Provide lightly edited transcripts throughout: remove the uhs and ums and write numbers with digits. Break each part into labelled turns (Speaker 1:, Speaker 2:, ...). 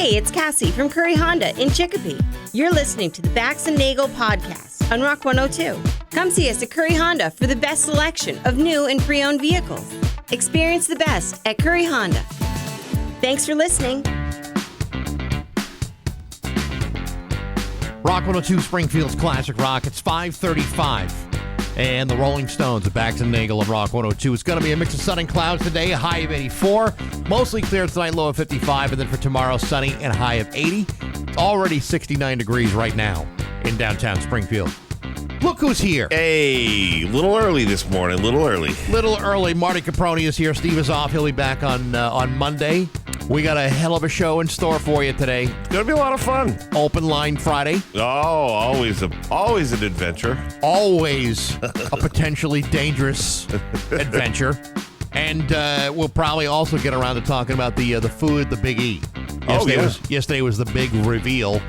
Speaker 1: Hey, it's Cassie from Curry Honda in Chicopee. You're listening to the Bax And Nagle podcast on Rock 102. Come see us at Curry Honda for the best selection of new and pre-owned vehicles. Experience the best at Curry Honda. Thanks for listening.
Speaker 2: Rock 102, Springfield's Classic Rock. It's 5:35. And the Rolling Stones at Bax And Nagle of Rock 102. It's going to be a mix of sun and clouds today, a high of 84. Mostly clear tonight, low of 55. And then for tomorrow, sunny and a high of 80. It's already 69 degrees right now in downtown Springfield. Look who's here.
Speaker 3: Hey, little early this morning, little early.
Speaker 2: Little early. Marty Caproni is here. Steve is off. He'll be back on Monday. We got a hell of a show in store for you today.
Speaker 3: It's going to be a lot of fun.
Speaker 2: Open line Friday.
Speaker 3: Oh, always an adventure.
Speaker 2: Always a potentially dangerous adventure. And we'll probably also get around to talking about the food, the Big E. Yesterday was the big reveal.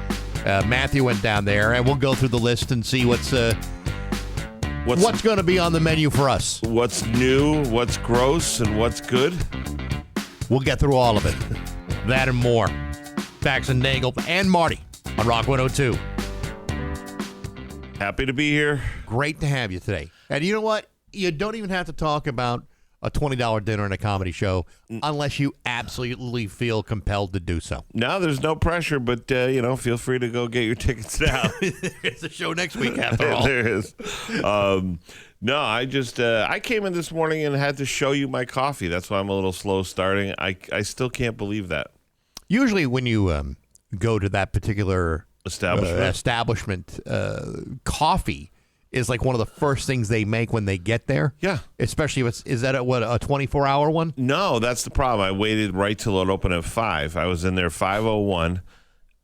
Speaker 2: Matthew went down there, and we'll go through the list and see what's going to be on the menu for us.
Speaker 3: What's new, what's gross, and what's good.
Speaker 2: We'll get through all of it. That and more. Bax and Nagle and Marty on Rock 102.
Speaker 3: Happy to be here.
Speaker 2: Great to have you today. And you know what? You don't even have to talk about a $20 dinner and a comedy show unless you absolutely feel compelled to do so.
Speaker 3: No, there's no pressure, but, feel free to go get your tickets now.
Speaker 2: It's a show next week, after all.
Speaker 3: There is. No, I came in this morning and had to show you my coffee. That's why I'm a little slow starting. I still can't believe that.
Speaker 2: Usually when you go to that particular establishment, coffee is like one of the first things they make when they get there.
Speaker 3: Yeah.
Speaker 2: Especially if is that a 24-hour one?
Speaker 3: No, that's the problem. I waited right till it opened at 5. I was in there 5:01.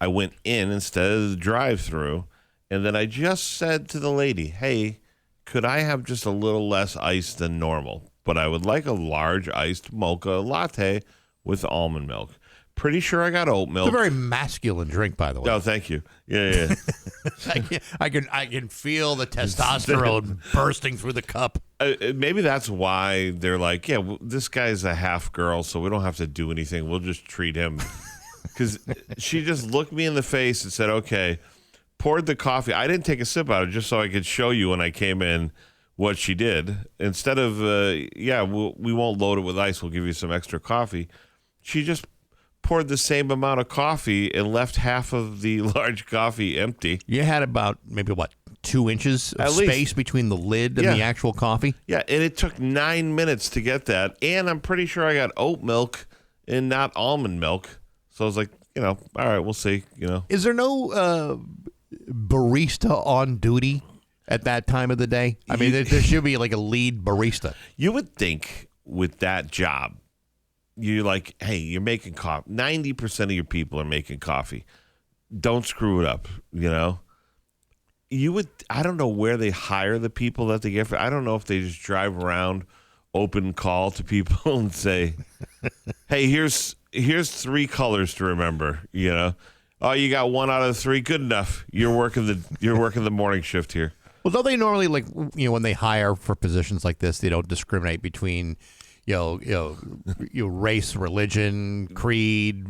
Speaker 3: I went in instead of the drive-through, and then I just said to the lady, hey, could I have just a little less ice than normal? But I would like a large iced mocha latte with almond milk. Pretty sure I got oat milk.
Speaker 2: It's a very masculine drink, by the way.
Speaker 3: Oh, thank you. Yeah.
Speaker 2: I can feel the testosterone bursting through the cup.
Speaker 3: Maybe that's why they're like, this guy's a half girl, so we don't have to do anything. We'll just treat him. Because she just looked me in the face and said, okay, poured the coffee. I didn't take a sip out of it just so I could show you when I came in what she did. Instead of, we won't load it with ice. We'll give you some extra coffee. She just poured the same amount of coffee and left half of the large coffee empty.
Speaker 2: You had about maybe 2 inches of space between the lid and the actual coffee?
Speaker 3: Yeah, and it took 9 minutes to get that. And I'm pretty sure I got oat milk and not almond milk. So I was like, all right, we'll see,
Speaker 2: Is there no barista on duty at that time of the day? I mean, there should be like a lead barista.
Speaker 3: You would think with that job, you're like, hey, you're making coffee. 90% of your people are making coffee. Don't screw it up, I don't know where they hire the people that they get. I don't know if they just drive around, open call to people and say, hey, here's 3 colors to remember, Oh, you got 1 out of 3. Good enough. You're working the morning shift here.
Speaker 2: Well, don't they normally when they hire for positions like this, they don't discriminate between race, religion, creed,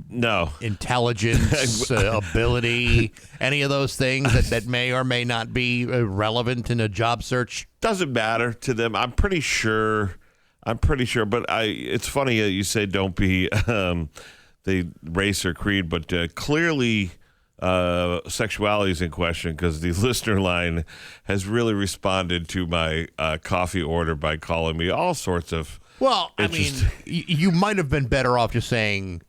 Speaker 2: intelligence, ability, any of those things that may or may not be relevant in a job search?
Speaker 3: Doesn't matter to them. I'm pretty sure. But it's funny you say don't be the race or creed, but clearly sexuality is in question because the listener line has really responded to my coffee order by calling me all sorts of.
Speaker 2: Well, I mean, you might have been better off just saying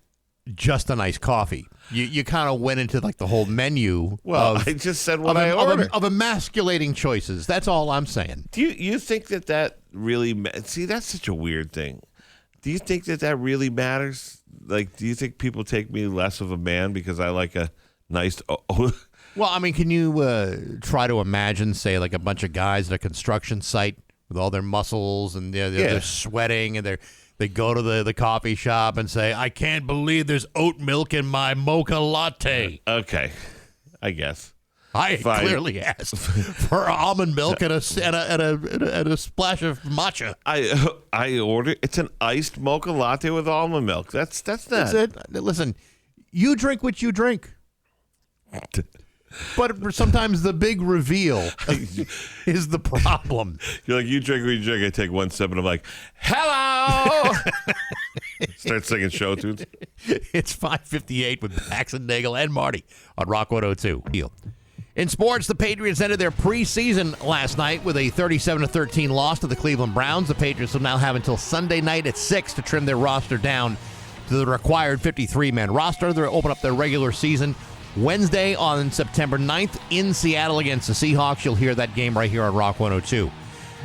Speaker 2: just a nice coffee. You kind of went into like the whole menu.
Speaker 3: Well, I just said what I ordered.
Speaker 2: Of emasculating choices. That's all I'm saying.
Speaker 3: Do you think that really see, that's such a weird thing. Do you think that really matters? Like, do you think people take me less of a man because I like a nice...
Speaker 2: Well, I mean, can you try to imagine, say, like a bunch of guys at a construction site with all their muscles and they're sweating and they go to the coffee shop and say, I can't believe there's oat milk in my mocha latte.
Speaker 3: Okay, I guess.
Speaker 2: I clearly asked for almond milk and a splash of matcha.
Speaker 3: I ordered. It's an iced mocha latte with almond milk. That's not.
Speaker 2: That's it. Listen, you drink what you drink. But sometimes the big reveal is the problem.
Speaker 3: You're like, you drink what you drink. I take one sip and I'm like, hello. Start singing show tunes.
Speaker 2: It's 5:58 with Bax and Nagle and Marty on Rock 102. In sports, the Patriots ended their preseason last night with a 37-13 loss to the Cleveland Browns. The Patriots will now have until Sunday night at 6 to trim their roster down to the required 53-man roster. They'll open up their regular season Wednesday on September 9th in Seattle against the Seahawks. You'll hear that game right here on Rock 102.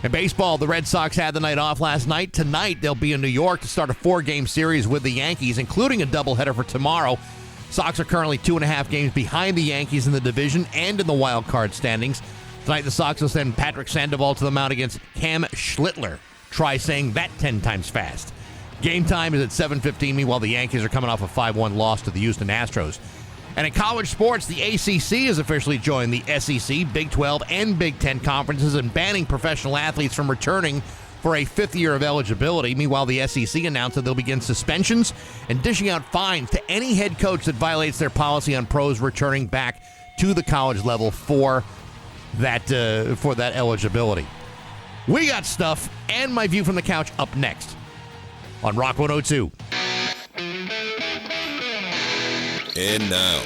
Speaker 2: In baseball, the Red Sox had the night off last night. Tonight, they'll be in New York to start a 4-game series with the Yankees, including a doubleheader for tomorrow. Sox are currently 2.5 games behind the Yankees in the division and in the wild card standings. Tonight, the Sox will send Patrick Sandoval to the mound against Cam Schlittler. Try saying that 10 times fast. Game time is at 7:15. Meanwhile, the Yankees are coming off a 5-1 loss to the Houston Astros. And in college sports, the ACC has officially joined the SEC, Big 12, and Big 10 conferences and banning professional athletes from returning for a 5th year of eligibility. Meanwhile, the SEC announced that they'll begin suspensions and dishing out fines to any head coach that violates their policy on pros returning back to the college level for that eligibility. We got stuff and my view from the couch up next on Rock 102.
Speaker 4: And now,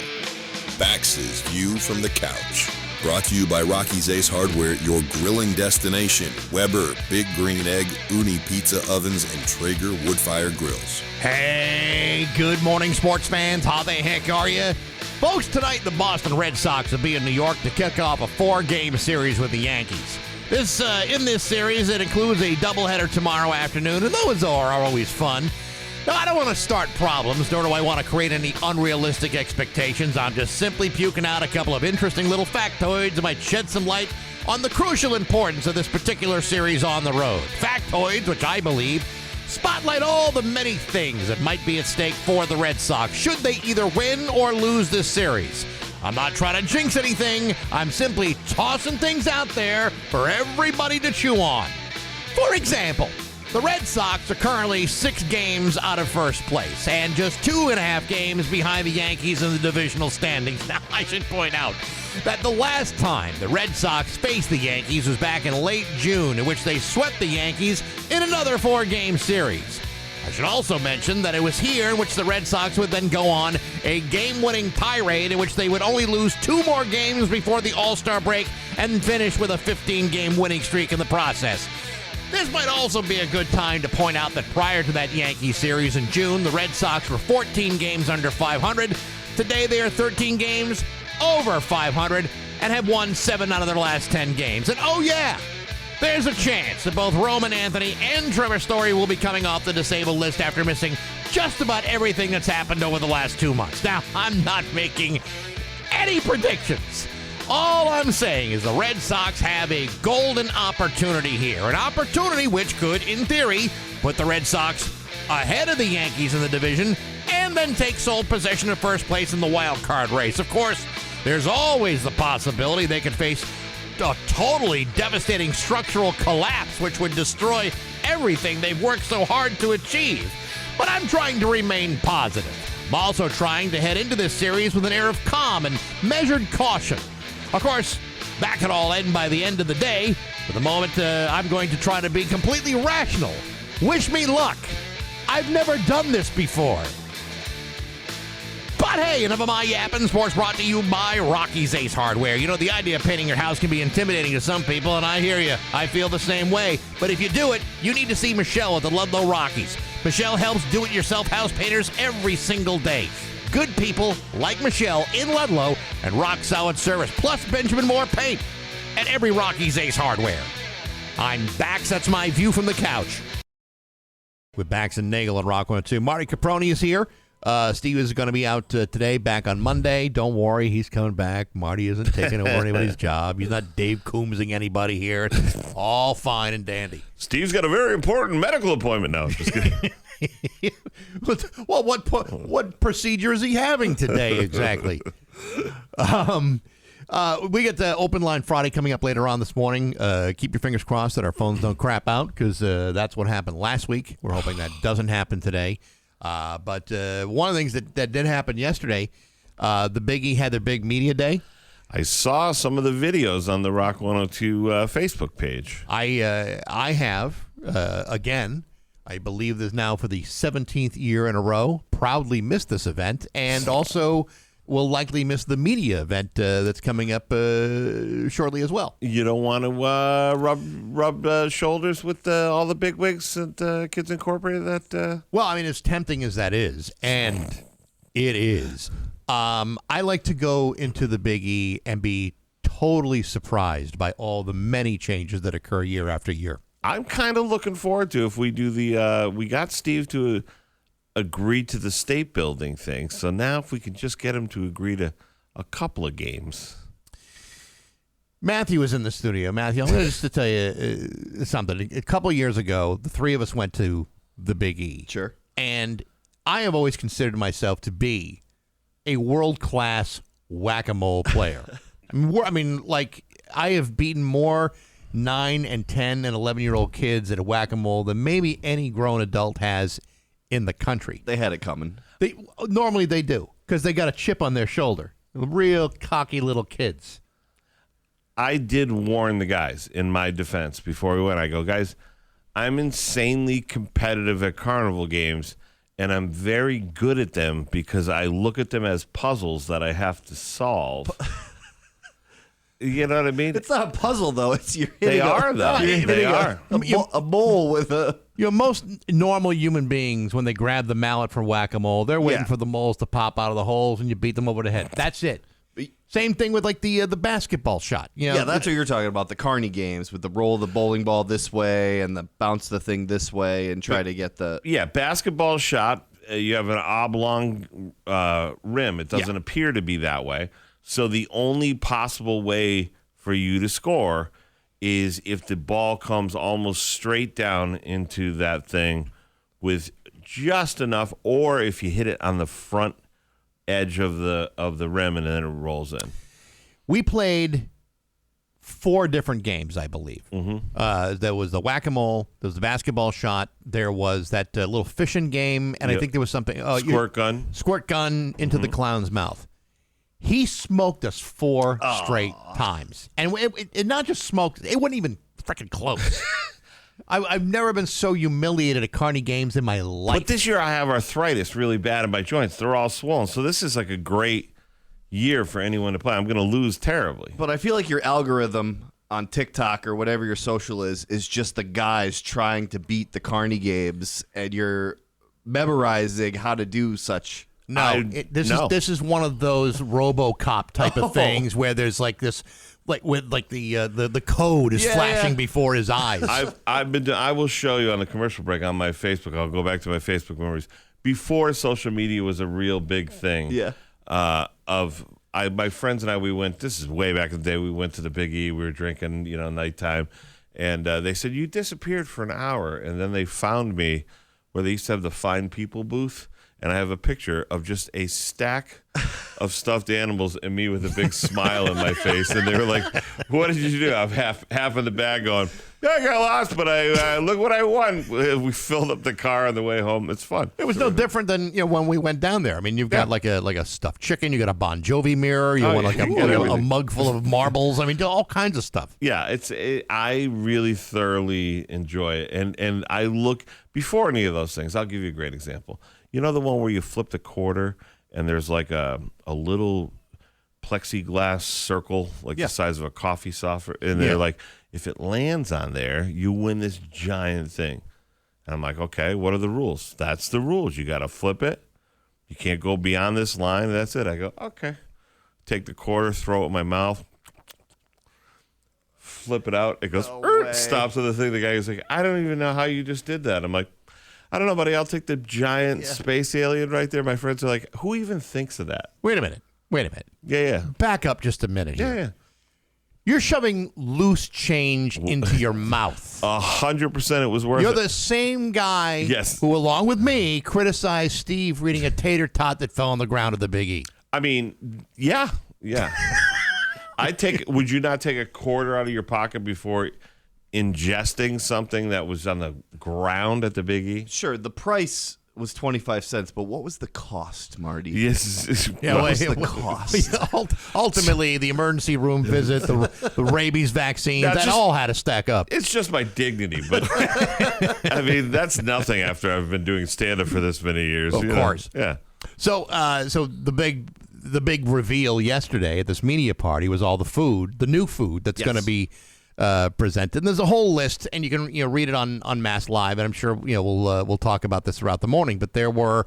Speaker 4: Bax's View from the Couch. Brought to you by Rocky's Ace Hardware, your grilling destination. Weber, Big Green Egg, Uni Pizza Ovens, and Traeger Woodfire Grills.
Speaker 2: Hey, good morning, sports fans. How the heck are you? Folks, tonight the Boston Red Sox will be in New York to kick off a 4-game series with the Yankees. In this series, it includes a doubleheader tomorrow afternoon, and those are always fun. Now, I don't want to start problems, nor do I want to create any unrealistic expectations. I'm just simply puking out a couple of interesting little factoids that might shed some light on the crucial importance of this particular series on the road. Factoids, which I believe spotlight all the many things that might be at stake for the Red Sox, should they either win or lose this series. I'm not trying to jinx anything. I'm simply tossing things out there for everybody to chew on. For example, the Red Sox are currently 6 games out of first place and just 2.5 games behind the Yankees in the divisional standings. Now, I should point out that the last time the Red Sox faced the Yankees was back in late June, in which they swept the Yankees in another 4-game series. I should also mention that it was here in which the Red Sox would then go on a game-winning tirade in which they would only lose 2 more games before the All-Star break and finish with a 15-game winning streak in the process. This might also be a good time to point out that prior to that Yankee series in June, the Red Sox were 14 games under 500. Today, they are 13 games over 500 and have won 7 out of their last 10 games. And oh yeah, there's a chance that both Roman Anthony and Trevor Story will be coming off the disabled list after missing just about everything that's happened over the last 2 months. Now, I'm not making any predictions. All I'm saying is the Red Sox have a golden opportunity here, an opportunity which could, in theory, put the Red Sox ahead of the Yankees in the division and then take sole possession of first place in the wild card race. Of course, there's always the possibility they could face a totally devastating structural collapse, which would destroy everything they've worked so hard to achieve. But I'm trying to remain positive. I'm also trying to head into this series with an air of calm and measured caution. Of course, that could all end by the end of the day. For the moment, I'm going to try to be completely rational. Wish me luck. I've never done this before. But hey, enough of my yapping. Sports brought to you by Rocky's Ace Hardware. You know, the idea of painting your house can be intimidating to some people, and I hear you. I feel the same way. But if you do it, you need to see Michelle at the Ludlow Rockies. Michelle helps do-it-yourself house painters every single day. Good people like Michelle in Ludlow and rock-solid service, plus Benjamin Moore paint at every Rocky's Ace Hardware. I'm Bax. That's my view from the couch. With Bax and Nagle on Rock 102. Marty Caproni is here. Steve is going to be out today, back on Monday. Don't worry, he's coming back. Marty isn't taking over anybody's job. He's not Dave Coombsing anybody here. It's all fine and dandy.
Speaker 3: Steve's got a very important medical appointment now. Just kidding.
Speaker 2: Well, what procedure is he having today exactly? We get the open line Friday coming up later on this morning. Keep your fingers crossed that our phones don't crap out, because that's what happened last week. We're hoping that doesn't happen today. But one of the things that did happen yesterday, the Big E had their big media day.
Speaker 3: I saw some of the videos on the Rock 102 Facebook page.
Speaker 2: I have, again, I believe this now for the 17th year in a row, proudly missed this event, and also will likely miss the media event that's coming up shortly as well.
Speaker 3: You don't want to rub shoulders with all the bigwigs at Kids Incorporated?
Speaker 2: Well, I mean, as tempting as that is, and it is, I like to go into the Big E and be totally surprised by all the many changes that occur year after year.
Speaker 3: I'm kind of looking forward to if we do the we got Steve to agree to the state building thing. So now if we can just get him to agree to a couple of games.
Speaker 2: Matthew was in the studio. Matthew, I'm going to just to tell you something. A couple of years ago, the three of us went to the Big E.
Speaker 5: Sure.
Speaker 2: And I have always considered myself to be a world-class whack-a-mole player. I mean, like, I have beaten more 9 and 10 and 11-year-old kids at a whack-a-mole than maybe any grown adult has in the country.
Speaker 5: They had it coming.
Speaker 2: Normally they do, because they got a chip on their shoulder. Real cocky little kids.
Speaker 3: I did warn the guys in my defense before we went. I go, guys, I'm insanely competitive at carnival games, and I'm very good at them because I look at them as puzzles that I have to solve. You know what I mean?
Speaker 5: It's not a puzzle, though. It's you're
Speaker 3: They
Speaker 5: hitting
Speaker 3: are, though. They are.
Speaker 5: a mole with a...
Speaker 2: Most normal human beings, when they grab the mallet for whack-a-mole, they're waiting for the moles to pop out of the holes and you beat them over the head. That's it. Same thing with like the basketball shot. You know,
Speaker 5: Yeah, that's what you're talking about, the carny games with the roll the bowling ball this way and the bounce the thing this way and try to get the...
Speaker 3: Yeah, basketball shot, you have an oblong rim. It doesn't appear to be that way. So the only possible way for you to score is if the ball comes almost straight down into that thing with just enough, or if you hit it on the front edge of the rim and then it rolls in.
Speaker 2: We played 4 different games, I believe. Mm-hmm. There was the whack-a-mole, there was the basketball shot, there was that little fishing game, and I think there was something...
Speaker 3: Squirt gun.
Speaker 2: Squirt gun into the clown's mouth. He smoked us 4 straight times. And it not just smoked, it wasn't even freaking close. I've never been so humiliated at carny games in my life.
Speaker 3: But this year I have arthritis really bad in my joints. They're all swollen. So this is like a great year for anyone to play. I'm going to lose terribly.
Speaker 5: But I feel like your algorithm on TikTok or whatever your social is just the guys trying to beat the carny games, and you're memorizing how to do such...
Speaker 2: This is one of those RoboCop type of things where there's like this, like with like the code is flashing before his eyes.
Speaker 3: I will show you on the commercial break on my Facebook. I'll go back to my Facebook memories before social media was a real big thing.
Speaker 5: Yeah.
Speaker 3: My friends and I, we went. This is way back in the day. We went to the Big E. We were drinking, nighttime, and they said you disappeared for an hour, and then they found me where they used to have the Find People booth. And I have a picture of just a stack of stuffed animals and me with a big smile on my face. And they were like, what did you do? I'm half in the bag going, yeah, I got lost, but I look what I won. We filled up the car on the way home. It's fun.
Speaker 2: It was no different than when we went down there. I mean, you've got like a stuffed chicken. You got a Bon Jovi mirror. You want like a mug full of marbles. I mean, all kinds of stuff.
Speaker 3: Yeah, I really thoroughly enjoy it. And I look, before any of those things, I'll give you a great example. You know the one where you flip the quarter and there's like a little plexiglass circle, like the size of a coffee saucer, and they're like, if it lands on there, you win this giant thing. And I'm like, okay, what are the rules? That's the rules. You got to flip it. You can't go beyond this line. That's it. I go, okay. Take the quarter, throw it in my mouth, flip it out. It goes, stops with the thing. The guy is like, I don't even know how you just did that. I'm like, I don't know, buddy. I'll take the giant space alien right there. My friends are like, who even thinks of that?
Speaker 2: Wait a minute.
Speaker 3: Yeah.
Speaker 2: Back up just a minute here.
Speaker 3: Yeah.
Speaker 2: You're shoving loose change into your mouth.
Speaker 3: 100% it was worth it.
Speaker 2: You're the same guy who, along with me, criticized Steve reading a tater tot that fell on the ground at the Big E.
Speaker 3: I mean, yeah. Would you not take a quarter out of your pocket before ingesting something that was on the ground at the Big E?
Speaker 5: Sure, the price was 25 cents, but what was the cost, Marty?
Speaker 3: Yes.
Speaker 5: What was the cost?
Speaker 2: Ultimately, the emergency room visit, the rabies vaccines, that all had to stack up.
Speaker 3: It's just my dignity, but I mean, that's nothing after I've been doing stand-up for this many years.
Speaker 2: Of course.
Speaker 3: Yeah.
Speaker 2: So the big reveal yesterday at this media party was all the food, the new food that's going to be presented. And there's a whole list, and you can read it on Mass Live, and I'm sure we'll talk about this throughout the morning. But there were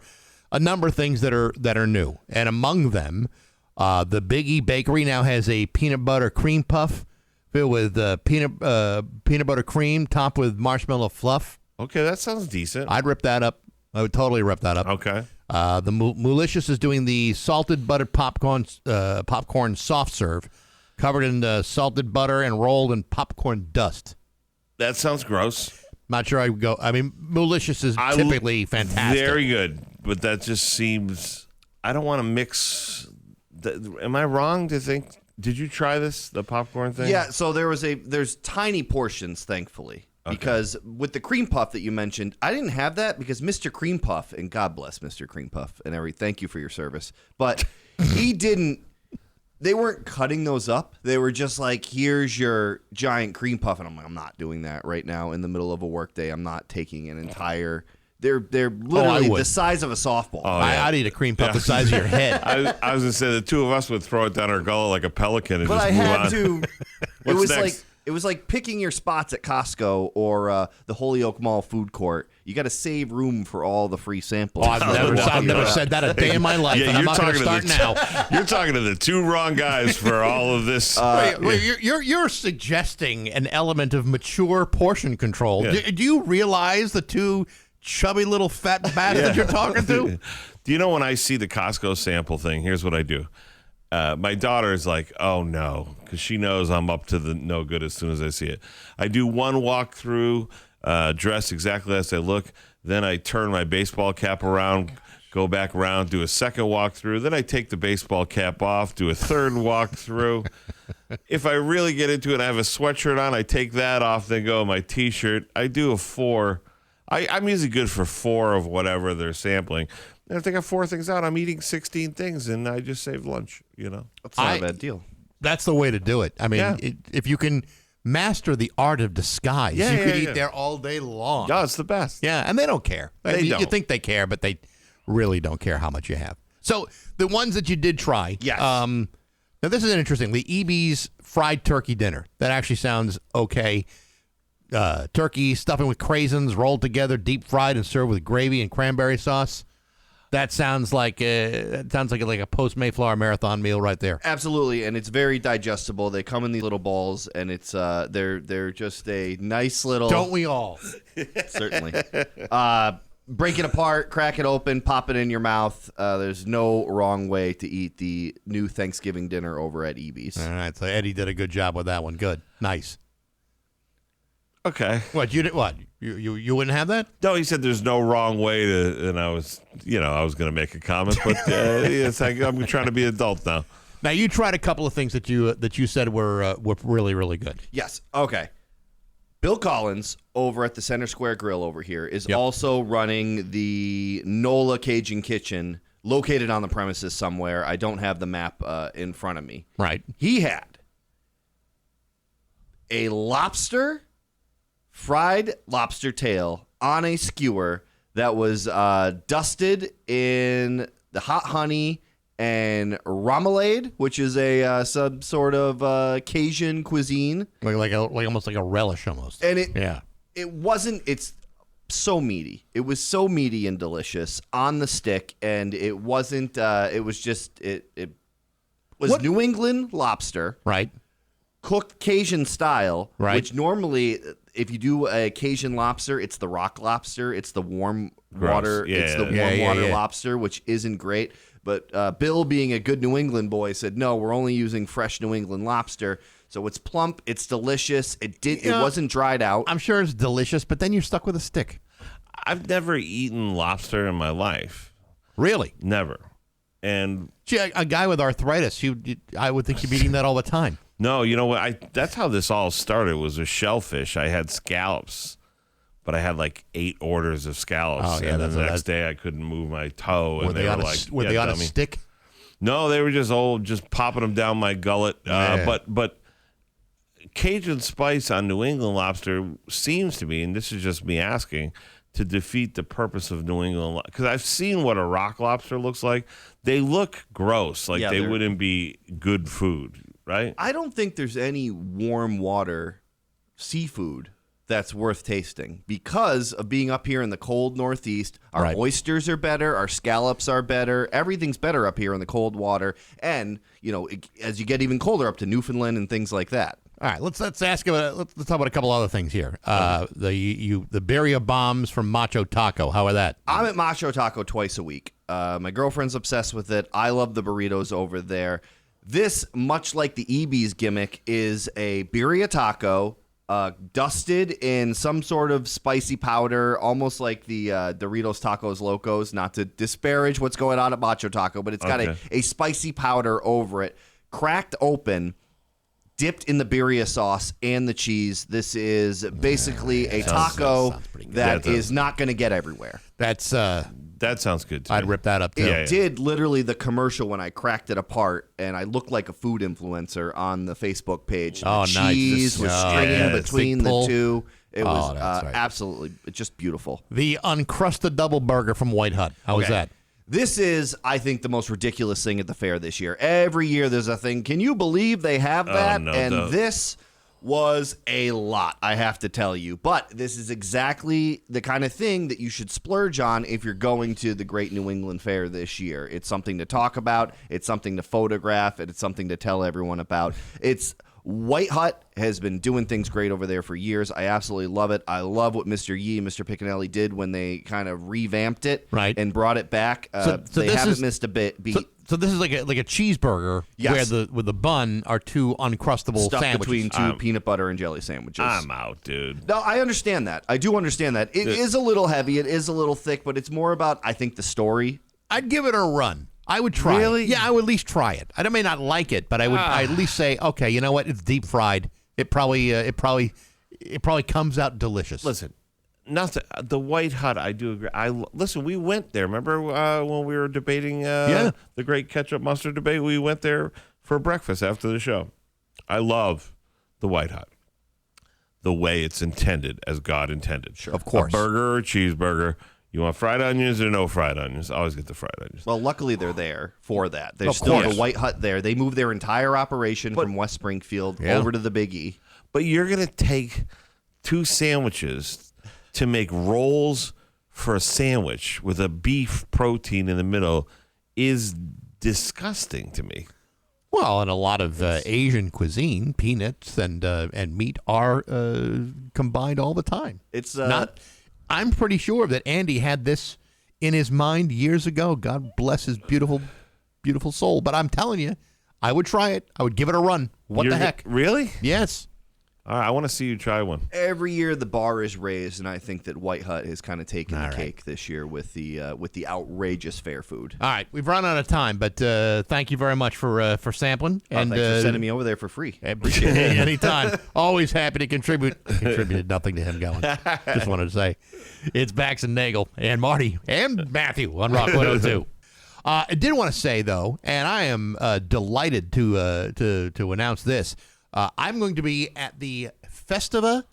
Speaker 2: a number of things that are new, and among them, the Biggie Bakery now has a peanut butter cream puff filled with peanut butter cream topped with marshmallow fluff.
Speaker 3: Okay, that sounds decent.
Speaker 2: I'd rip that up. I would totally rip that up.
Speaker 3: Okay.
Speaker 2: The Moolicious is doing the salted buttered popcorn soft serve, covered in salted butter and rolled in popcorn dust.
Speaker 3: That sounds gross.
Speaker 2: Not sure I would go. I mean, Moolicious is typically fantastic.
Speaker 3: Very good, but that just seems. I don't want to mix. Am I wrong to think? Did you try the popcorn thing?
Speaker 5: Yeah. So there's tiny portions, thankfully. Okay. Because with the cream puff that you mentioned, I didn't have that because Mr. Cream Puff, and God bless Mr. Cream Puff, and thank you for your service, but he didn't. They weren't cutting those up. They were just like, here's your giant cream puff, and I'm like, I'm not doing that right now in the middle of a workday. I'm not taking an entire. They're literally the size of a softball.
Speaker 2: Oh, yeah. I'd eat a cream puff the size of your head.
Speaker 3: I was gonna say the two of us would throw it down our gullet like a pelican and
Speaker 5: but
Speaker 3: just
Speaker 5: I
Speaker 3: move
Speaker 5: had
Speaker 3: on.
Speaker 5: to. It
Speaker 3: What's
Speaker 5: was
Speaker 3: next?
Speaker 5: It was like picking your spots at Costco or the Holyoke Mall food court. You got to save room for all the free samples.
Speaker 2: Oh, I've never said that a day in my life,
Speaker 3: Yeah,
Speaker 2: and I'm
Speaker 3: you're
Speaker 2: not going to
Speaker 3: talking
Speaker 2: start
Speaker 3: to
Speaker 2: now.
Speaker 3: You're talking to the two wrong guys for all of this.
Speaker 2: Wait, you're suggesting an element of mature portion control.
Speaker 3: Yeah.
Speaker 2: Do you realize the two chubby little fat bastards you're talking to?
Speaker 3: Do you know when I see the Costco sample thing, here's what I do. My daughter is like, oh no, because she knows I'm up to the no good as soon as I see it. I do one walkthrough, dress exactly as I look. Then I turn my baseball cap around, go back around, do a second walkthrough. Then I take the baseball cap off, do a third walkthrough. If I really get into it, I have a sweatshirt on. I take that off, then go my T-shirt. I do a 4. I'm usually good for 4 of whatever they're sampling. And if they got 4 things out, I'm eating 16 things, and I just saved lunch,
Speaker 5: That's not a bad deal.
Speaker 2: That's the way to do it. I mean, if you can master the art of disguise, you could eat there all day long.
Speaker 3: Yeah, it's the best.
Speaker 2: Yeah, and they don't care.
Speaker 3: They don't.
Speaker 2: You think they care, but they really don't care how much you have. So the ones that you did try.
Speaker 5: Yes.
Speaker 2: Now, this is interesting. The EB's fried turkey dinner. That actually sounds okay. Turkey, stuffing with craisins, rolled together, deep fried, and served with gravy and cranberry sauce. That sounds like a post Mayflower marathon meal right there.
Speaker 5: Absolutely, and it's very digestible. They come in these little balls, and it's they're just a nice little.
Speaker 2: Don't we all?
Speaker 5: Certainly. Break it apart, crack it open, pop it in your mouth. There's no wrong way to eat the new Thanksgiving dinner over at EB's.
Speaker 2: All right, so Eddie did a good job with that one. Good, nice.
Speaker 3: Okay.
Speaker 2: What you did? What you wouldn't have that?
Speaker 3: No, he said there's no wrong way to, and I was going to make a comment, but it's like I'm trying to be adult now.
Speaker 2: Now you tried a couple of things that you said were really, really good.
Speaker 5: Yes. Okay. Bill Collins over at the Center Square Grill over here is also running the NOLA Cajun Kitchen, located on the premises somewhere. I don't have the map in front of me.
Speaker 2: Right.
Speaker 5: He had a fried lobster tail on a skewer that was dusted in the hot honey and remoulade, which is a some sort of Cajun cuisine,
Speaker 2: like almost like a relish almost.
Speaker 5: and it's so meaty. It was so meaty and delicious on the stick, and it wasn't. It was just it was New England lobster,
Speaker 2: Right.
Speaker 5: cooked Cajun style,
Speaker 2: Right.
Speaker 5: which normally, if you do a Cajun lobster, it's the rock lobster. It's the warm water.
Speaker 3: Yeah.
Speaker 5: It's the warm water lobster, which isn't great. But Bill, being a good New England boy, said, no, we're only using fresh New England lobster. So it's plump. It's delicious. It wasn't dried out.
Speaker 2: I'm sure it's delicious, but then you're stuck with a stick.
Speaker 3: I've never eaten lobster in my life.
Speaker 2: Really?
Speaker 3: Never. And
Speaker 2: Gee, a guy with arthritis, I would think you'd be eating that all the time.
Speaker 3: no, you know what? That's how this all started, was with shellfish. I had scallops but I had like 8 orders of scallops.
Speaker 2: Oh, yeah,
Speaker 3: and then
Speaker 2: that's
Speaker 3: the
Speaker 2: what
Speaker 3: next day I couldn't move my toe.
Speaker 2: Were
Speaker 3: And
Speaker 2: they
Speaker 3: were
Speaker 2: on
Speaker 3: like,
Speaker 2: they on a
Speaker 3: dummy."
Speaker 2: stick?
Speaker 3: No, they were just popping them down my gullet.
Speaker 2: Yeah.
Speaker 3: But Cajun spice on New England lobster seems to me, and this is just me asking, to defeat the purpose of New England, because I've seen what a rock lobster looks like. They look gross, like they wouldn't be good food, right?
Speaker 5: I don't think there's any warm water seafood that's worth tasting because of being up here in the cold Northeast. Our oysters are better, our scallops are better, everything's better up here in the cold water, and as you get even colder up to Newfoundland and things like that.
Speaker 2: All right, let's ask about let's talk about a couple other things here. The birria bombs from Macho Taco. How are that?
Speaker 5: I'm at Macho Taco twice a week. My girlfriend's obsessed with it. I love the burritos over there. This, much like the EB's gimmick, is a birria taco dusted in some sort of spicy powder, almost like the Doritos Tacos Locos. Not to disparage what's going on at Macho Taco, but it's got a spicy powder over it, cracked open, dipped in the birria sauce and the cheese. This is basically a taco that is not going to get everywhere.
Speaker 2: That
Speaker 3: sounds good to
Speaker 2: I'd
Speaker 3: me.
Speaker 2: rip that up too.
Speaker 5: It did literally the commercial when I cracked it apart, and I looked like a food influencer on the Facebook page.
Speaker 2: Oh,
Speaker 5: the
Speaker 2: nice.
Speaker 5: cheese was stringing between
Speaker 2: Big
Speaker 5: the
Speaker 2: pull.
Speaker 5: two. It was
Speaker 2: that's right.
Speaker 5: absolutely just beautiful.
Speaker 2: The uncrusted double burger from White Hut. How was that?
Speaker 5: This is, I think, the most ridiculous thing at the fair this year. Every year there's a thing. Can you believe they have that? This was a lot, I have to tell you. But this is exactly the kind of thing that you should splurge on if you're going to the Great New England Fair this year. It's something to talk about. It's something to photograph. And it's something to tell everyone about. White Hut has been doing things great over there for years. I absolutely love it. I love what Mr. Yee and Mr. Piccinelli did when they kind of revamped it and brought it back.
Speaker 2: So
Speaker 5: they haven't missed a beat.
Speaker 2: So this is like a cheeseburger where the bun are two uncrustable
Speaker 5: Stuffed
Speaker 2: sandwiches.
Speaker 5: between two peanut butter and jelly sandwiches.
Speaker 3: I'm out, dude.
Speaker 5: No, I understand that. I do understand that. It is a little heavy. It is a little thick, but it's more about, I think, the story.
Speaker 2: I'd give it a run. I would try
Speaker 5: Really?
Speaker 2: it. Yeah, I would at least try it. I may not like it, but I'd at least say, okay, you know what? It's deep fried. It probably comes out delicious.
Speaker 3: Listen, the White Hut, I do agree. Listen, we went there. Remember when we were debating the great ketchup mustard debate? We went there for breakfast after the show. I love the White Hut. The way it's intended, as God intended.
Speaker 2: Sure. Of course.
Speaker 3: A burger or a cheeseburger. You want fried onions or no fried onions? I always get the fried onions.
Speaker 5: Well, luckily they're there for that. There's still the White Hut there. They moved their entire operation from West Springfield over to the Big E.
Speaker 3: But you're going to take 2 sandwiches to make rolls for a sandwich with a beef protein in the middle is disgusting to me.
Speaker 2: Well, and a lot of Asian cuisine, peanuts and meat are combined all the time.
Speaker 5: It's
Speaker 2: I'm pretty sure that Andy had this in his mind years ago. God bless his beautiful, beautiful soul. But I'm telling you, I would try it. I would give it a run. What the heck?
Speaker 3: Really?
Speaker 2: Yes.
Speaker 3: All right, I want to see you try one.
Speaker 5: Every year the bar is raised, and I think that White Hut has kind of taken the cake this year with the outrageous fair food.
Speaker 2: All right, we've run out of time, but thank you very much for sampling.
Speaker 5: And thanks for sending me over there for free.
Speaker 2: Appreciate it. Anytime. Always happy to contribute. Contributed nothing to him going. Just wanted to say, it's Bax and Nagle and Marty and Matthew on Rock 102. I did want to say though, and I am delighted to announce this. I'm going to be at the Festa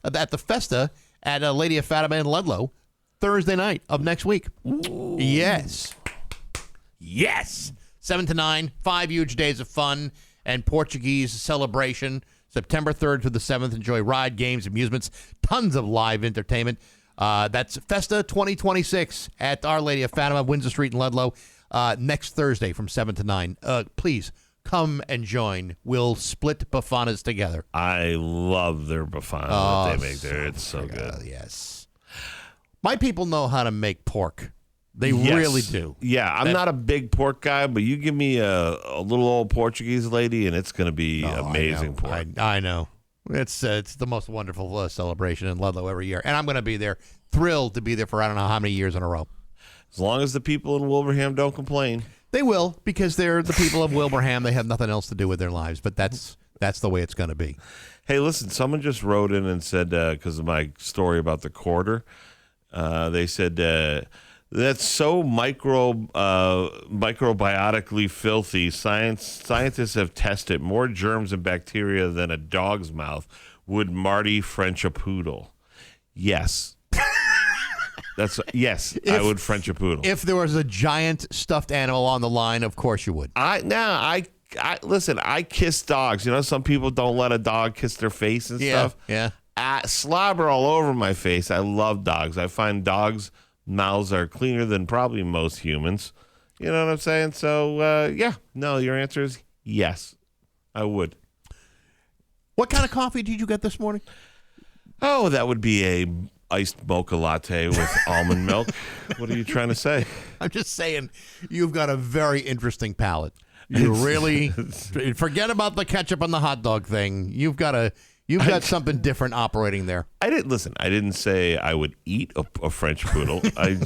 Speaker 2: at Lady of Fatima in Ludlow Thursday night of next week. Ooh. Yes. 7 to 9, 5 huge days of fun and Portuguese celebration. September 3rd to the 7th. Enjoy ride, games, amusements, tons of live entertainment. That's Festa 2026 at Our Lady of Fatima, Windsor Street in Ludlow, next Thursday from 7 to 9. Please come and join. We'll split Bafanas together.
Speaker 3: I love their Bafana that they make there. It's so good.
Speaker 2: Yes. My people know how to make pork. They really do.
Speaker 3: Yeah, I'm not a big pork guy, but you give me a little old Portuguese lady, and it's going to be amazing pork.
Speaker 2: I know. It's the most wonderful celebration in Ludlow every year. And I'm going to be there. Thrilled to be there for I don't know how many years in a row.
Speaker 3: As long as the people in Wilbraham don't complain.
Speaker 2: They will, because they're the people of Wilbraham. They have nothing else to do with their lives, but that's the way it's going to be.
Speaker 3: Hey, listen, someone just wrote in and said, because of my story about the quarter, they said that's so microbiotically filthy. Scientists have tested more germs and bacteria than a dog's mouth. Would Marty French a poodle? Yes. Yes, I would French a poodle.
Speaker 2: If there was a giant stuffed animal on the line, of course you would.
Speaker 3: Listen, I kiss dogs. You know, some people don't let a dog kiss their face and stuff.
Speaker 2: Yeah.
Speaker 3: Slobber all over my face. I love dogs. I find dogs' mouths are cleaner than probably most humans. You know what I'm saying? So, your answer is yes, I would.
Speaker 2: What kind of coffee did you get this morning?
Speaker 3: Oh, that would be a iced mocha latte with almond milk. What are you trying to say?
Speaker 2: I'm just saying you've got a very interesting palate. You really forget about the ketchup on the hot dog thing. You've got something different operating there.
Speaker 3: I didn't say I would eat a French poodle. I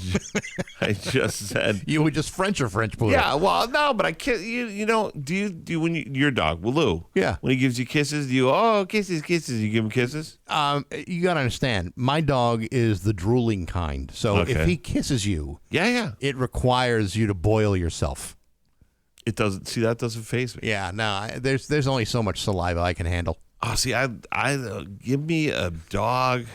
Speaker 3: just said
Speaker 2: you would just French a French poodle.
Speaker 3: Yeah, well, no, but I can't. You know, do you when your dog, Lou?
Speaker 2: Yeah,
Speaker 3: when he gives you kisses, do you kisses? You give him kisses.
Speaker 2: You got to understand, my dog is the drooling kind. So if he kisses you, it requires you to boil yourself.
Speaker 3: It doesn't. See, that doesn't faze me.
Speaker 2: Yeah, no. There's only so much saliva I can handle.
Speaker 3: Oh, see, I give me a dog,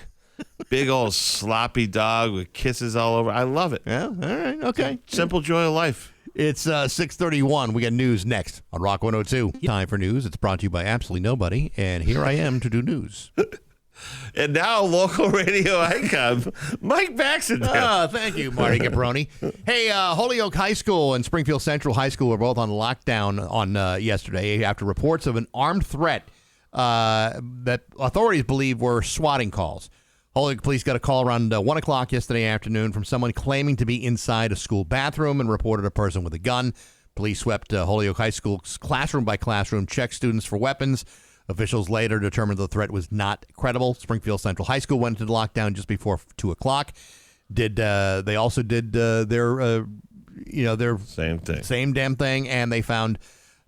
Speaker 3: big old sloppy dog with kisses all over. I love it.
Speaker 2: Yeah, all right, okay.
Speaker 3: Simple joy of life.
Speaker 2: It's 6:31. We got news next on Rock 102. Time for news. It's brought to you by absolutely nobody, and here I am to do news.
Speaker 3: And now, local radio icon, Mike Bax And Nagle.
Speaker 2: Oh, thank you, Marty Caproni. Hey, Holyoke High School and Springfield Central High School were both on lockdown on yesterday after reports of an armed threat that authorities believe were swatting calls. Holyoke police got a call around 1 o'clock yesterday afternoon from someone claiming to be inside a school bathroom and reported a person with a gun. Police swept Holyoke High School's classroom by classroom, checked students for weapons. Officials later determined the threat was not credible. Springfield Central High School went into lockdown just before 2 o'clock. They also did their same damn thing, and they found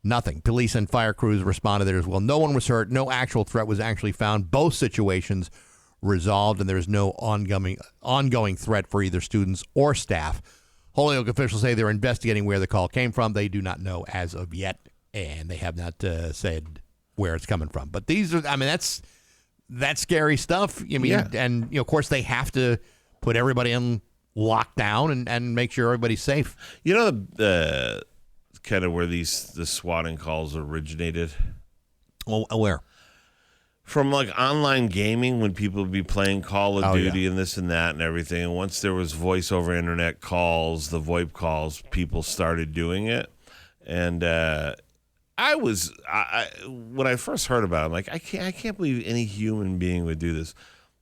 Speaker 2: nothing. Police and fire crews responded there as well. No one was hurt. No actual threat was actually found. Both situations resolved, and there is no ongoing threat for either students or staff. Holyoke officials say they're investigating where the call came from. They do not know as of yet, and they have not said where it's coming from. But that's scary stuff. And of course they have to put everybody in lockdown and make sure everybody's safe.
Speaker 3: You know the kind of where the swatting calls originated?
Speaker 2: Well, where?
Speaker 3: From like online gaming, when people would be playing Call of Duty and this and that and everything. And once there was voice over internet calls, the VoIP calls, people started doing it. And when I first heard about it, I'm like, I can't believe any human being would do this.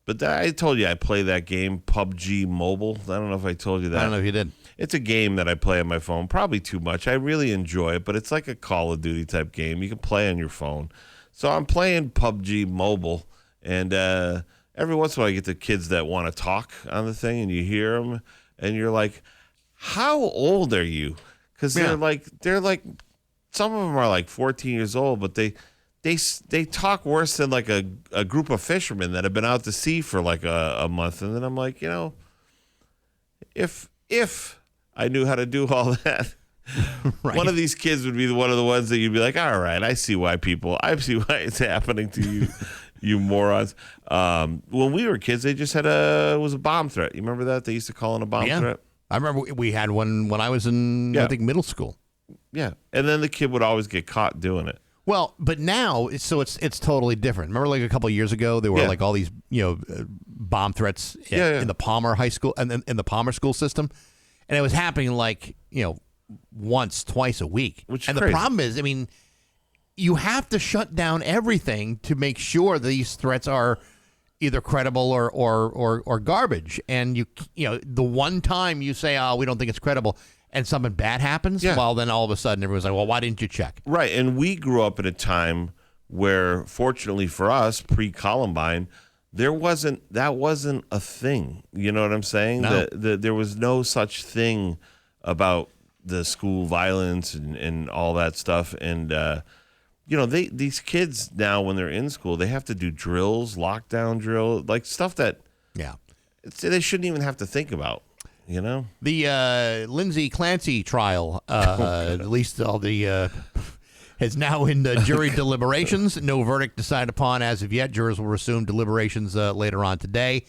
Speaker 3: But I told you I play that game, PUBG Mobile. I don't know if I told you that.
Speaker 2: I don't know if you did.
Speaker 3: It's a game that I play on my phone, probably too much. I really enjoy it, but it's like a Call of Duty type game. You can play on your phone. So I'm playing PUBG Mobile, and every once in a while I get the kids that want to talk on the thing, and you hear them, and you're like, how old are you? Because they're like, some of them are like 14 years old, but they talk worse than like a group of fishermen that have been out to sea for like a month. And then I'm like, if I knew how to do all that, right. One of these kids would be one of the ones that you'd be like, all right, I see why it's happening to you, you morons. When we were kids, they just had it was a bomb threat. You remember that? They used to call it a bomb threat.
Speaker 2: I remember we had one when I was in, I think, middle school.
Speaker 3: Yeah, and then the kid would always get caught doing it.
Speaker 2: Well, but now it's totally different. Remember, like a couple of years ago, there were like all these bomb threats in the Palmer High School and in the Palmer school system, and it was happening like once, twice a week.
Speaker 3: Which is
Speaker 2: and
Speaker 3: crazy.
Speaker 2: The problem is, I mean, you have to shut down everything to make sure these threats are either credible or garbage. And the one time you say, "Oh, we don't think it's credible," and something bad happens, well, then all of a sudden everyone's like, well, why didn't you check?
Speaker 3: Right, and we grew up at a time where, fortunately for us, pre-Columbine, that wasn't a thing. You know what I'm saying?
Speaker 2: No.
Speaker 3: There was no such thing about the school violence and all that stuff. And these kids now when they're in school, they have to do drills, lockdown drill, like stuff that they shouldn't even have to think about.
Speaker 2: The Lindsay Clancy trial, at least all the is now in jury deliberations. No verdict decided upon as of yet. Jurors will resume deliberations later on today.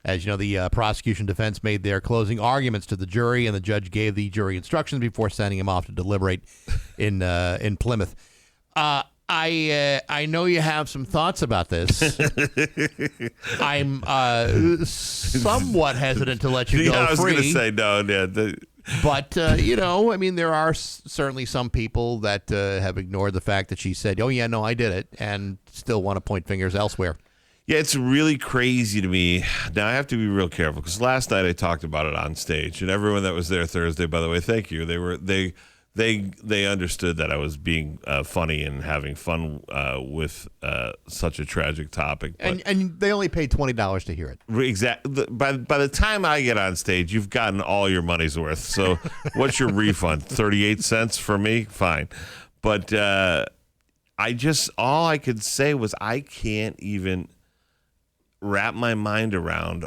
Speaker 2: As you know, the prosecution defense made their closing arguments to the jury, and the judge gave the jury instructions before sending him off to deliberate in Plymouth. I know you have some thoughts about this. I'm somewhat hesitant to let you go free.
Speaker 3: I was going to say no. Yeah,
Speaker 2: but, there are certainly some people that have ignored the fact that she said, oh, yeah, no, I did it, and still want to point fingers elsewhere.
Speaker 3: Yeah, it's really crazy to me. Now, I have to be real careful because last night I talked about it on stage, and everyone that was there Thursday, by the way, thank you. They understood that I was being funny and having fun with such a tragic topic. But
Speaker 2: and they only paid $20 to hear it.
Speaker 3: Exactly. By the time I get on stage, you've gotten all your money's worth. So what's your refund? 38 cents for me? Fine. But all I could say was I can't even wrap my mind around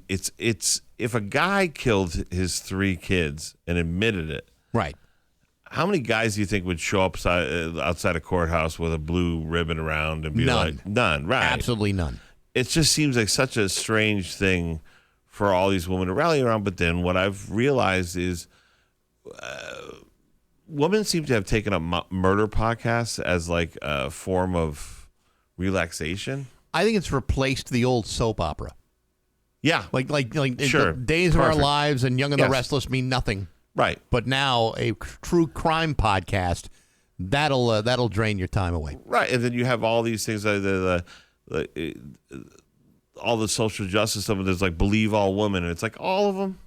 Speaker 3: it's if a guy killed his 3 kids and admitted it.
Speaker 2: Right.
Speaker 3: How many guys do you think would show up outside a courthouse with a blue ribbon around and be none, right?
Speaker 2: Absolutely none.
Speaker 3: It just seems like such a strange thing for all these women to rally around. But then what I've realized is women seem to have taken up murder podcasts as like a form of relaxation.
Speaker 2: I think it's replaced the old soap opera.
Speaker 3: Yeah.
Speaker 2: Like
Speaker 3: sure.
Speaker 2: The Days of Our Lives and Young and the Restless mean nothing.
Speaker 3: Right.
Speaker 2: But now a true crime podcast, that'll drain your time away.
Speaker 3: Right. And then you have all these things, all the social justice stuff, there's like Believe All Women, and it's like all of them.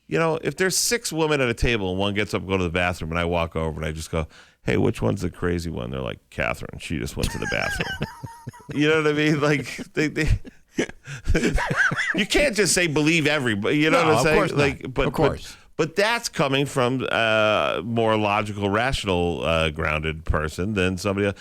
Speaker 3: If there's 6 women at a table and one gets up and go to the bathroom and I walk over and I just go, hey, which one's the crazy one? They're like, Catherine. She just went to the bathroom. You know what I mean? Like, you can't just say believe everybody. You know what I'm saying?
Speaker 2: Of course not. Of course.
Speaker 3: But that's coming from a more logical, rational, grounded person than somebody else.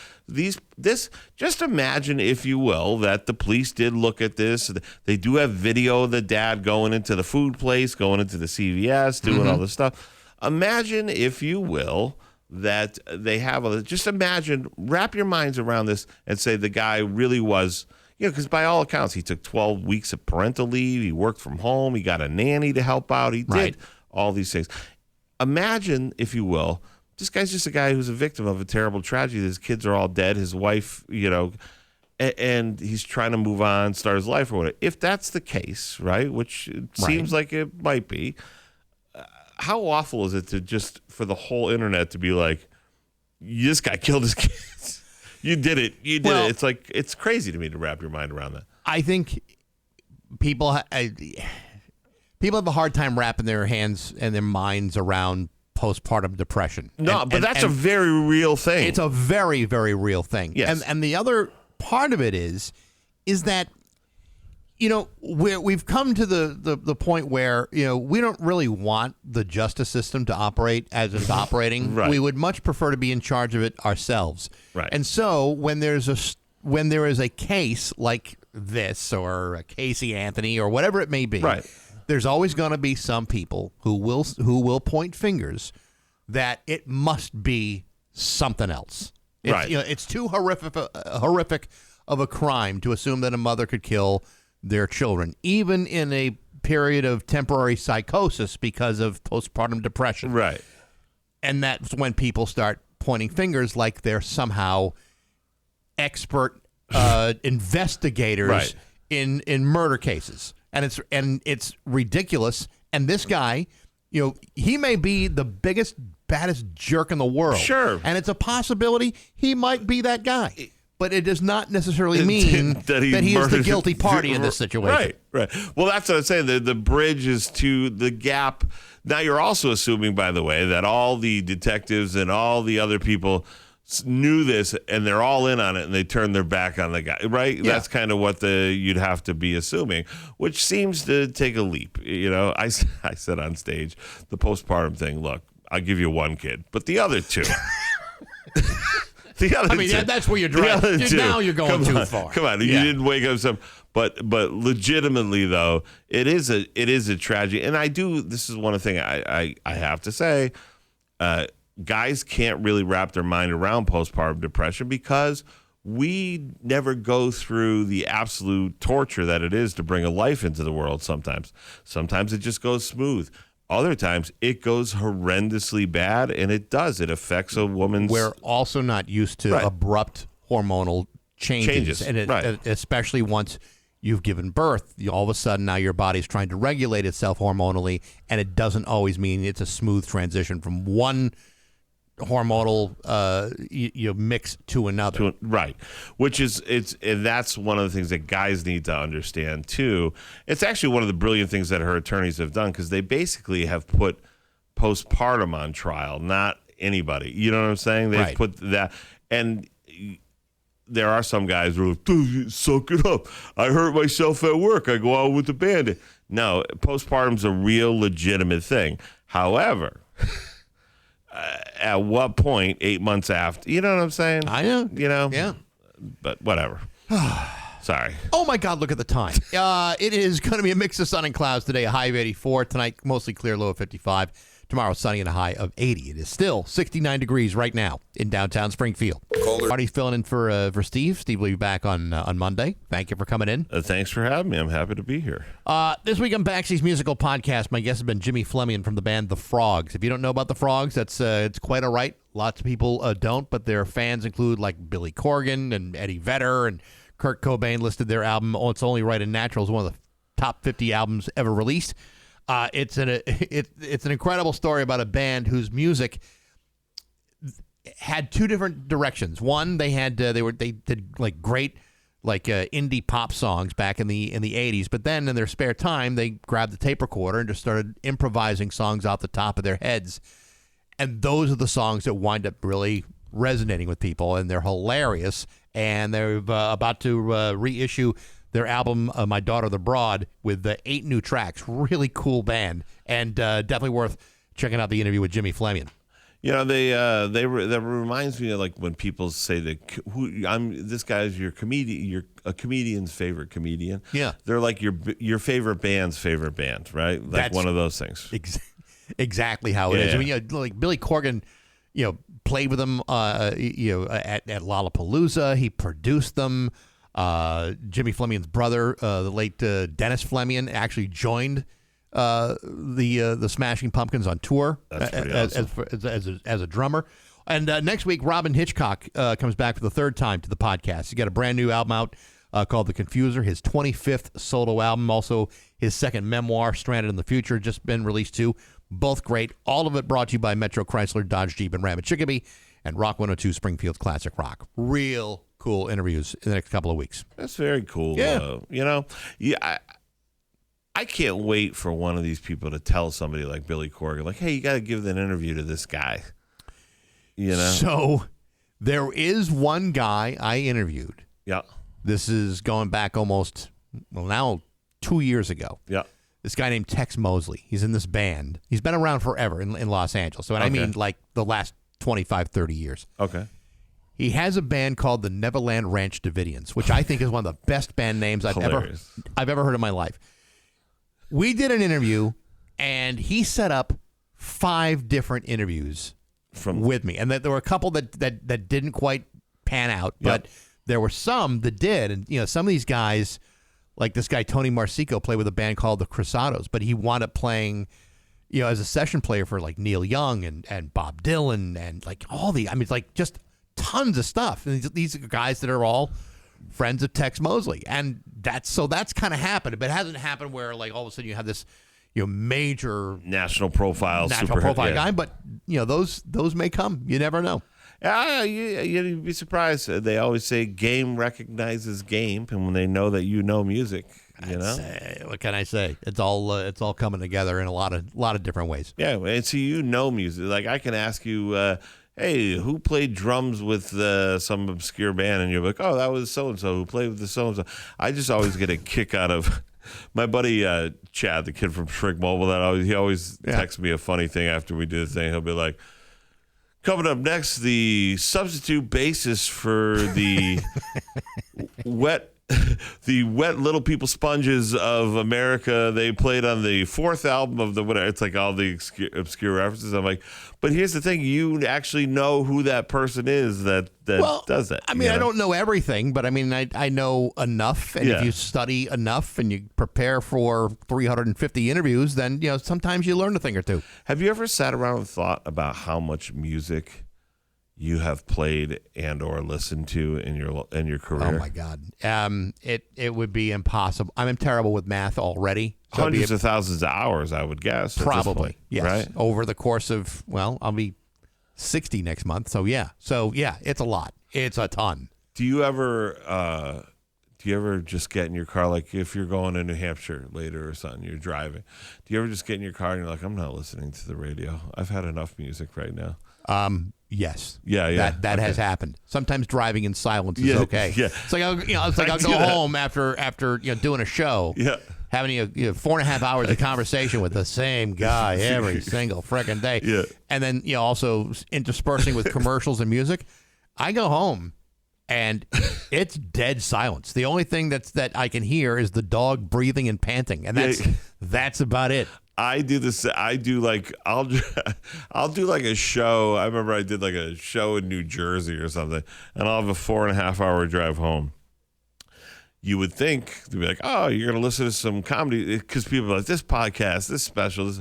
Speaker 3: Just imagine, if you will, that the police did look at this. They do have video of the dad going into the food place, going into the CVS, doing all this stuff. Imagine, if you will, that they have just imagine, wrap your minds around this and say the guy really was, because by all accounts, he took 12 weeks of parental leave. He worked from home. He got a nanny to help out. He did all these things. Imagine, if you will, this guy's just a guy who's a victim of a terrible tragedy. His kids are all dead. His wife, and he's trying to move on, start his life or whatever. If that's the case, right, which it seems like it might be, how awful is it to just for the whole internet to be like, this guy killed his kids. You did it. You did it. It's like, it's crazy to me to wrap your mind around that.
Speaker 2: I think people have a hard time wrapping their hands and their minds around postpartum depression.
Speaker 3: No, but that's a very real thing.
Speaker 2: It's a very, very real thing.
Speaker 3: Yes.
Speaker 2: And the other part of it is that, we've come to the point where, we don't really want the justice system to operate as it's operating.
Speaker 3: Right.
Speaker 2: We would much prefer to be in charge of it ourselves.
Speaker 3: Right.
Speaker 2: And so when there is a case like this, or a Casey Anthony, or whatever it may be,
Speaker 3: right,
Speaker 2: there's always going to be some people who will point fingers that it must be something else. It's too horrific of a crime to assume that a mother could kill their children, even in a period of temporary psychosis because of postpartum depression.
Speaker 3: Right.
Speaker 2: And that's when people start pointing fingers like they're somehow expert investigators in murder cases. And it's ridiculous. And this guy, he may be the biggest, baddest jerk in the world.
Speaker 3: Sure.
Speaker 2: And it's a possibility he might be that guy. But it does not necessarily mean that he is the guilty party in this situation.
Speaker 3: Right. Well, that's what I'm saying. The bridge is to the gap. Now, you're also assuming, by the way, that all the detectives and all the other people knew this and they're all in on it and they turned their back on the guy, right? Yeah. That's kind of what you'd have to be assuming, which seems to take a leap. I said on stage, the postpartum thing, look, I'll give you one kid, but the other two...
Speaker 2: I mean, that's where you're driving. Now you're going too far.
Speaker 3: Come on, you didn't wake up some. But legitimately though, it is a tragedy, and this is one thing I have to say. Guys can't really wrap their mind around postpartum depression because we never go through the absolute torture that it is to bring a life into the world. Sometimes it just goes smooth. Other times it goes horrendously bad, and it affects a woman's.
Speaker 2: We're also not used to abrupt hormonal changes. And especially once you've given birth, all of a sudden now your body's trying to regulate itself hormonally, and it doesn't always mean it's a smooth transition from one hormonal mix to another.
Speaker 3: Which is and that's one of the things that guys need to understand too. It's actually one of the brilliant things that her attorneys have done, because they basically have put postpartum on trial, not anybody. You know what I'm saying? They've put that, and there are some guys who are like, suck it up. I hurt myself at work. I go out with the band. No, postpartum's a real legitimate thing. However, at what point, 8 months after, you know what I'm saying?
Speaker 2: I know.
Speaker 3: You know?
Speaker 2: Yeah.
Speaker 3: But whatever. Sorry.
Speaker 2: Oh, my God, look at the time. It is going to be a mix of sun and clouds today, a high of 84. Tonight, mostly clear, low of 55. Tomorrow, sunny and a high of 80. It is still 69 degrees right now in downtown Springfield. Marty filling in for Steve. Steve will be back on Monday. Thank you for coming in.
Speaker 3: Thanks for having me. I'm happy to be here.
Speaker 2: This week on Baxy's Musical Podcast, my guest has been Jimmy Fleming from the band The Frogs. If you don't know about The Frogs, it's quite all right. Lots of people don't, but their fans include like Billy Corgan and Eddie Vedder, and Kurt Cobain listed their album It's Only Right and Natural as one of the top 50 albums ever released. It's an incredible story about a band whose music had two different directions. One, they did like great indie pop songs back in the 80s, but then in their spare time they grabbed the tape recorder and just started improvising songs off the top of their heads. And those are the songs that wind up really resonating with people, and they're hilarious. And they're about to reissue their album, My Daughter the Broad, with 8 new tracks. Really cool band, and definitely worth checking out the interview with Jimmy Fleming.
Speaker 3: You know, that reminds me of like when people say that this guy's your comedian, you're a comedian's favorite comedian.
Speaker 2: Yeah,
Speaker 3: they're like your favorite band's favorite band, right? Like that's one of those things.
Speaker 2: Exactly how it is. I mean, like Billy Corgan, played with them, at Lollapalooza. He produced them. Jimmy Fleming's brother, the late Dennis Fleming, actually joined the Smashing Pumpkins on tour as a drummer. And next week, Robin Hitchcock comes back for the third time to the podcast. He's got a brand new album out called The Confuser, his 25th solo album, also his second memoir, Stranded in the Future, just been released too. Both great. All of it brought to you by Metro Chrysler, Dodge, Jeep, and Ram at Chicopee, and Rock 102 Springfield's Classic Rock. Real cool interviews in the next couple of weeks.
Speaker 3: That's very cool. Yeah. I can't wait for one of these people to tell somebody like Billy Corgan, like, hey, you got to give an interview to this guy.
Speaker 2: So there is one guy I interviewed.
Speaker 3: Yeah.
Speaker 2: This is going back now 2 years ago.
Speaker 3: Yeah.
Speaker 2: This guy named Tex Mosley. He's in this band. He's been around forever in Los Angeles. So I mean like the last 25, 30 years.
Speaker 3: Okay.
Speaker 2: He has a band called the Neverland Ranch Davidians, which I think is one of the best band names I've ever heard in my life. We did an interview, and he set up 5 different interviews with me. And there were a couple that didn't quite pan out, but there were some that did. And some of these guys, like this guy Tony Marsico, played with a band called the Crusados, but he wound up playing as a session player for like Neil Young and Bob Dylan and like it's like just tons of stuff. And these are guys that are all friends of Tex Mosley. And that's kind of happened, but it hasn't happened where like all of a sudden you have this major
Speaker 3: national profile
Speaker 2: guy. But those may come. You never know.
Speaker 3: You'd be surprised. They always say game recognizes game, and when they know that music,
Speaker 2: what can I say? It's all coming together in a lot of different ways.
Speaker 3: Yeah, and so music. Like I can ask you, hey, who played drums with some obscure band, and you're like, oh, that was so and so who played with the so and so. I just always get a kick out of my buddy Chad, the kid from Shrink Mobile. He always texts me a funny thing after we do the thing. He'll be like, Coming up next, the substitute bassist for the wet Little People Sponges of America. They played on the 4th album of the whatever. It's like all the obscure references. I'm like, but here's the thing: you actually know who that person is that does that.
Speaker 2: I mean, I don't know everything, but I mean, I know enough. And
Speaker 3: Yeah.
Speaker 2: if you study enough and you prepare for 350 interviews, then sometimes you learn a thing or two.
Speaker 3: Have you ever sat around and thought about how much music you have played and or listened to in your career?
Speaker 2: Oh my God, it would be impossible. I'm terrible with math already. So
Speaker 3: Hundreds of thousands of hours, I would guess. at this
Speaker 2: probably,
Speaker 3: point,
Speaker 2: yes.
Speaker 3: Right?
Speaker 2: Over the course of, I'll be 60 next month. So yeah, it's a lot. It's a ton.
Speaker 3: Do you ever just get in your car, like if you're going to New Hampshire later or something, you're driving? Do you ever just get in your car and you're like, I'm not listening to the radio. I've had enough music right now.
Speaker 2: Yes.
Speaker 3: Yeah.
Speaker 2: That has happened. Sometimes driving in silence is okay.
Speaker 3: Yeah.
Speaker 2: It's like I'll go home after doing a show.
Speaker 3: Yeah.
Speaker 2: Having 4.5 hours of conversation with the same guy every single frickin' day.
Speaker 3: Yeah.
Speaker 2: And then also interspersing with commercials and music. I go home and it's dead silence. The only thing that I can hear is the dog breathing and panting, and that's about it.
Speaker 3: I do this. I do like I'll do like a show. I remember I did like a show in New Jersey or something, and I'll have a 4.5 hour drive home. You would think to be like, oh, you're gonna listen to some comedy because people are like, this podcast, this special.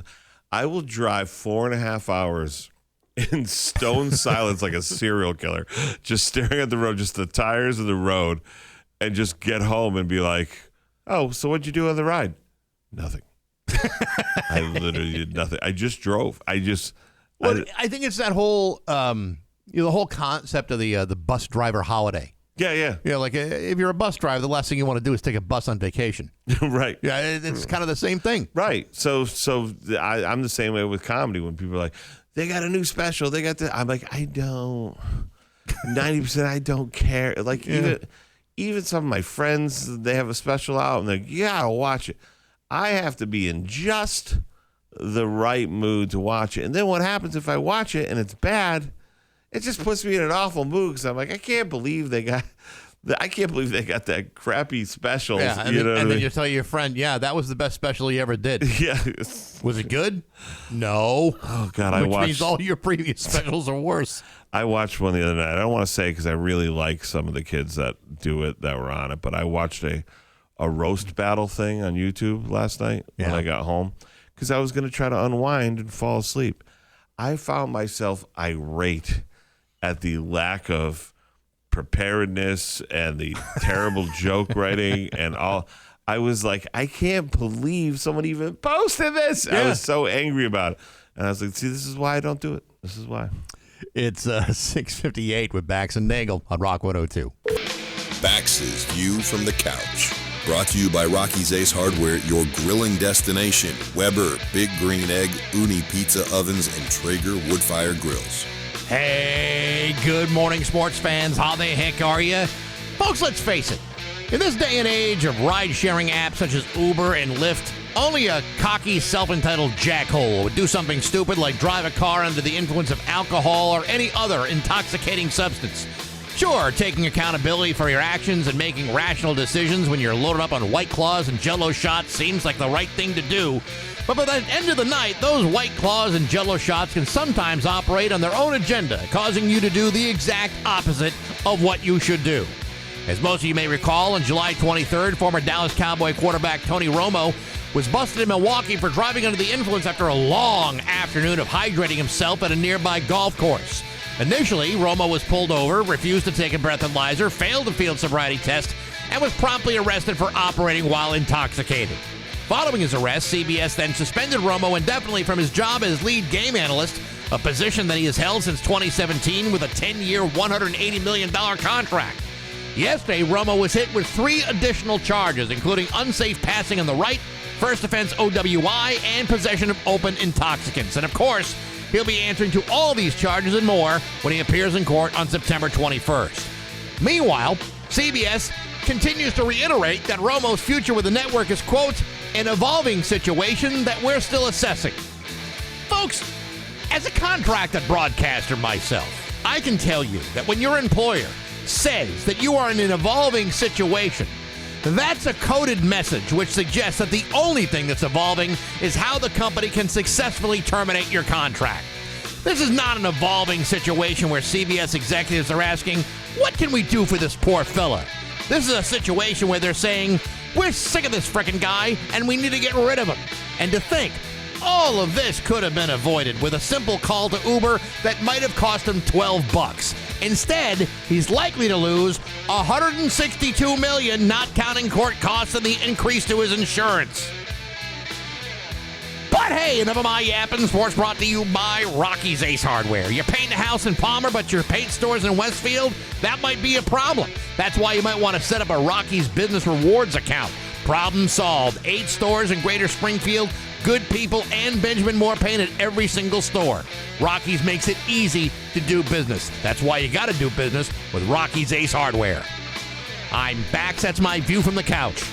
Speaker 3: I will drive 4.5 hours in stone silence like a serial killer, just staring at the road, just the tires of the road, and just get home and be like, oh, so what'd you do on the ride? Nothing. I literally did nothing. I just drove. I think
Speaker 2: it's that whole the whole concept of the bus driver holiday.
Speaker 3: Yeah.
Speaker 2: Like if you're a bus driver, the last thing you want to do is take a bus on vacation.
Speaker 3: Right.
Speaker 2: Yeah, it's kind of the same thing.
Speaker 3: Right. So I'm the same way with comedy. When people are like, they got a new special, they got this. I'm like, I don't. 90% I don't care. Like even some of my friends, they have a special out, and they're like, you gotta watch it. I have to be in just the right mood to watch it. And then what happens if I watch it and it's bad? It just puts me in an awful mood because I'm like, I can't believe they got that crappy special.
Speaker 2: Yeah, and then you tell your friend, yeah, that was the best special he ever did.
Speaker 3: Yeah.
Speaker 2: Was it good? No.
Speaker 3: Oh, God,
Speaker 2: Which means all your previous specials are worse.
Speaker 3: I watched one the other night. I don't want to say because I really like some of the kids that do it, that were on it, but I watched a roast battle thing on YouTube last night when I got home because I was going to try to unwind and fall asleep. I found myself irate at the lack of preparedness and the terrible joke writing and all. I was like, I can't believe someone even posted this. I was so angry about it. And I was like, see, this is why I don't do it. This is why.
Speaker 2: It's 6:58 with Bax and Nagle on Rock 102.
Speaker 4: Bax's View from the Couch. Brought to you by Rocky's Ace Hardware, your grilling destination. Weber, Big Green Egg, Uni Pizza Ovens, and Traeger Woodfire Grills.
Speaker 2: Hey, good morning, sports fans. How the heck are you? Folks, let's face it. In this day and age of ride-sharing apps such as Uber and Lyft, only a cocky, self-entitled jackhole would do something stupid like drive a car under the influence of alcohol or any other intoxicating substance. Sure, taking accountability for your actions and making rational decisions when you're loaded up on White Claws and Jell-O shots seems like the right thing to do. But by the end of the night, those White Claws and Jell-O shots can sometimes operate on their own agenda, causing you to do the exact opposite of what you should do. As most of you may recall, on July 23rd, former Dallas Cowboy quarterback Tony Romo was busted in Milwaukee for driving under the influence after a long afternoon of hydrating himself at a nearby golf course. Initially, Romo was pulled over, refused to take a breathalyzer, failed the field sobriety test, and was promptly arrested for operating while intoxicated. Following his arrest, CBS then suspended Romo indefinitely from his job as lead game analyst, a position that he has held since 2017 with a 10-year, $180 million contract. Yesterday, Romo was hit with 3 additional charges, including unsafe passing on the right, first offense OWI, and possession of open intoxicants. And of course, he'll be answering to all these charges and more when he appears in court on September 21st. Meanwhile, CBS continues to reiterate that Romo's future with the network is, quote, an evolving situation that we're still assessing. Folks, As a contracted broadcaster myself, I can tell you that when your employer says that you are in an evolving situation, that's a coded message which suggests that the only thing that's evolving is how the company can successfully terminate your contract. This is not an evolving situation where CBS executives are asking, what can we do for this poor fella? This is a situation where they're saying, we're sick of this frickin' guy and we need to get rid of him. And to think, all of this could have been avoided with a simple call to Uber that might have cost him $12. Instead, he's likely to lose $162 million, not counting court costs and the increase to his insurance. But hey, enough of my yapping. Sports brought to you by Rocky's Ace Hardware. You're painting a house in Palmer, but your paint store's in Westfield? That might be a problem. That's why you might want to set up a Rocky's Business Rewards account. Problem solved. 8 stores in Greater Springfield. Good people and Benjamin Moore paint at every single store. Rocky's makes it easy to do business. That's why you got to do business with Rocky's Ace Hardware. I'm Bax. That's my view from the couch.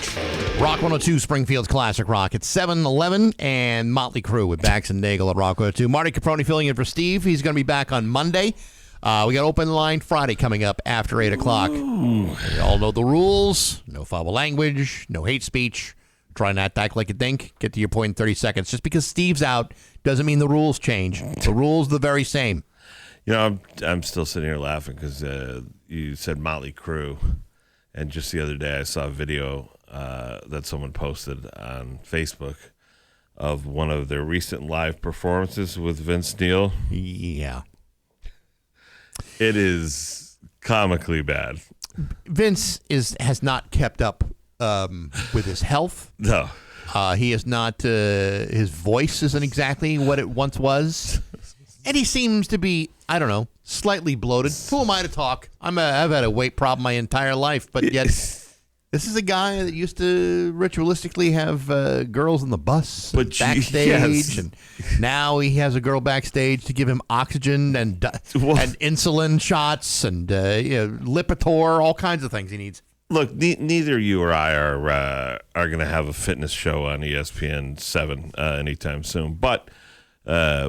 Speaker 2: Rock 102, Springfield's Classic Rock. It's 7-11 and Motley Crue with Bax and Nagle at Rock 102. Marty Caproni filling in for Steve. He's going to be back on Monday. We got Open Line Friday coming up after 8 o'clock. We all know the rules. No foul language. No hate speech. Try not to act like you think. Get to your point in 30 seconds. Just because Steve's out doesn't mean the rules change. The rules are the very same.
Speaker 3: You know, I'm still sitting here laughing because you said Motley Crue. And just the other day, I saw a video that someone posted on Facebook of one of their recent live performances with Vince Neil.
Speaker 2: Yeah.
Speaker 3: It is comically bad.
Speaker 2: Vince has not kept up with his health.
Speaker 3: No.
Speaker 2: He is not, his voice isn't exactly what it once was. And he seems to be, I don't know, slightly bloated. Who am I to talk? I've had a weight problem my entire life, but yet this is a guy that used to ritualistically have girls on the bus backstage,
Speaker 3: yes.
Speaker 2: And now he has a girl backstage to give him oxygen and insulin shots and Lipitor, all kinds of things he needs.
Speaker 3: Look, neither you or I are going to have a fitness show on ESPN 7 anytime soon, but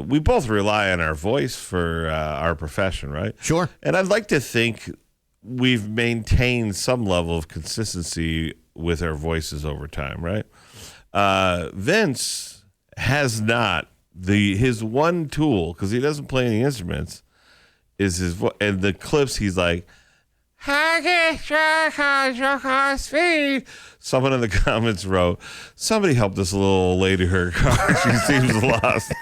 Speaker 3: we both rely on our voice for our profession, right?
Speaker 2: Sure.
Speaker 3: And I'd like to think we've maintained some level of consistency with our voices over time, right? Vince has not. His one tool, because he doesn't play any instruments, is his voice. And the clips, he's like, someone in the comments wrote, somebody help this little lady her car. She seems lost.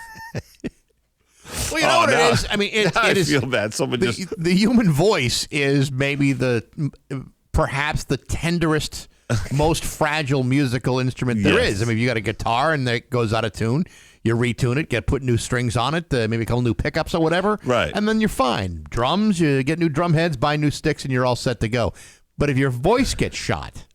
Speaker 2: Well, you know what it is? I mean,
Speaker 3: I
Speaker 2: it is.
Speaker 3: feel bad. Someone
Speaker 2: The human voice is maybe perhaps the tenderest, most fragile musical instrument there is. I mean, if you got a guitar and it goes out of tune, you retune it, put new strings on it, maybe a couple new pickups or whatever,
Speaker 3: right?
Speaker 2: And then you're fine. Drums, you get new drum heads, buy new sticks, and you're all set to go. But if your voice gets shot,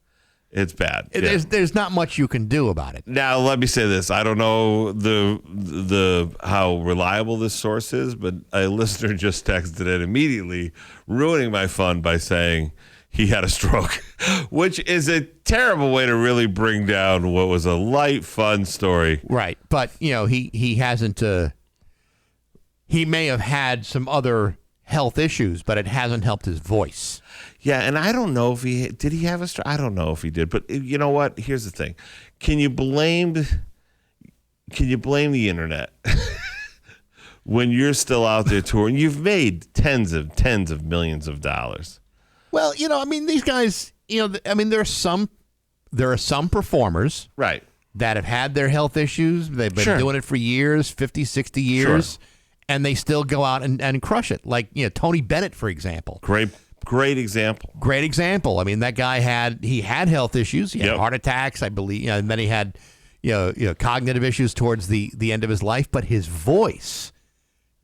Speaker 3: it's bad.
Speaker 2: There's not much you can do about it.
Speaker 3: Now, let me say this. I don't know the how reliable this source is, but a listener just texted it immediately, ruining my fun by saying he had a stroke, which is a terrible way to really bring down what was a light, fun story.
Speaker 2: Right. But, he hasn't, he may have had some other health issues, but it hasn't helped his voice.
Speaker 3: Yeah, and I don't know if he have a stroke. I don't know if he did, but you know what? Here's the thing: can you blame the internet when you're still out there touring? You've made tens of millions of dollars.
Speaker 2: Well, I mean, these guys, there are some performers,
Speaker 3: right,
Speaker 2: that have had their health issues. They've been doing it for years, 50, 60 years,
Speaker 3: sure.
Speaker 2: And they still go out and crush it. Like, Tony Bennett, for example.
Speaker 3: Great example.
Speaker 2: Great example. I mean, that guy had health issues. He had heart attacks, I believe, and then he had cognitive issues towards the end of his life, but his voice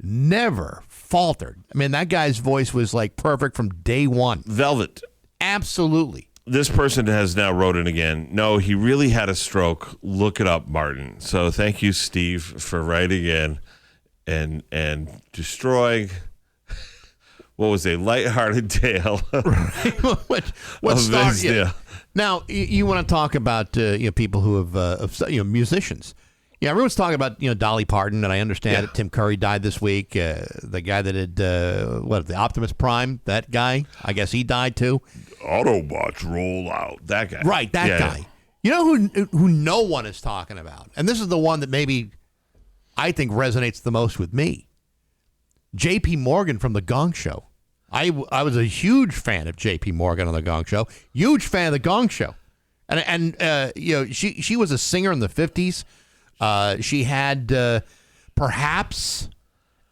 Speaker 2: never faltered. I mean, that guy's voice was like perfect from day one.
Speaker 3: Velvet.
Speaker 2: Absolutely.
Speaker 3: This person has now wrote in again. No, he really had a stroke. Look it up, Martin. So thank you, Steve, for writing in and destroying what was a lighthearted tale
Speaker 2: what started. Now, you want to talk about people who have musicians. Yeah, everyone's talking about Dolly Parton, and I understand that Tim Curry died this week. The guy that did the Optimus Prime, that guy, I guess he died too.
Speaker 3: Autobots roll out. That guy,
Speaker 2: right? That guy. You know who no one is talking about, and this is the one that maybe I think resonates the most with me. J.P. Morgan from The Gong Show. I was a huge fan of J.P. Morgan on The Gong Show. Huge fan of The Gong Show, and she was a singer in the 50s. She had perhaps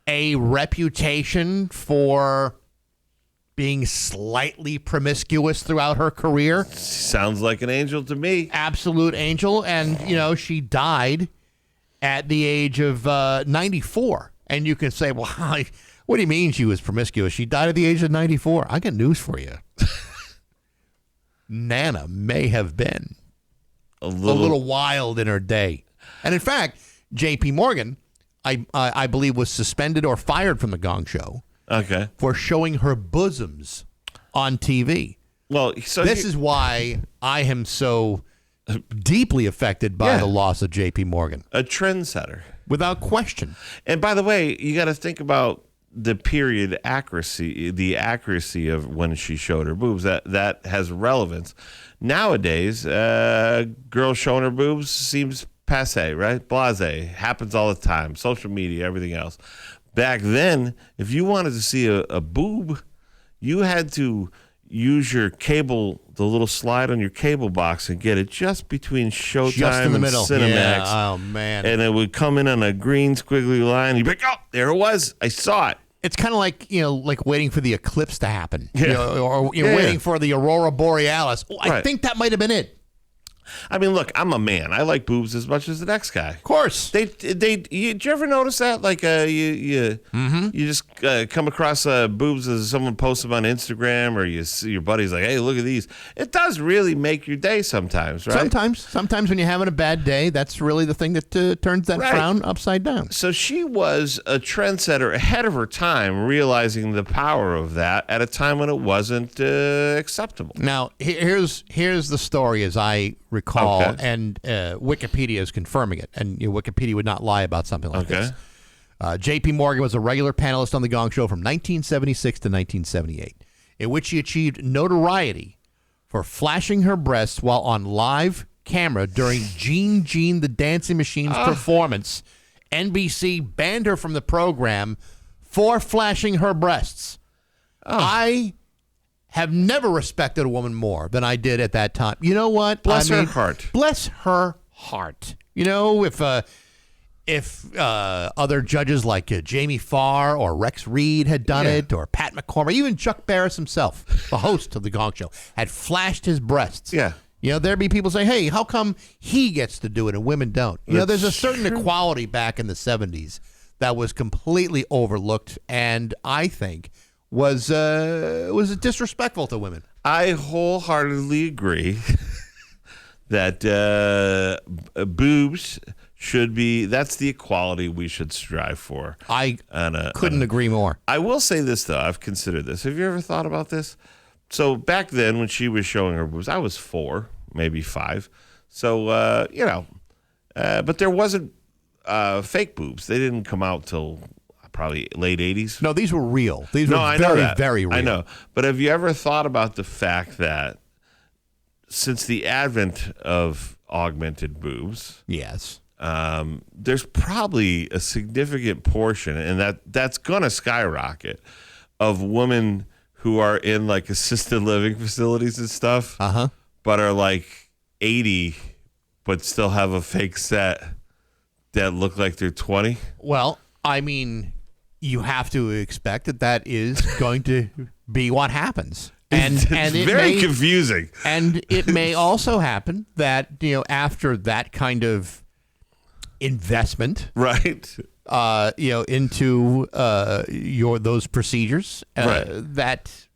Speaker 2: a reputation for being slightly promiscuous throughout her career.
Speaker 3: Sounds like an angel to me.
Speaker 2: Absolute angel. And, she died at the age of 94. And you can say, well, what do you mean she was promiscuous? She died at the age of 94. I got news for you. Nana may have been a little wild in her day. And in fact, J.P. Morgan, I believe, was suspended or fired from The Gong Show.
Speaker 3: Okay.
Speaker 2: For showing her bosoms on TV.
Speaker 3: Well, so
Speaker 2: this is why I am so deeply affected by the loss of J.P. Morgan.
Speaker 3: A trendsetter.
Speaker 2: Without question.
Speaker 3: And by the way, you got to think about the period accuracy, the accuracy of when she showed her boobs. That has relevance. Nowadays, girls showing her boobs seems passe, right? Blasé. Happens all the time. Social media, everything else. Back then, if you wanted to see a boob, you had to use your cable, the little slide on your cable box, and get it just between Showtime
Speaker 2: just in the middle.
Speaker 3: and Cinemax.
Speaker 2: Yeah. Oh, man.
Speaker 3: And it would come in on a green squiggly line. You'd be like, oh, there it was. I saw it.
Speaker 2: It's kind of like, like waiting for the eclipse to happen.
Speaker 3: Yeah.
Speaker 2: Or you're waiting for the Aurora Borealis. Oh, I think that might have been it.
Speaker 3: I mean, look, I'm a man. I like boobs as much as the next guy.
Speaker 2: Of course.
Speaker 3: Did you ever notice that? Like, you just come across boobs as someone posts them on Instagram, or you see your buddy's like, hey, look at these. It does really make your day sometimes, right?
Speaker 2: Sometimes when you're having a bad day, that's really the thing that turns that frown upside down.
Speaker 3: So she was a trendsetter ahead of her time, realizing the power of that at a time when it wasn't acceptable.
Speaker 2: Now, here's the story as I recall, and Wikipedia is confirming it, and Wikipedia would not lie about something like this. J.P. Morgan was a regular panelist on The Gong Show from 1976 to 1978, in which she achieved notoriety for flashing her breasts while on live camera during Jean the Dancing Machine's performance. NBC banned her from the program for flashing her breasts. I have never respected a woman more than I did at that time. You know what?
Speaker 3: Bless her heart.
Speaker 2: Bless her heart. If other judges like Jamie Farr or Rex Reed had done it, or Pat McCormick, even Chuck Barris himself, the host of The Gong Show, had flashed his breasts.
Speaker 3: Yeah.
Speaker 2: There'd be people saying, hey, how come he gets to do it and women don't? There's a certain equality back in the 70s that was completely overlooked, and I think was disrespectful to women.
Speaker 3: I wholeheartedly agree that boobs should be, that's the equality we should strive for.
Speaker 2: I couldn't agree more.
Speaker 3: I will say this, though. I've considered this. Have you ever thought about this? So back then when she was showing her boobs, I was 4, maybe 5. So, but there wasn't fake boobs. They didn't come out till probably late 80s.
Speaker 2: No, these were real. These were very, very real.
Speaker 3: I know. But have you ever thought about the fact that since the advent of augmented boobs,
Speaker 2: yes,
Speaker 3: there's probably a significant portion, and that's going to skyrocket, of women who are in like assisted living facilities and stuff, but are like 80, but still have a fake set that look like they're 20.
Speaker 2: Well, I mean, you have to expect that is going to be what happens. And
Speaker 3: it's very confusing.
Speaker 2: And it may also happen that, after that kind of investment,
Speaker 3: right,
Speaker 2: into those procedures, that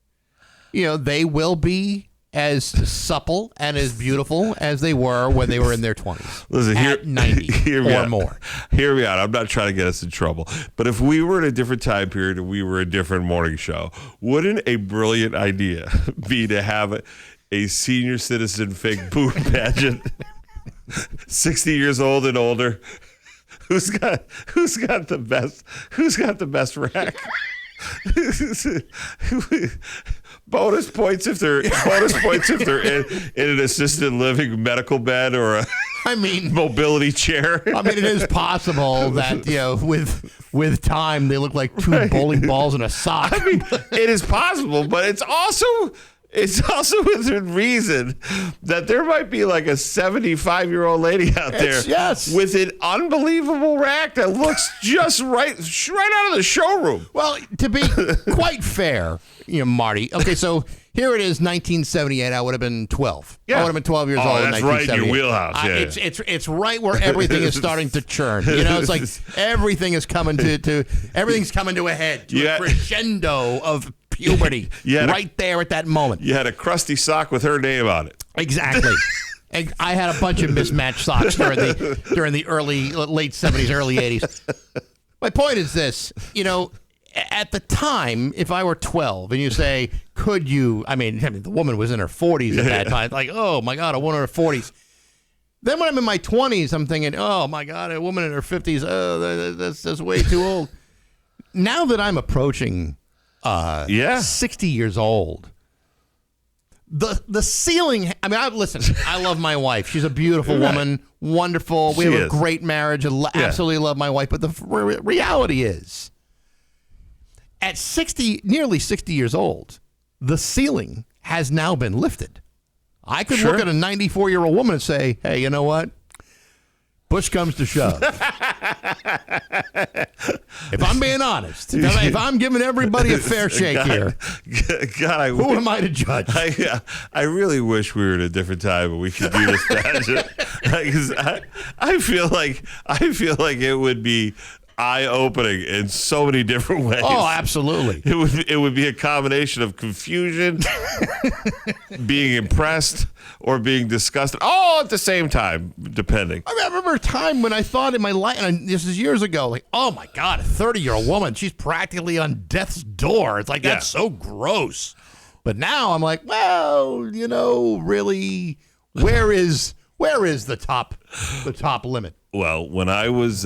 Speaker 2: they will be as supple and as beautiful as they were when they were in their 20s.
Speaker 3: Listen,
Speaker 2: at 90 or more.
Speaker 3: Hear me out. I'm not trying to get us in trouble. But if we were in a different time period and we were a different morning show, wouldn't a brilliant idea be to have a senior citizen fake boob pageant, 60 years old and older, who's got the best rack? bonus points if they're in an assisted living medical bed or a mobility chair.
Speaker 2: I mean, it is possible that with time they look like two bowling balls in a sock.
Speaker 3: I mean, it is possible, but it's also within reason that there might be like a 75-year-old lady out there with an unbelievable rack that looks just right out of the showroom.
Speaker 2: Well, to be quite fair, Marty. Okay, so here it is, 1978. I would have been 12. Yeah. I would have been 12 years old in 1978.
Speaker 3: That's right in your wheelhouse. Yeah.
Speaker 2: It's right where everything is starting to churn. It's like everything is coming everything's coming to a head, to a crescendo of puberty right there at that moment.
Speaker 3: You had a crusty sock with her name on it.
Speaker 2: Exactly. I had a bunch of mismatched socks during the late 70s, early 80s. My point is this, at the time, if I were 12 and you say, could you, I mean, the woman was in her 40s at that time. Like, oh my God, a woman in her 40s. Then when I'm in my 20s, I'm thinking, oh my God, a woman in her 50s, oh, that's way too old. Now that I'm approaching 60 years old, the ceiling, I mean, listen, I love my wife. She's a beautiful woman, wonderful. We have a great marriage. I absolutely love my wife. But the reality is, at nearly 60 years old, the ceiling has now been lifted. I could look at a 94-year-old woman and say, hey, you know what? Push comes to shove. If I'm being honest, if I'm giving everybody a fair shake here,
Speaker 3: God,
Speaker 2: who am I to judge?
Speaker 3: I really wish we were at a different time and we could do this pageant. Because I feel like it would be eye-opening in so many different ways.
Speaker 2: Oh, absolutely.
Speaker 3: It would be a combination of confusion, being impressed, or being disgusted, all at the same time, depending.
Speaker 2: I remember a time when I thought in my life, and this is years ago, like, oh my God, a 30-year-old woman, she's practically on death's door. It's like, that's so gross. But now I'm like, well, really, where is the top limit?
Speaker 3: Well, when I was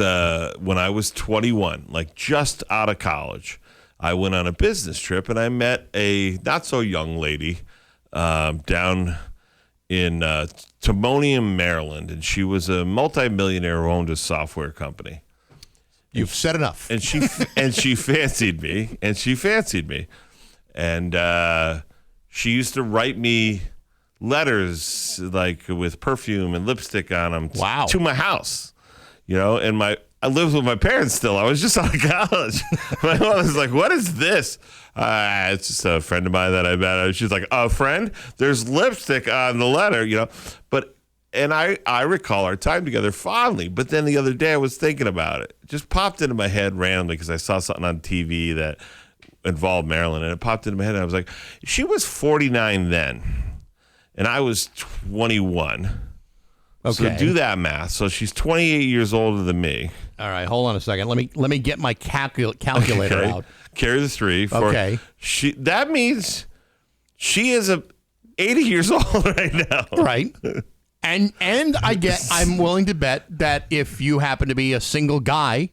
Speaker 3: 21, like just out of college, I went on a business trip and I met a not so young lady down in Timonium, Maryland, and she was a multimillionaire who owned a software company.
Speaker 2: You've said enough.
Speaker 3: And she fancied me, and she used to write me letters like with perfume and lipstick on them to my house. And I lived with my parents still. I was just out of college. My mom was like, what is this? It's just a friend of mine that I met. She's like, a friend? There's lipstick on the letter, And I recall our time together fondly. But then the other day I was thinking about it. It just popped into my head randomly because I saw something on TV that involved Maryland. And it popped into my head. And I was like, she was 49 then. And I was 21. Okay. So do that math. So she's 28 years older than me.
Speaker 2: All right, hold on a second. Let me get my calculator out.
Speaker 3: Carry the 3. That means she is 80 years old right now.
Speaker 2: Right. And I'm willing to bet that if you happen to be a single guy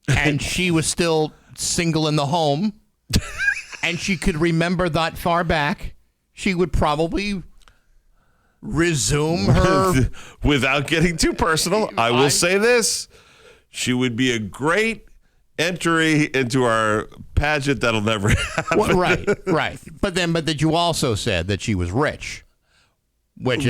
Speaker 2: and she was still single in the home and she could remember that far back, she would probably resume her.
Speaker 3: Without getting too personal, I will say this. She would be a great entry into our pageant that'll never happen.
Speaker 2: Well, right. But that you also said that she was rich, which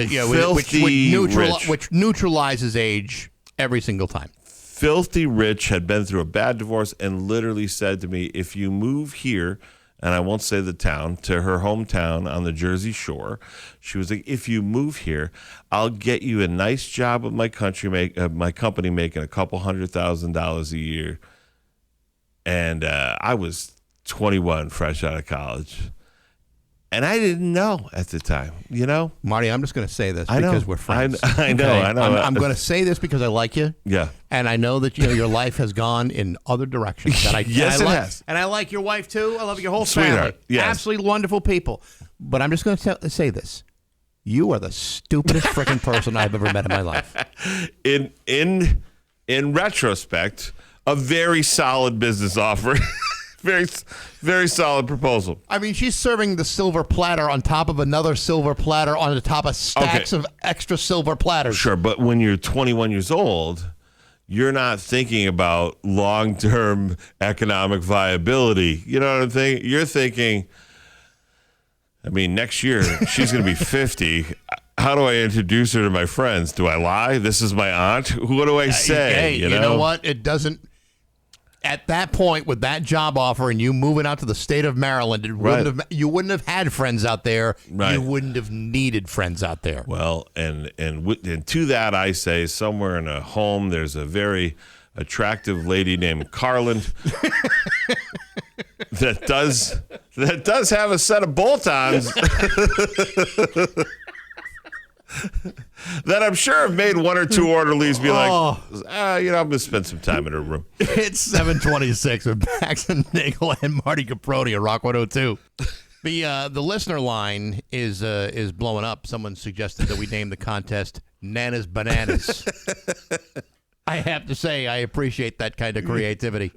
Speaker 2: neutralizes age every single time.
Speaker 3: Filthy rich, had been through a bad divorce, and literally said to me, if you move here, and I won't say the town, to her hometown on the Jersey Shore, she was like, if you move here, I'll get you a nice job with my company making a couple $100,000 a year. And I was 21, fresh out of college. And I didn't know at the time,
Speaker 2: Marty, I'm just going to say this because we're friends.
Speaker 3: I know.
Speaker 2: I'm going to say this because I like you.
Speaker 3: Yeah.
Speaker 2: And I know that your life has gone in other directions. And
Speaker 3: it has.
Speaker 2: And I like your wife, too. I love your whole
Speaker 3: Sweetheart.
Speaker 2: family.
Speaker 3: Yes.
Speaker 2: Absolutely wonderful people. But I'm just going to say this. You are the stupidest freaking person I've ever met in my life.
Speaker 3: in retrospect, a very solid business offer. Very, very solid proposal.
Speaker 2: I mean, she's serving the silver platter on top of another silver platter on the top of stacks of extra silver platters.
Speaker 3: Sure, but when you're 21 years old, you're not thinking about long-term economic viability. You know what I'm thinking? You're thinking, I mean, next year she's going to be 50. How do I introduce her to my friends? Do I lie? This is my aunt? What do I say?
Speaker 2: Hey, you know what? It doesn't. At that point, with that job offer and you moving out to the state of Maryland, you wouldn't have had friends out there.
Speaker 3: Right.
Speaker 2: You wouldn't have needed friends out there.
Speaker 3: Well, and to that I say, somewhere in a home, there's a very attractive lady named Carlin that does have a set of bolt-ons that I'm sure have made one or two orderlies be like, I'm going to spend some time in her room.
Speaker 2: It's 7:26 with Bax and Nagle and Marty Caproni at Rock 102. The listener line is blowing up. Someone suggested that we name the contest Nana's Bananas. I have to say, I appreciate that kind of creativity.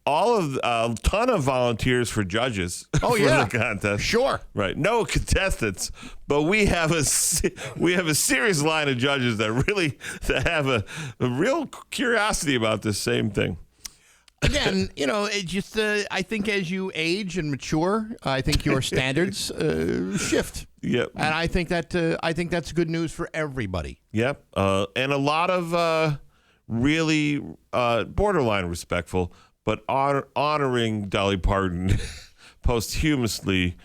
Speaker 3: All of a ton of volunteers for judges for the contest.
Speaker 2: Sure.
Speaker 3: Right. No contestants, but we have a serious line of judges that have a real curiosity about this same thing.
Speaker 2: Again, it just I think as you age and mature, I think your standards shift.
Speaker 3: Yep.
Speaker 2: And I think that's good news for everybody.
Speaker 3: Yep. And a lot of really borderline respectful, but honoring Dolly Parton posthumously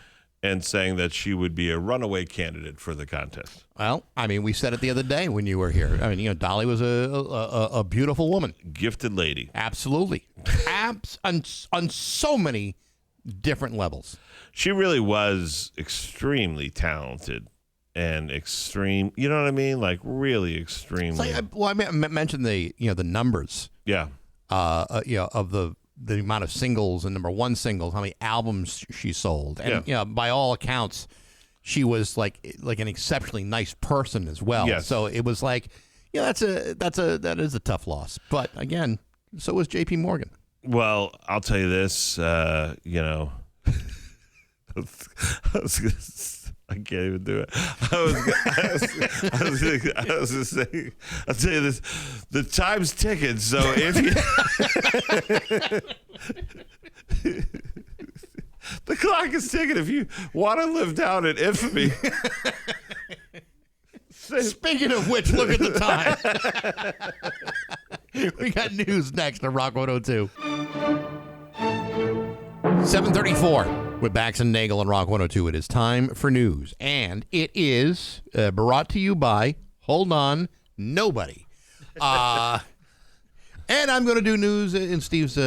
Speaker 3: and saying that she would be a runaway candidate for the contest.
Speaker 2: Well, I mean, we said it the other day when you were here. I mean, Dolly was a beautiful woman.
Speaker 3: Gifted lady.
Speaker 2: Absolutely. on so many different levels.
Speaker 3: She really was extremely talented and extreme. You know what I mean? Like really extremely.
Speaker 2: I mentioned the numbers.
Speaker 3: Yeah.
Speaker 2: Of the amount of singles and number one singles, how many albums she sold, and by all accounts, she was like an exceptionally nice person as well.
Speaker 3: Yes.
Speaker 2: So it was like, that is a tough loss. But again, so was J.P. Morgan.
Speaker 3: Well, I'll tell you this, I can't even do it. I was going to say, I'll tell you this, the time's ticking, so if you... the clock is ticking if you want to live down in infamy.
Speaker 2: Speaking of which, look at the time. We got news next on Rock 102. 7:34 with Bax and Nagle on Rock 102. It is time for news, and it is brought to you by Hold On Nobody. And I'm going to do news in Steve's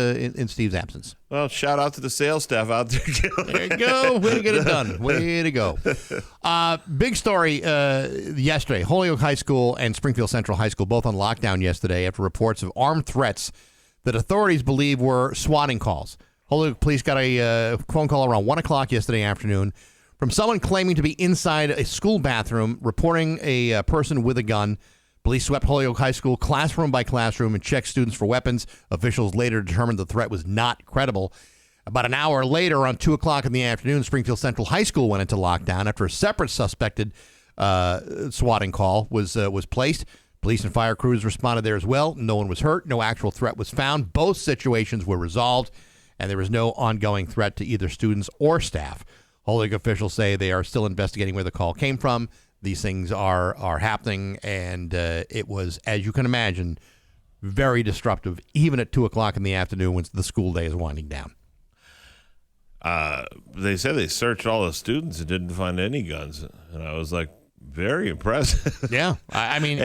Speaker 2: absence.
Speaker 3: Well, shout out to the sales staff out there.
Speaker 2: There you go. Way to get it done. Way to go. Big story yesterday. Holyoke High School and Springfield Central High School both on lockdown yesterday after reports of armed threats that authorities believe were swatting calls. Holyoke police got a phone call around 1 o'clock yesterday afternoon from someone claiming to be inside a school bathroom reporting a person with a gun. Police swept Holyoke High School classroom by classroom and checked students for weapons. Officials later determined the threat was not credible. About an hour later, around 2 o'clock in the afternoon, Springfield Central High School went into lockdown after a separate suspected swatting call was placed. Police and fire crews responded there as well. No one was hurt. No actual threat was found. Both situations were resolved, and there was no ongoing threat to either students or staff. Holyoke officials say they are still investigating where the call came from. These things are happening, and it was, as you can imagine, very disruptive, even at 2 o'clock in the afternoon when the school day is winding down.
Speaker 3: They said they searched all the students and didn't find any guns, and I was like, very impressive.
Speaker 2: Yeah, I mean,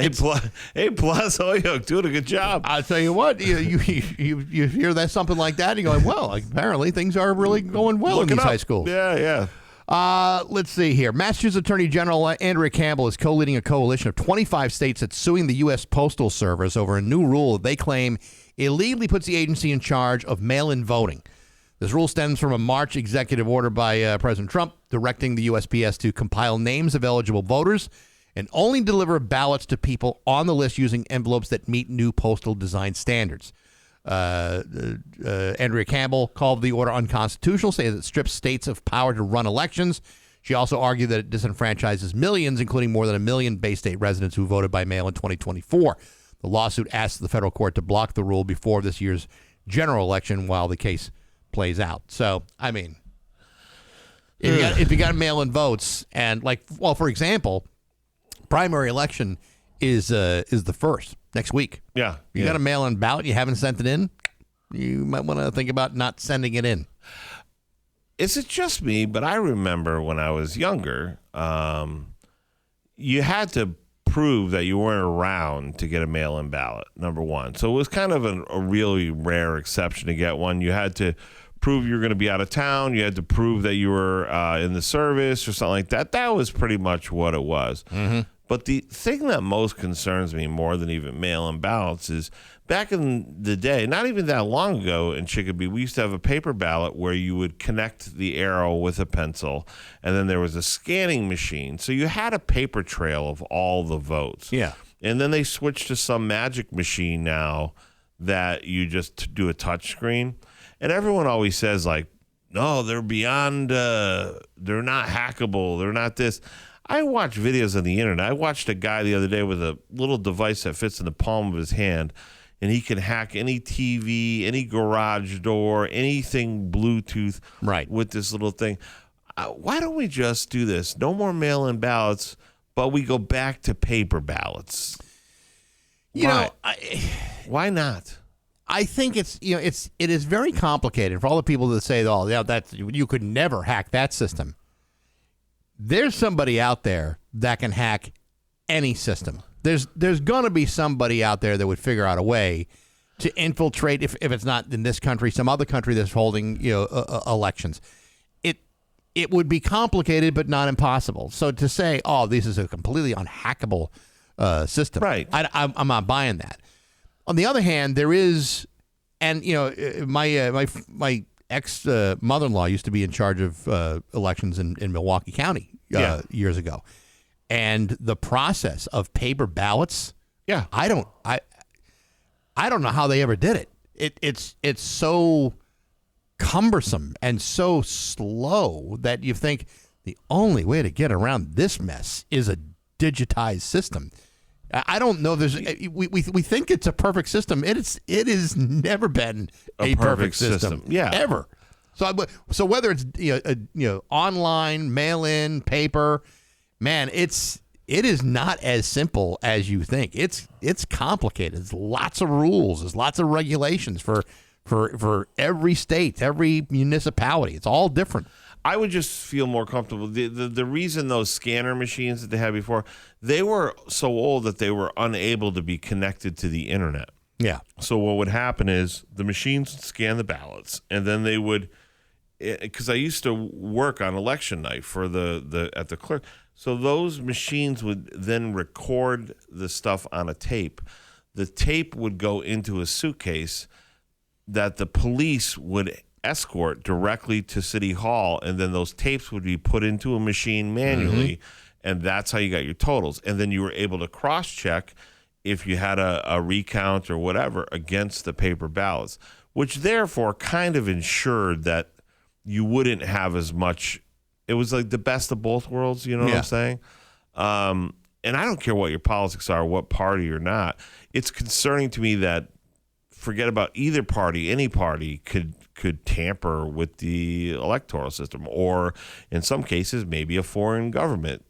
Speaker 3: plus Holyoke doing a good job.
Speaker 2: I'll tell you what, you hear that something like that, and you're going, well, apparently things are really going well in these high schools.
Speaker 3: Yeah.
Speaker 2: Let's see here. Massachusetts Attorney General Andrea Campbell is co-leading a coalition of 25 states that's suing the U.S. Postal Service over a new rule that they claim illegally puts the agency in charge of mail-in voting. This rule stems from a March executive order by President Trump directing the USPS to compile names of eligible voters and only deliver ballots to people on the list using envelopes that meet new postal design standards. Andrea Campbell called the order unconstitutional, saying it strips states of power to run elections. She also argued that it disenfranchises millions, including more than 1 million Bay State residents who voted by mail in 2024. The lawsuit asks the federal court to block the rule before this year's general election while the case plays out. So, I mean, if you got mail-in votes, and for example, primary election is the first next week.
Speaker 3: Yeah.
Speaker 2: You got a mail-in ballot, you haven't sent it in, you might want to think about not sending it in.
Speaker 3: Is it just me? But I remember when I was younger, you had to prove that you weren't around to get a mail-in ballot, number one. So it was kind of a really rare exception to get one. You had to prove you were going to be out of town. You had to prove that you were in the service or something like that. That was pretty much what it was. Mm-hmm. But the thing that most concerns me more than even mail-in ballots is back in the day, not even that long ago in Chicopee, we used to have a paper ballot where you would connect the arrow with a pencil, and then there was a scanning machine. So you had a paper trail of all the votes.
Speaker 2: Yeah.
Speaker 3: And then they switched to some magic machine now that you just do a touch screen. And everyone always says, like, no, they're beyond, they're not hackable. They're not this. I watch videos on the internet. I watched a guy the other day with a little device that fits in the palm of his hand, and he can hack any TV, any garage door, anything Bluetooth with this little thing. Why don't we just do this? No more mail-in ballots, but we go back to paper ballots. Why not?
Speaker 2: I think it is very complicated for all the people that say, "Oh, yeah, you could never hack that system." There's somebody out there that can hack any system. There's going to be somebody out there that would figure out a way to infiltrate, if it's not in this country, some other country that's holding elections. It would be complicated, but not impossible. So to say, "Oh, this is a completely unhackable system,"
Speaker 3: right?
Speaker 2: I'm not buying that. On the other hand, there is, and my ex mother-in-law used to be in charge of elections in Milwaukee County years ago, and the process of paper ballots.
Speaker 3: Yeah,
Speaker 2: I don't know how they ever did it. It's so cumbersome and so slow that you think the only way to get around this mess is a digitized system. I don't know. We think it's a perfect system. It has never been a perfect system.
Speaker 3: Yeah,
Speaker 2: ever. So whether it's online, mail-in, paper, man, it is not as simple as you think. It's complicated. There's lots of rules. There's lots of regulations for every state, every municipality. It's all different.
Speaker 3: I would just feel more comfortable. The reason those scanner machines that they had before, they were so old that they were unable to be connected to the internet.
Speaker 2: Yeah.
Speaker 3: So what would happen is the machines would scan the ballots, and then they would, because I used to work on election night for at the clerk. So those machines would then record the stuff on a tape. The tape would go into a suitcase that the police would escort directly to City Hall, and then those tapes would be put into a machine manually, and that's how you got your totals. And then you were able to cross-check if you had a recount or whatever against the paper ballots, which therefore kind of ensured that you wouldn't have as much. It was like the best of both worlds, you know what I'm saying? And I don't care what your politics are, what party or not. It's concerning to me that forget about either party, any party could tamper with the electoral system, or in some cases, maybe a foreign government.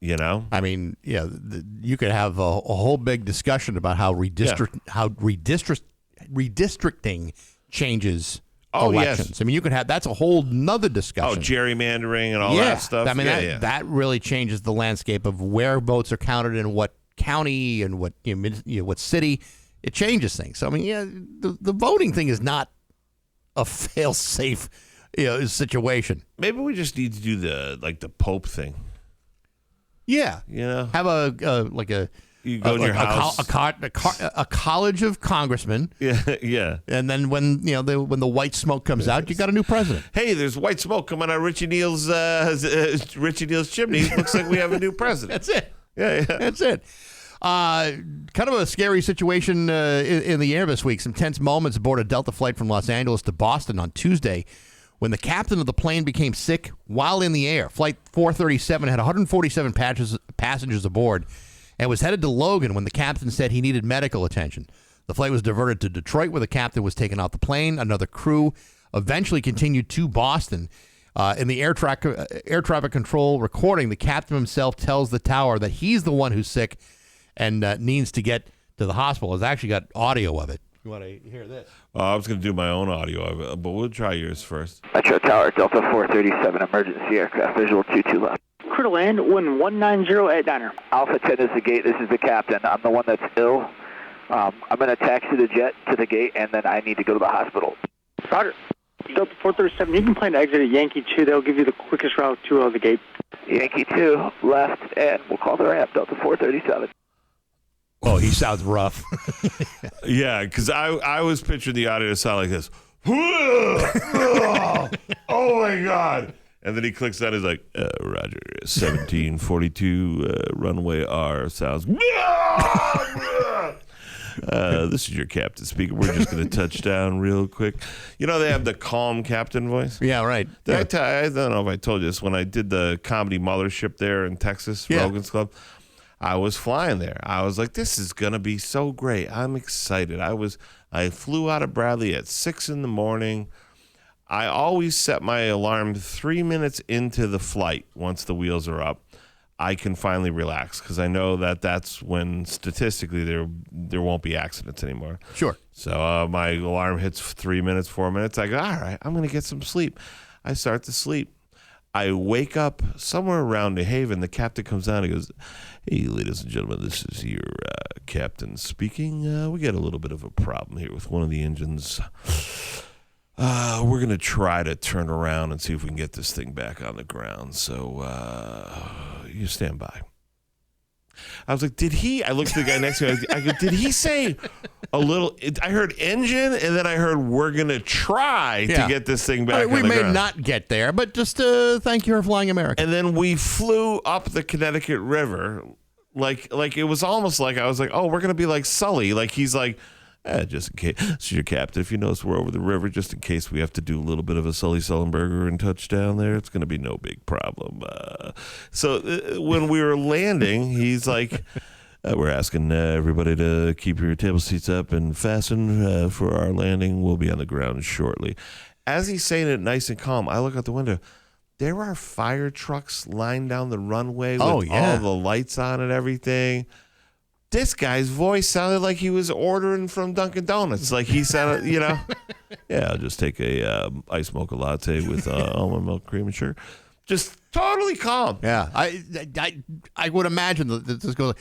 Speaker 2: I mean, you could have a whole big discussion about how redistricting changes elections.
Speaker 3: Yes.
Speaker 2: I mean, you could have, that's a whole nother discussion.
Speaker 3: Gerrymandering and all that stuff.
Speaker 2: I mean, that really changes the landscape of where votes are counted in what county and what what city. It changes things. So I mean, the voting thing is not a fail-safe situation.
Speaker 3: Maybe we just need to do the Pope thing.
Speaker 2: Yeah, have a
Speaker 3: You go in your house.
Speaker 2: A college of congressmen.
Speaker 3: Yeah.
Speaker 2: And then when when the white smoke comes out, you got a new president.
Speaker 3: Hey, there's white smoke coming out of Richie Neal's chimney. Looks like we have a new president.
Speaker 2: That's it.
Speaker 3: Yeah.
Speaker 2: That's it. Kind of a scary situation in the air this week. Some tense moments aboard a Delta flight from Los Angeles to Boston on Tuesday when the captain of the plane became sick while in the air. Flight 437 had 147 passengers aboard and was headed to Logan when the captain said he needed medical attention. The flight was diverted to Detroit, where the captain was taken off the plane. Another crew eventually continued to Boston. In the air traffic control recording, the captain himself tells the tower that he's the one who's sick and needs to get to the hospital. It's actually got audio of it. You want to hear this?
Speaker 3: I was going to do my own audio of it, but we'll try yours first.
Speaker 6: Metro Tower, Delta 437, emergency aircraft, visual 22 left. Clear to land, wind 190 at Diner. Alpha 10 is the gate, this is the captain. I'm the one that's ill. I'm going to taxi the jet to the gate, and then I need to go to the hospital. Roger. Delta 437, you can plan to exit at Yankee 2. They'll give you the quickest route to the gate. Yankee 2, left, and we'll call the ramp, Delta 437.
Speaker 2: Oh, he sounds rough.
Speaker 3: Yeah, because I was picturing the audio to sound like this. Oh, my God. And then he clicks on, he's like, Roger, 1742, runway R sounds. This is your captain speaking. We're just going to touch down real quick. You know, they have the calm captain voice.
Speaker 2: Yeah, right.
Speaker 3: I don't know if I told you this. When I did the comedy mothership there in Texas, Rogan's Club, I was flying there. I was like, this is going to be so great. I'm excited. I flew out of Bradley at 6 in the morning. I always set my alarm 3 minutes into the flight. Once the wheels are up, I can finally relax because I know that that's when statistically there won't be accidents anymore.
Speaker 2: Sure.
Speaker 3: So my alarm hits 3 minutes, 4 minutes. I go, all right, I'm going to get some sleep. I start to sleep. I wake up somewhere around New Haven. The captain comes down. He goes, hey, ladies and gentlemen, this is your captain speaking. We got a little bit of a problem here with one of the engines. We're going to try to turn around and see if we can get this thing back on the ground. So you stand by. I was like, I looked at the guy next to me. I go, did he say a little? I heard engine, and then I heard we're going to try to get this thing back on the ground.
Speaker 2: We may not get there, but just thank you for flying American.
Speaker 3: And then we flew up the Connecticut River. Like it was almost like I was like, oh, we're going to be like Sully. Like he's like, just in case. So your captain, if you notice we're over the river, just in case we have to do a little bit of a Sully Sullenberger and touchdown there, it's going to be no big problem. So when we were landing, he's like, we're asking everybody to keep your table seats up and fasten for our landing. We'll be on the ground shortly. As he's saying it nice and calm, I look out the window. There are fire trucks lined down the runway with all the lights on and everything. This guy's voice sounded like he was ordering from Dunkin' Donuts. Like he sounded, yeah, I'll just take a ice mocha latte with almond milk cream and sugar. Just totally calm.
Speaker 2: Yeah, I would imagine that this goes.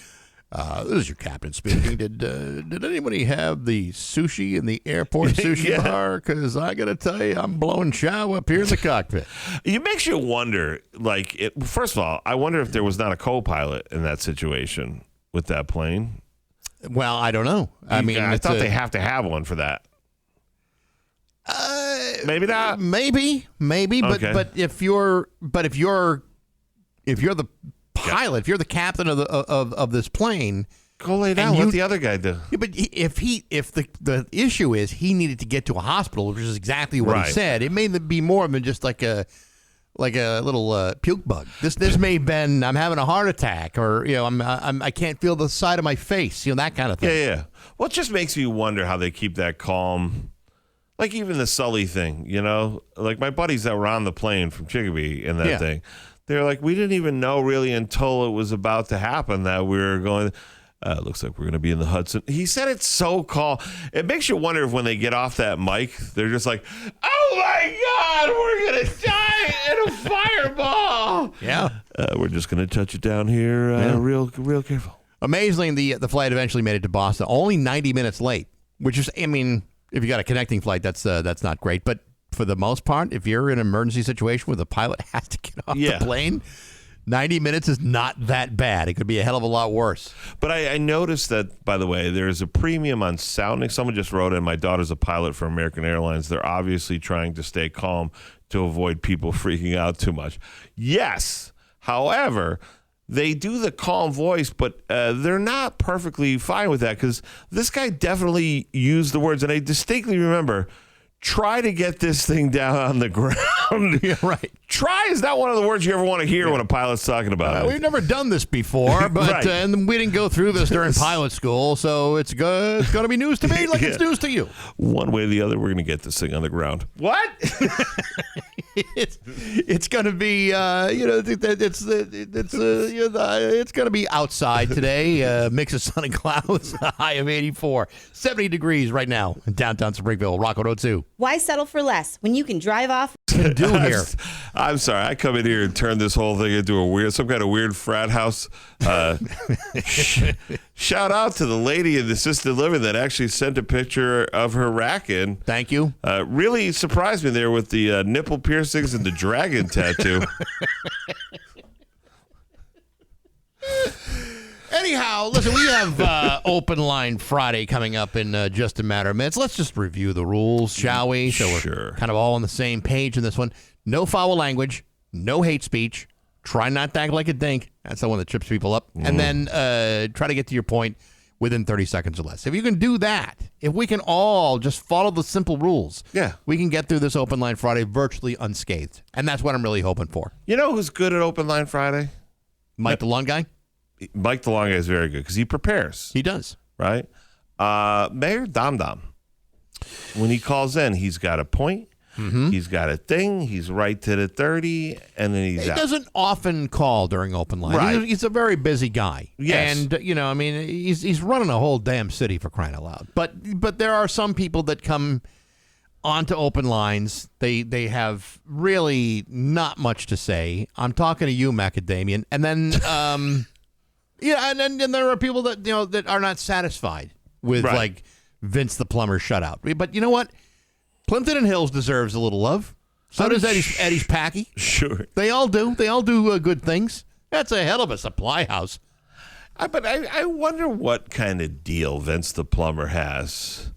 Speaker 2: This is your captain speaking. Did anybody have the sushi in the airport sushi bar? Because I got to tell you, I'm blowing chow up here in the cockpit.
Speaker 3: It makes you wonder. First of all, I wonder if there was not a co-pilot in that situation with that plane.
Speaker 2: Well, I don't know.
Speaker 3: I thought they have to have one for that. Maybe not.
Speaker 2: Maybe.
Speaker 3: Okay.
Speaker 2: But if you're the pilot, if you're the captain of this plane,
Speaker 3: go lay down. Let the other guy do.
Speaker 2: Yeah, but if the issue is he needed to get to a hospital, which is exactly what he said, it may be more than just like a little puke bug. This may have been I'm having a heart attack, or I can't feel the side of my face, that kind of thing.
Speaker 3: Yeah. Well, it just makes me wonder how they keep that calm. Like even the Sully thing, like my buddies that were on the plane from Chicopee and that thing, they're like, we didn't even know really until it was about to happen that we were going. Looks like we're going to be in the Hudson. He said it's so calm. It makes you wonder if when they get off that mic, they're just like, oh my God, we're going to die in a fireball.
Speaker 2: Yeah.
Speaker 3: We're just going to touch it down here real careful.
Speaker 2: Amazingly, the flight eventually made it to Boston, only 90 minutes late, which is, if you got a connecting flight, that's not great. But for the most part, if you're in an emergency situation where the pilot has to get off the plane, 90 minutes is not that bad. It could be a hell of a lot worse.
Speaker 3: But I noticed that, by the way, there's a premium on sounding. Someone just wrote in, my daughter's a pilot for American Airlines. They're obviously trying to stay calm to avoid people freaking out too much. Yes. However, they do the calm voice, but they're not perfectly fine with that because this guy definitely used the words, and I distinctly remember, try to get this thing down on the ground.
Speaker 2: Yeah, right.
Speaker 3: Try is not one of the words you ever want to hear when a pilot's talking about it.
Speaker 2: We've never done this before, but
Speaker 3: Right.
Speaker 2: And we didn't go through this during pilot school, so it's going to be news to me like it's news to you.
Speaker 3: One way or the other, we're going to get this thing on the ground.
Speaker 2: What? it's going to be it's going to be outside today. Mix of sun and clouds. High of 84, 70 degrees right now in downtown Springfield. Rock 102.
Speaker 1: Why settle for less when you can drive off?
Speaker 2: Can do here.
Speaker 3: I'm sorry. I come in here and turn this whole thing into some kind of weird frat house. Shout out to the lady in the assisted living that actually sent a picture of her rack in.
Speaker 2: Thank you.
Speaker 3: Really surprised me there with the nipple piercings and the dragon tattoo.
Speaker 2: Anyhow, listen, we have Open Line Friday coming up in just a matter of minutes. Let's just review the rules, shall we? So we're kind of all on the same page in this one. No foul language, no hate speech. Try not to act like a dink. That's the one that trips people up. And then try to get to your point within 30 seconds or less. If you can do that, if we can all just follow the simple rules, we can get through this Open Line Friday virtually unscathed. And that's what I'm really hoping for.
Speaker 3: You know who's good at Open Line Friday?
Speaker 2: Mike the Long Guy?
Speaker 3: Mike the Long Guy is very good because he prepares.
Speaker 2: He does.
Speaker 3: Right? Mayor Dom Dom. When he calls in, he's got a point. Mm-hmm. He's got a thing. He's right to the 30, and then he's out.
Speaker 2: He doesn't often call during Open Line.
Speaker 3: Right.
Speaker 2: He's a very busy guy.
Speaker 3: Yes.
Speaker 2: And, he's running a whole damn city for crying out loud. But there are some people that come onto Open Lines. They have really not much to say. I'm talking to you, Macadamian. And then, and then there are people that, that are not satisfied with, like, Vince the Plumber shutout. But you know what? Plimpton and Hills deserves a little love. So does Eddie's Packy.
Speaker 3: Sure.
Speaker 2: They all do. They all do good things. That's a hell of a supply house.
Speaker 3: But I wonder what kind of deal Vince the Plumber has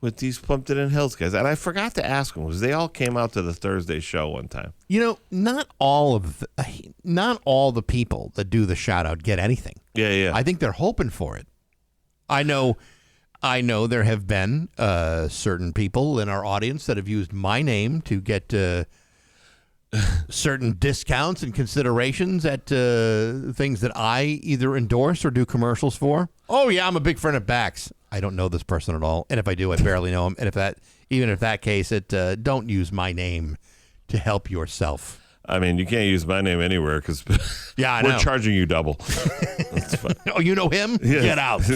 Speaker 3: with these Plimpton and Hills guys. And I forgot to ask them because they all came out to the Thursday show one time.
Speaker 2: Not all the people that do the shout out get anything.
Speaker 3: Yeah.
Speaker 2: I think they're hoping for it. I know there have been certain people in our audience that have used my name to get certain discounts and considerations at things that I either endorse or do commercials for. Oh, yeah, I'm a big friend of Bax. I don't know this person at all. And if I do, I barely know him. And even if that case, don't use my name to help yourself.
Speaker 3: I mean, you can't use my name anywhere because
Speaker 2: we're
Speaker 3: charging you double. That's fine.
Speaker 2: Oh, you know him?
Speaker 3: Yeah.
Speaker 2: Get out.
Speaker 3: He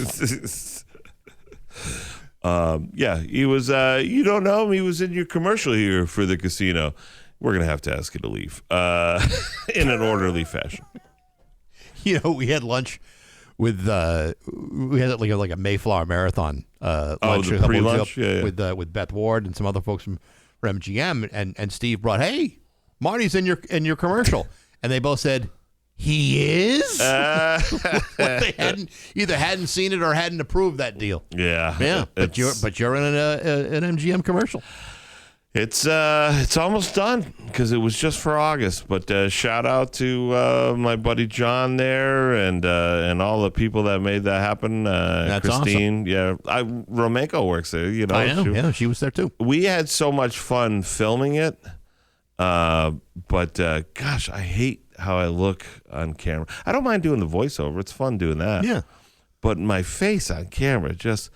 Speaker 3: was, you don't know him. He was in your commercial here for the casino. We're going to ask you to leave in an orderly fashion.
Speaker 2: We had lunch with, we had like a Mayflower Marathon lunch.
Speaker 3: The pre-lunch? Yeah.
Speaker 2: With Beth Ward and some other folks from MGM. And Steve brought, hey, Marty's in your commercial. And they both said, he is? They hadn't seen it or hadn't approved that deal.
Speaker 3: Yeah.
Speaker 2: But you're in an MGM commercial.
Speaker 3: It's almost done because it was just for August. But shout out to my buddy John there and all the people that made that happen.
Speaker 2: That's
Speaker 3: Christine,
Speaker 2: awesome.
Speaker 3: Yeah, Romenko works there.
Speaker 2: I know. She was there too.
Speaker 3: We had so much fun filming it. But gosh, I hate how I look on camera. I don't mind doing the voiceover. It's fun doing that.
Speaker 2: Yeah.
Speaker 3: But my face on camera just...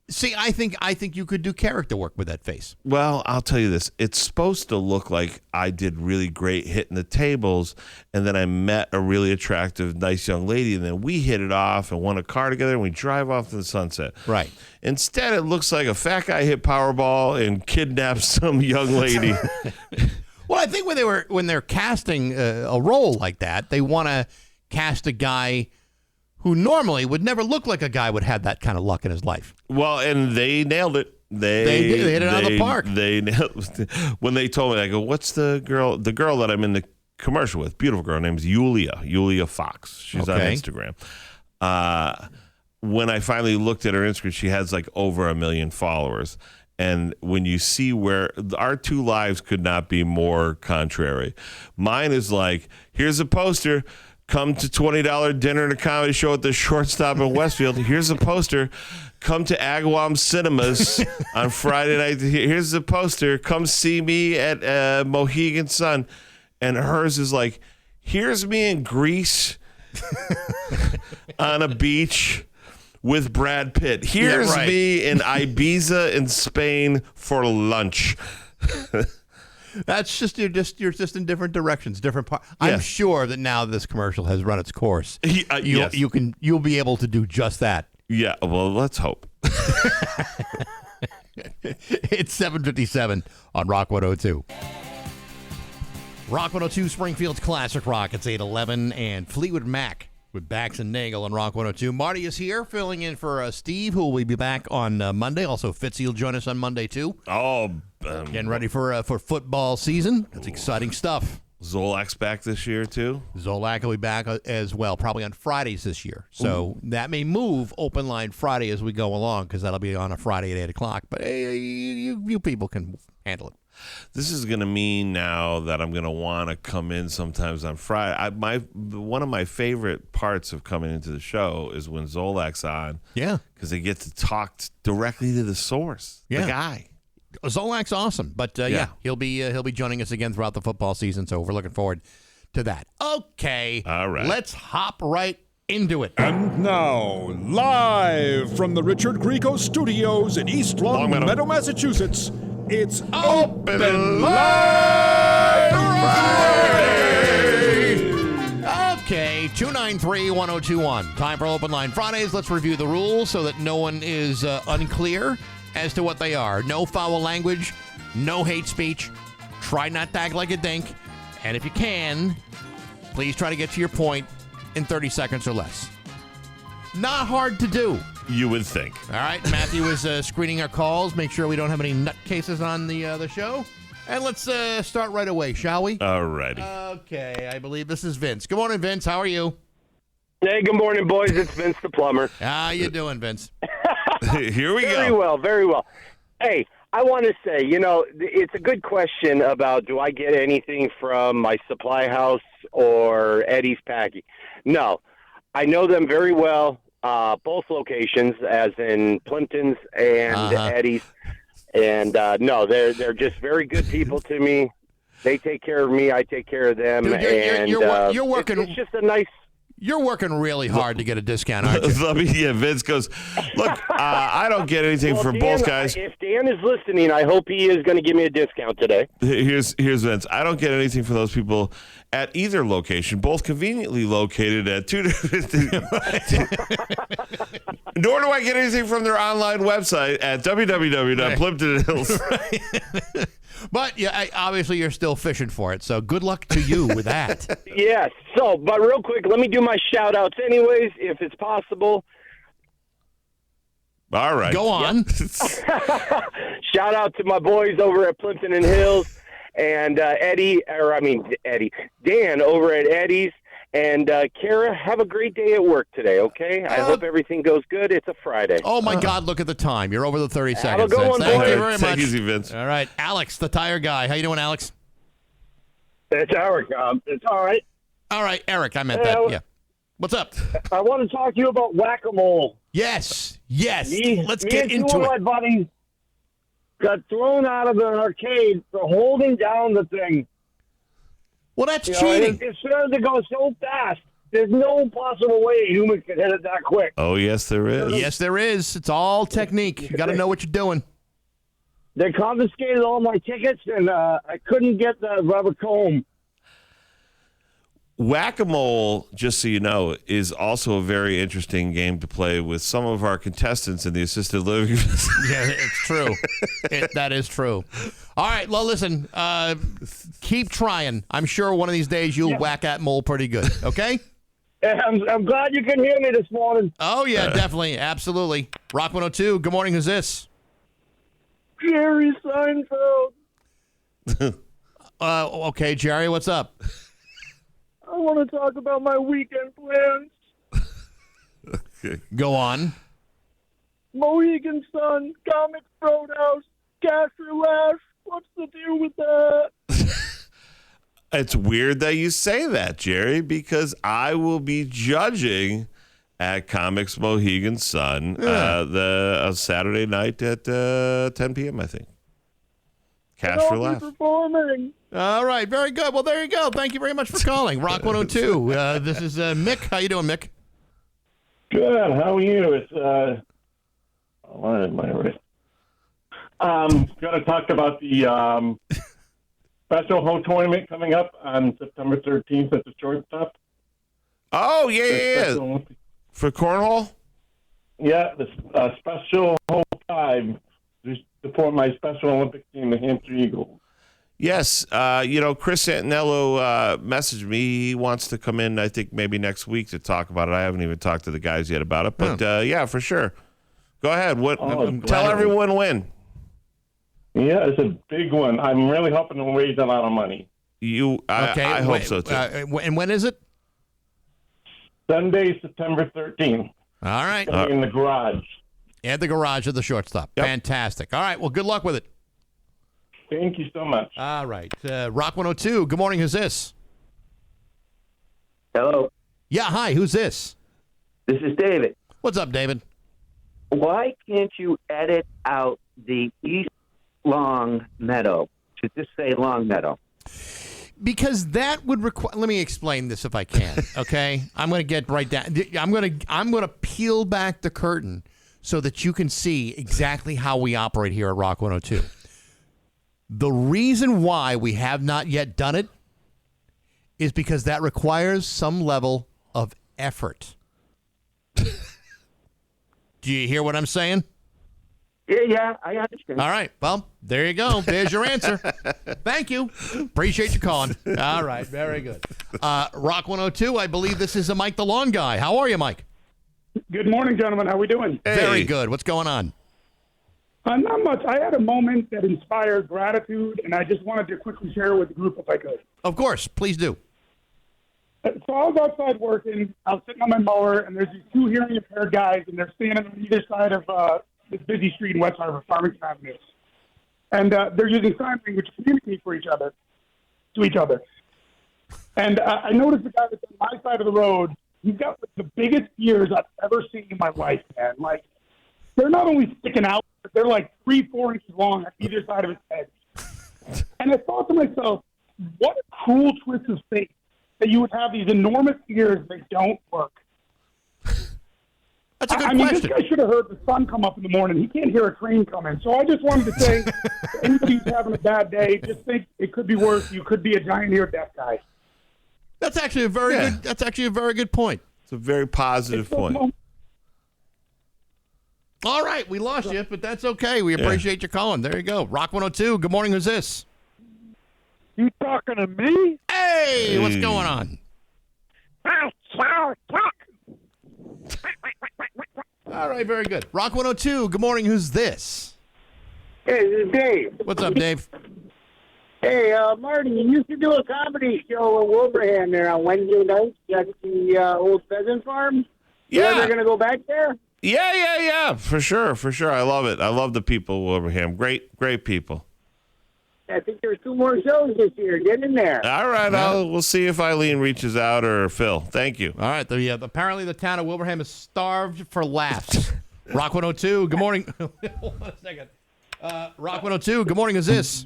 Speaker 2: See, I think you could do character work with that face.
Speaker 3: Well, I'll tell you this. It's supposed to look like I did really great hitting the tables, and then I met a really attractive, nice young lady, and then we hit it off and won a car together, and we drive off to the sunset.
Speaker 2: Right.
Speaker 3: Instead, it looks like a fat guy hit Powerball and kidnapped some young lady.
Speaker 2: Well, I think when they're casting a role like that, they want to cast a guy who normally would never look like a guy would have that kind of luck in his life.
Speaker 3: Well, and they nailed it.
Speaker 2: They hit it out of the park.
Speaker 3: They nailed when they told me, I go, "What's the girl that I'm in the commercial with. Beautiful girl named Yulia Fox. She's on
Speaker 2: Okay.
Speaker 3: Instagram. When I finally looked at her Instagram, she has like over 1 million followers. And when you see where our two lives could not be more contrary. Mine is like, here's a poster. Come to $20 dinner and a comedy show at the Shortstop in Westfield. Here's a poster. Come to Agawam Cinemas on Friday night. Here's the poster. Come see me at Mohegan Sun. And hers is like, here's me in Greece on a beach with Brad Pitt. Here's me in Ibiza in Spain for lunch.
Speaker 2: That's you're just in different directions, different parts. I'm sure that now this commercial has run its course.
Speaker 3: Yes.
Speaker 2: You'll be able to do just that.
Speaker 3: Yeah, well, let's hope.
Speaker 2: It's 7:57 on Rock 102. Rock 102, Springfield's Classic Rock. It's 8:11, and Fleetwood Mac with Bax and Nagle on Rock 102. Marty is here, filling in for Steve, who will be back on Monday. Also, Fitzy will join us on Monday, too.
Speaker 3: Oh,
Speaker 2: Getting ready for football season. That's exciting stuff.
Speaker 3: Zolak's back this year, too?
Speaker 2: Zolak will be back as well, probably on Fridays this year. So that may move Open Line Friday as we go along, because that'll be on a Friday at 8 o'clock. But hey, you people can handle it.
Speaker 3: This is going to mean now that I'm going to want to come in sometimes on Friday. One of my favorite parts of coming into the show is when Zolak's on.
Speaker 2: Yeah.
Speaker 3: Because they get to talk directly to the source, the guy.
Speaker 2: Zolak's awesome, but he'll be joining us again throughout the football season, so we're looking forward to that. Okay.
Speaker 3: All right.
Speaker 2: Let's hop right into it.
Speaker 7: And now, live from the Richard Grieco Studios in East Longmeadow, Massachusetts, it's Open Line Friday!
Speaker 2: Okay, 293-1021. Time for Open Line Fridays. Let's review the rules so that no one is unclear as to what they are. No foul language, no hate speech. Try not to act like a dink. And if you can, please try to get to your point in 30 seconds or less. Not hard to do.
Speaker 3: You would think.
Speaker 2: All right, Matthew is screening our calls. Make sure we don't have any nutcases on the show. And let's start right away, shall we?
Speaker 3: All righty.
Speaker 2: Okay, I believe this is Vince. Good morning, Vince. How are you?
Speaker 8: Hey, good morning, boys. It's Vince the plumber.
Speaker 2: How you doing, Vince?
Speaker 3: Here we go.
Speaker 8: Very well, very well. Hey, I want to say, it's a good question about do I get anything from my supply house or Eddie's Packing? No, I know them very well, both locations, as in Plimpton's and Eddie's. And no, they're just very good people to me. They take care of me. I take care of them.
Speaker 2: Dude, you're working.
Speaker 8: It's just a nice.
Speaker 2: You're working really hard to get a discount, aren't you?
Speaker 3: Vince goes, look, I don't get anything from both guys.
Speaker 8: If Dan is listening, I hope he is going to give me a discount today.
Speaker 3: Here's Vince. I don't get anything from those people at either location, both conveniently located at two different. Nor do I get anything from their online website at www.plimptonhills.
Speaker 2: But yeah, obviously you're still fishing for it, so good luck to you with that.
Speaker 8: Yes. So, but real quick, let me do my shout-outs anyways, if it's possible.
Speaker 3: All right.
Speaker 2: Go on.
Speaker 8: Shout out to my boys over at Plimpton and Hills and Dan over at Eddie's. And Kara, have a great day at work today, okay? I hope everything goes good. It's a Friday.
Speaker 2: Oh, my God, look at the time. You're over the 30 seconds.
Speaker 8: Have a good one,
Speaker 2: Thank
Speaker 8: boys.
Speaker 2: you very much.
Speaker 3: Take it easy, Vince.
Speaker 2: All right, Alex, the tire guy. How you doing, Alex?
Speaker 9: It's Eric. It's all right.
Speaker 2: All right, Eric, I meant that. Yeah. What's up?
Speaker 9: I want to talk to you about whack-a-mole.
Speaker 2: Yes.
Speaker 9: Me
Speaker 2: Let's get
Speaker 9: and
Speaker 2: into
Speaker 9: two of
Speaker 2: it.
Speaker 9: my buddies got thrown out of an arcade for holding down the thing.
Speaker 2: Well, that's
Speaker 9: You know,
Speaker 2: cheating.
Speaker 9: it started to go so fast. There's no possible way a human could hit it that quick.
Speaker 3: Oh, yes, there is.
Speaker 2: Yes, there is. It's all technique. You got to know what you're doing.
Speaker 9: They confiscated all my tickets, and I couldn't get the rubber comb.
Speaker 3: Whack-a-mole, just so you know, is also a very interesting game to play with some of our contestants in the assisted living.
Speaker 2: Yeah, it's true. That is true. All right, well, listen, keep trying. I'm sure one of these days you'll whack at mole pretty good, okay?
Speaker 9: I'm glad you can hear me this morning.
Speaker 2: Oh, yeah, definitely. Absolutely. Rock 102, good morning. Who's this?
Speaker 9: Jerry Seinfeld.
Speaker 2: Okay, Jerry, what's up?
Speaker 9: want to talk about my weekend plans.
Speaker 2: Go on.
Speaker 9: Mohegan Sun, Comics Roadhouse, Cash for Laughs. What's the deal with that?
Speaker 3: It's weird that you say that, Jerry, because I will be judging at Comics Mohegan Sun the Saturday night at 10 p.m., I think. Cash for Laughs.
Speaker 9: Performing.
Speaker 2: All right, very good. Well, there you go. Thank you very much for calling. Rock 102. This is Mick. How you doing, Mick?
Speaker 10: Good. How are you? It's what am I right? Going to talk about the special home tournament coming up on September 13th at the shortstop.
Speaker 3: Oh, yeah. For cornhole?
Speaker 10: Yeah, the special home 5 to support my Special Olympic team, the Hampshire Eagles.
Speaker 3: Yes. Chris Antonello messaged me. He wants to come in, I think, maybe next week to talk about it. I haven't even talked to the guys yet about it. But, yeah, for sure. Go ahead. Tell everyone when.
Speaker 10: Yeah, it's a big one. I'm really hoping to raise a lot of money.
Speaker 3: I hope so, too.
Speaker 2: And when is it?
Speaker 10: Sunday, September 13th.
Speaker 2: All right.
Speaker 10: In the garage.
Speaker 2: At the garage of the shortstop. Yep. Fantastic. All right. Well, good luck with it.
Speaker 10: Thank you so much.
Speaker 2: All right. Rock 102. Good morning. Who's this?
Speaker 11: Hello.
Speaker 2: Yeah. Hi. Who's this?
Speaker 11: This is David.
Speaker 2: What's up, David?
Speaker 11: Why can't you edit out the East Long Meadow to just say Long Meadow?
Speaker 2: Because that would require. Let me explain this if I can. Okay, I'm going to get right down. I'm going to peel back the curtain so that you can see exactly how we operate here at Rock 102. The reason why we have not yet done it is because that requires some level of effort. Do you hear what I'm saying?
Speaker 11: Yeah, I understand.
Speaker 2: All right. Well, there you go. There's your answer. Thank you. Appreciate you calling. All right. Very good. Rock 102, I believe this is Mike the Lawn Guy. How are you, Mike?
Speaker 9: Good morning, gentlemen. How we doing?
Speaker 3: Hey.
Speaker 2: Very good. What's going on?
Speaker 9: Not much. I had a moment that inspired gratitude, and I just wanted to quickly share with the group if I could.
Speaker 2: Of course. Please do.
Speaker 9: So I was outside working. I was sitting on my mower, and there's these two hearing impaired guys, and they're standing on either side of this busy street in West Harbor, Farmington Avenue. And they're using sign language to communicate to each other. And I noticed the guy that's on my side of the road, he's got like, the biggest ears I've ever seen in my life, man. Like, they're not only sticking out, but they're like 3-4 inches long on either side of his head. And I thought to myself, what a cruel twist of fate that you would have these enormous ears that don't work.
Speaker 2: That's a good
Speaker 9: I mean,
Speaker 2: question.
Speaker 9: this guy should have heard the sun come up in the morning. He can't hear a train coming. So I just wanted to say, anybody who's having a bad day, just think it could be worse. You could be a giant-eared deaf guy.
Speaker 2: That's actually a very good. That's actually a very good point.
Speaker 3: It's a very positive point.
Speaker 2: All right, we lost you, but that's okay. We appreciate you calling. There you go. Rock 102. Good morning. Who's this?
Speaker 9: You talking to me?
Speaker 2: Hey, what's going on? All right, very good. Rock 102. Good morning. Who's this?
Speaker 9: Hey, this is Dave.
Speaker 2: What's up, Dave?
Speaker 9: Hey, Marty, you used to do a comedy show in Wilbraham there on Wednesday nights at the old pheasant farm. You ever going to go back there?
Speaker 3: Yeah. For sure. I love it. I love the people of Wilbraham. Great people.
Speaker 9: I think there's 2 more shows this year. Get in there.
Speaker 3: All right, we'll see if Eileen reaches out or Phil. Thank you.
Speaker 2: All right, apparently the town of Wilbraham is starved for laughs. Rock 102, good morning. Hold on a second. Rock 102, good morning. Who's this?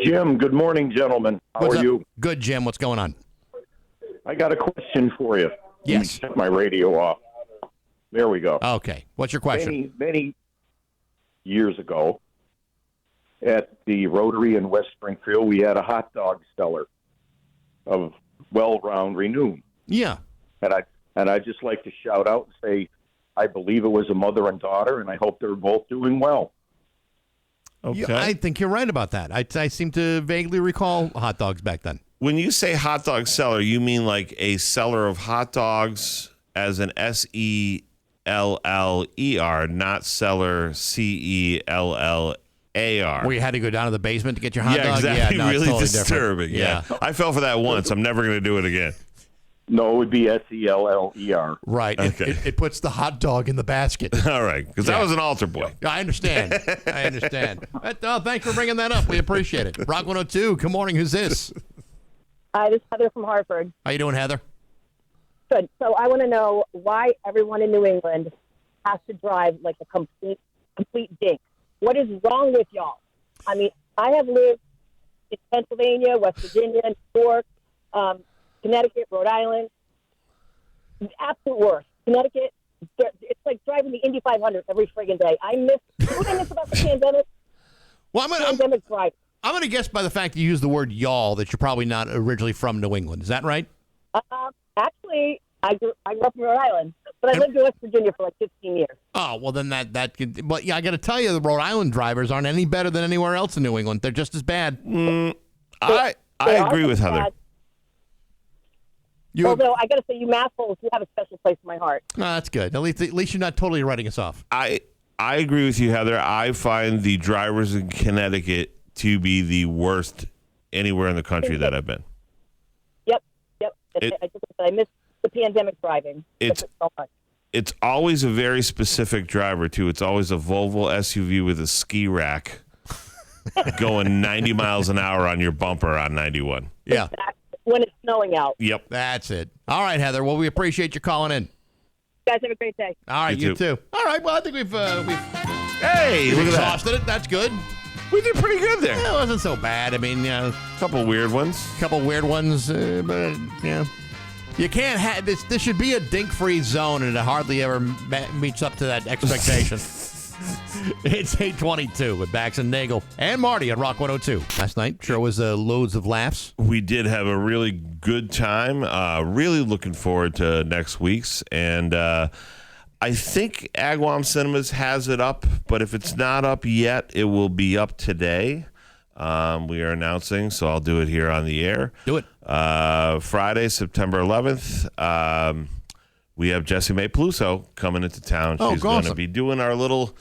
Speaker 10: Jim, good morning, gentlemen. How are you?
Speaker 2: Good, Jim. What's going on?
Speaker 10: I got a question for you.
Speaker 2: Yes.
Speaker 10: Let me shut my radio off. There we go.
Speaker 2: Okay. What's your question?
Speaker 10: Many years ago, at the Rotary in West Springfield, we had a hot dog seller of well-round renown.
Speaker 2: Yeah.
Speaker 10: And I'd just like to shout out and say, I believe it was a mother and daughter, and I hope they're both doing well.
Speaker 3: Okay.
Speaker 2: Yeah, I think you're right about that. I seem to vaguely recall hot dogs back then.
Speaker 3: When you say hot dog seller, you mean like a seller of hot dogs as an SELLER, not seller CELLER. AR.
Speaker 2: Where you had to go down to the basement to get your hot dog?
Speaker 3: Exactly.
Speaker 2: Yeah, no,
Speaker 3: really
Speaker 2: totally
Speaker 3: disturbing.
Speaker 2: Yeah.
Speaker 3: I fell for that once. I'm never going to do it again.
Speaker 10: No, it would be SELLER.
Speaker 2: Right.
Speaker 3: Okay.
Speaker 2: It puts the hot dog in the basket.
Speaker 3: All right, because I was an altar boy.
Speaker 2: I understand. Thanks for bringing that up. We appreciate it. Rock 102, good morning. Who's this?
Speaker 12: Hi, this is Heather from Hartford.
Speaker 2: How you doing, Heather?
Speaker 12: Good. So I want to know why everyone in New England has to drive like a complete dink. What is wrong with y'all? I mean, I have lived in Pennsylvania, West Virginia, New York, Connecticut, Rhode Island. The absolute worst. Connecticut, it's like driving the Indy 500 every friggin' day. What I miss about the pandemic?
Speaker 2: Well,
Speaker 12: Pandemic driving.
Speaker 2: I'm going to guess by the fact that you use the word y'all that you're probably not originally from New England. Is that right?
Speaker 12: Actually, I grew up in Rhode Island, but I lived in West Virginia for like 15 years.
Speaker 2: Oh, well, then that could. But yeah, I got to tell you, the Rhode Island drivers aren't any better than anywhere else in New England. They're just as bad.
Speaker 3: I agree with Heather.
Speaker 12: Although I got to say, you massholes, you have a special place in my heart.
Speaker 2: No, that's good. At least you're not totally writing us off.
Speaker 3: I agree with you, Heather. I find the drivers in Connecticut to be the worst anywhere in the country that I've been.
Speaker 12: Yep. I miss the pandemic driving.
Speaker 3: It's
Speaker 12: so much.
Speaker 3: It's always a very specific driver, too. It's always a Volvo SUV with a ski rack going 90 miles an hour on your bumper on 91.
Speaker 2: Yeah.
Speaker 12: Exactly. When it's snowing out.
Speaker 3: Yep.
Speaker 2: That's it. All right, Heather. Well, we appreciate you calling in.
Speaker 12: You guys have a great day.
Speaker 2: All right, you too. All right. Well, I think we've
Speaker 3: Hey, look at
Speaker 2: exhausted it. That's good.
Speaker 3: We did pretty good there.
Speaker 2: Yeah, it wasn't so bad. I mean,
Speaker 3: a couple weird ones.
Speaker 2: But yeah. You can't have this. This should be a dink-free zone, and it hardly ever meets up to that expectation. It's 8:22 with Bax and Nagle and Marty on Rock 102. Last night, sure was loads of laughs.
Speaker 3: We did have a really good time. Really looking forward to next week's. And I think Agawam Cinemas has it up, but if it's not up yet, it will be up today. We are announcing, so I'll do it here on the air.
Speaker 2: Do it.
Speaker 3: Friday, September 11th. We have Jessie Mae Peluso coming into town. She's going to be doing our little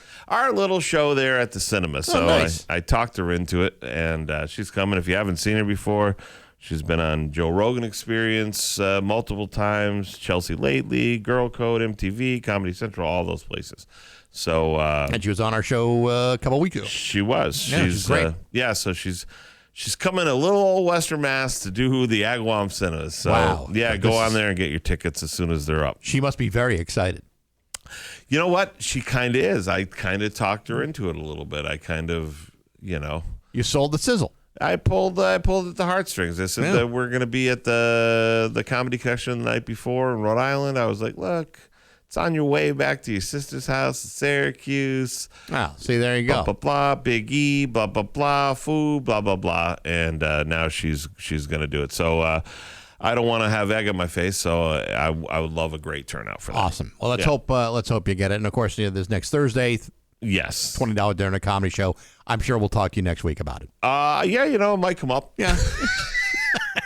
Speaker 3: show there at the cinema. So
Speaker 2: nice.
Speaker 3: I talked her into it, and she's coming. If you haven't seen her before, she's been on Joe Rogan Experience multiple times, Chelsea Lately, Girl Code, MTV, Comedy Central, all those places. So
Speaker 2: and she was on our show a couple weeks ago.
Speaker 3: She was.
Speaker 2: Yeah, she's great.
Speaker 3: So she's coming to little old Western Mass to do the Agawam Cinemas. So,
Speaker 2: wow.
Speaker 3: Yeah, go on there and get your tickets as soon as they're up.
Speaker 2: She must be very excited.
Speaker 3: You know what? She kind of is. I kind of talked her into it a little bit. I kind of,
Speaker 2: You sold the sizzle.
Speaker 3: I pulled at the heartstrings. I said that we're going to be at the Comedy Connection the night before in Rhode Island. I was like, look, it's on your way back to your sister's house in Syracuse.
Speaker 2: Oh, see, there you go.
Speaker 3: Blah, blah, blah, Big E, blah, blah, blah, food, blah, blah, blah. And now she's going to do it. So I don't want to have egg on my face, so I would love a great turnout for that.
Speaker 2: Awesome. Well, let's hope you get it. And, of course, this next Thursday,
Speaker 3: yes,
Speaker 2: $20 dinner a comedy show. I'm sure we'll talk to you next week about it.
Speaker 3: Yeah, it might come up.
Speaker 2: Yeah.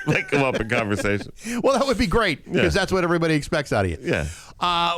Speaker 3: Might come up in conversation.
Speaker 2: Well, that would be great because that's what everybody expects out of you.
Speaker 3: Yeah.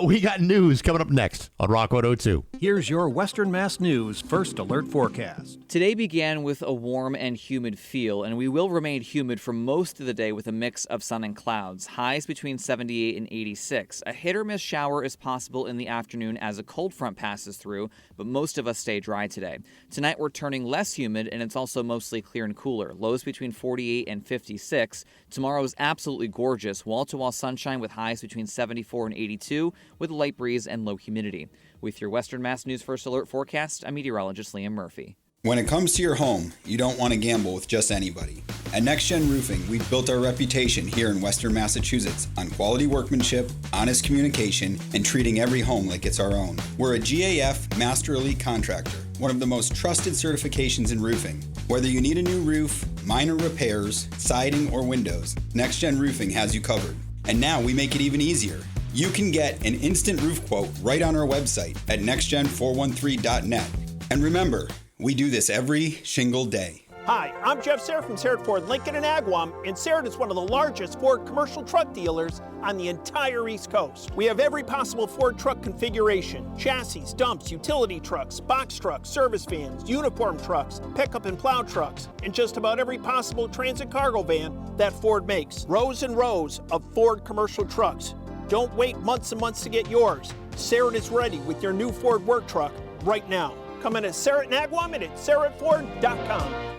Speaker 2: We got news coming up next on Rock 102.
Speaker 13: Here's your Western Mass News First Alert Forecast.
Speaker 14: Today began with a warm and humid feel, and we will remain humid for most of the day with a mix of sun and clouds. Highs between 78 and 86. A hit or miss shower is possible in the afternoon as a cold front passes through, but most of us stay dry today. Tonight we're turning less humid, and it's also mostly clear and cooler. Lows between 48 and 56. Tomorrow is absolutely gorgeous. Wall-to-wall sunshine with highs between 74 and 82. With a light breeze and low humidity. With your Western Mass News First Alert forecast, I'm meteorologist Liam Murphy.
Speaker 15: When it comes to your home, you don't want to gamble with just anybody. At Next Gen Roofing, we've built our reputation here in Western Massachusetts on quality workmanship, honest communication, and treating every home like it's our own. We're a GAF Master Elite Contractor, one of the most trusted certifications in roofing. Whether you need a new roof, minor repairs, siding, or windows, Next Gen Roofing has you covered. And now we make it even easier. You can get an instant roof quote right on our website at nextgen413.net. And remember, we do this every shingle day.
Speaker 16: Hi, I'm Jeff Serra from Serra Ford Lincoln in Agawam, and Serra is one of the largest Ford commercial truck dealers on the entire East Coast. We have every possible Ford truck configuration: chassis, dumps, utility trucks, box trucks, service vans, uniform trucks, pickup and plow trucks, and just about every possible transit cargo van that Ford makes. Rows and rows of Ford commercial trucks. Don't wait months and months to get yours. Serra is ready with your new Ford work truck right now. Come in at Serra in Agawam and at serratford.com.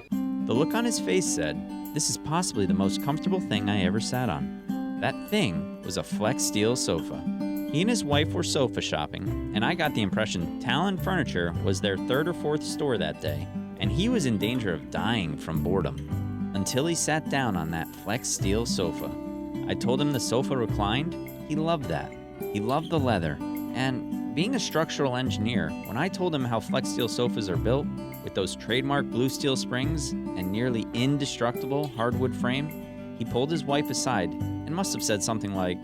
Speaker 17: The look on his face said, "This is possibly the most comfortable thing I ever sat on." That thing was a Flex Steel sofa. He and his wife were sofa shopping, and I got the impression Talon Furniture was their third or fourth store that day, and he was in danger of dying from boredom. Until he sat down on that Flex Steel sofa. I told him the sofa reclined. He loved that. He loved the leather. And being a structural engineer, when I told him how Flex Steel sofas are built, with those trademark blue steel springs and nearly indestructible hardwood frame, he pulled his wife aside and must have said something like,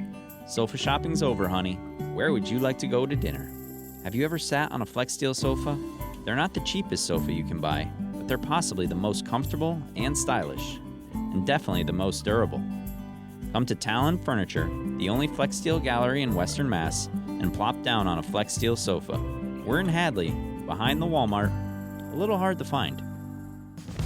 Speaker 17: "Sofa shopping's over, honey. Where would you like to go to dinner?" Have you ever sat on a Flex Steel sofa? They're not the cheapest sofa you can buy, but they're possibly the most comfortable and stylish, and definitely the most durable. Come to Talon Furniture, the only Flex Steel gallery in Western Mass, and plop down on a Flex Steel sofa. We're in Hadley, behind the Walmart. A little hard to find.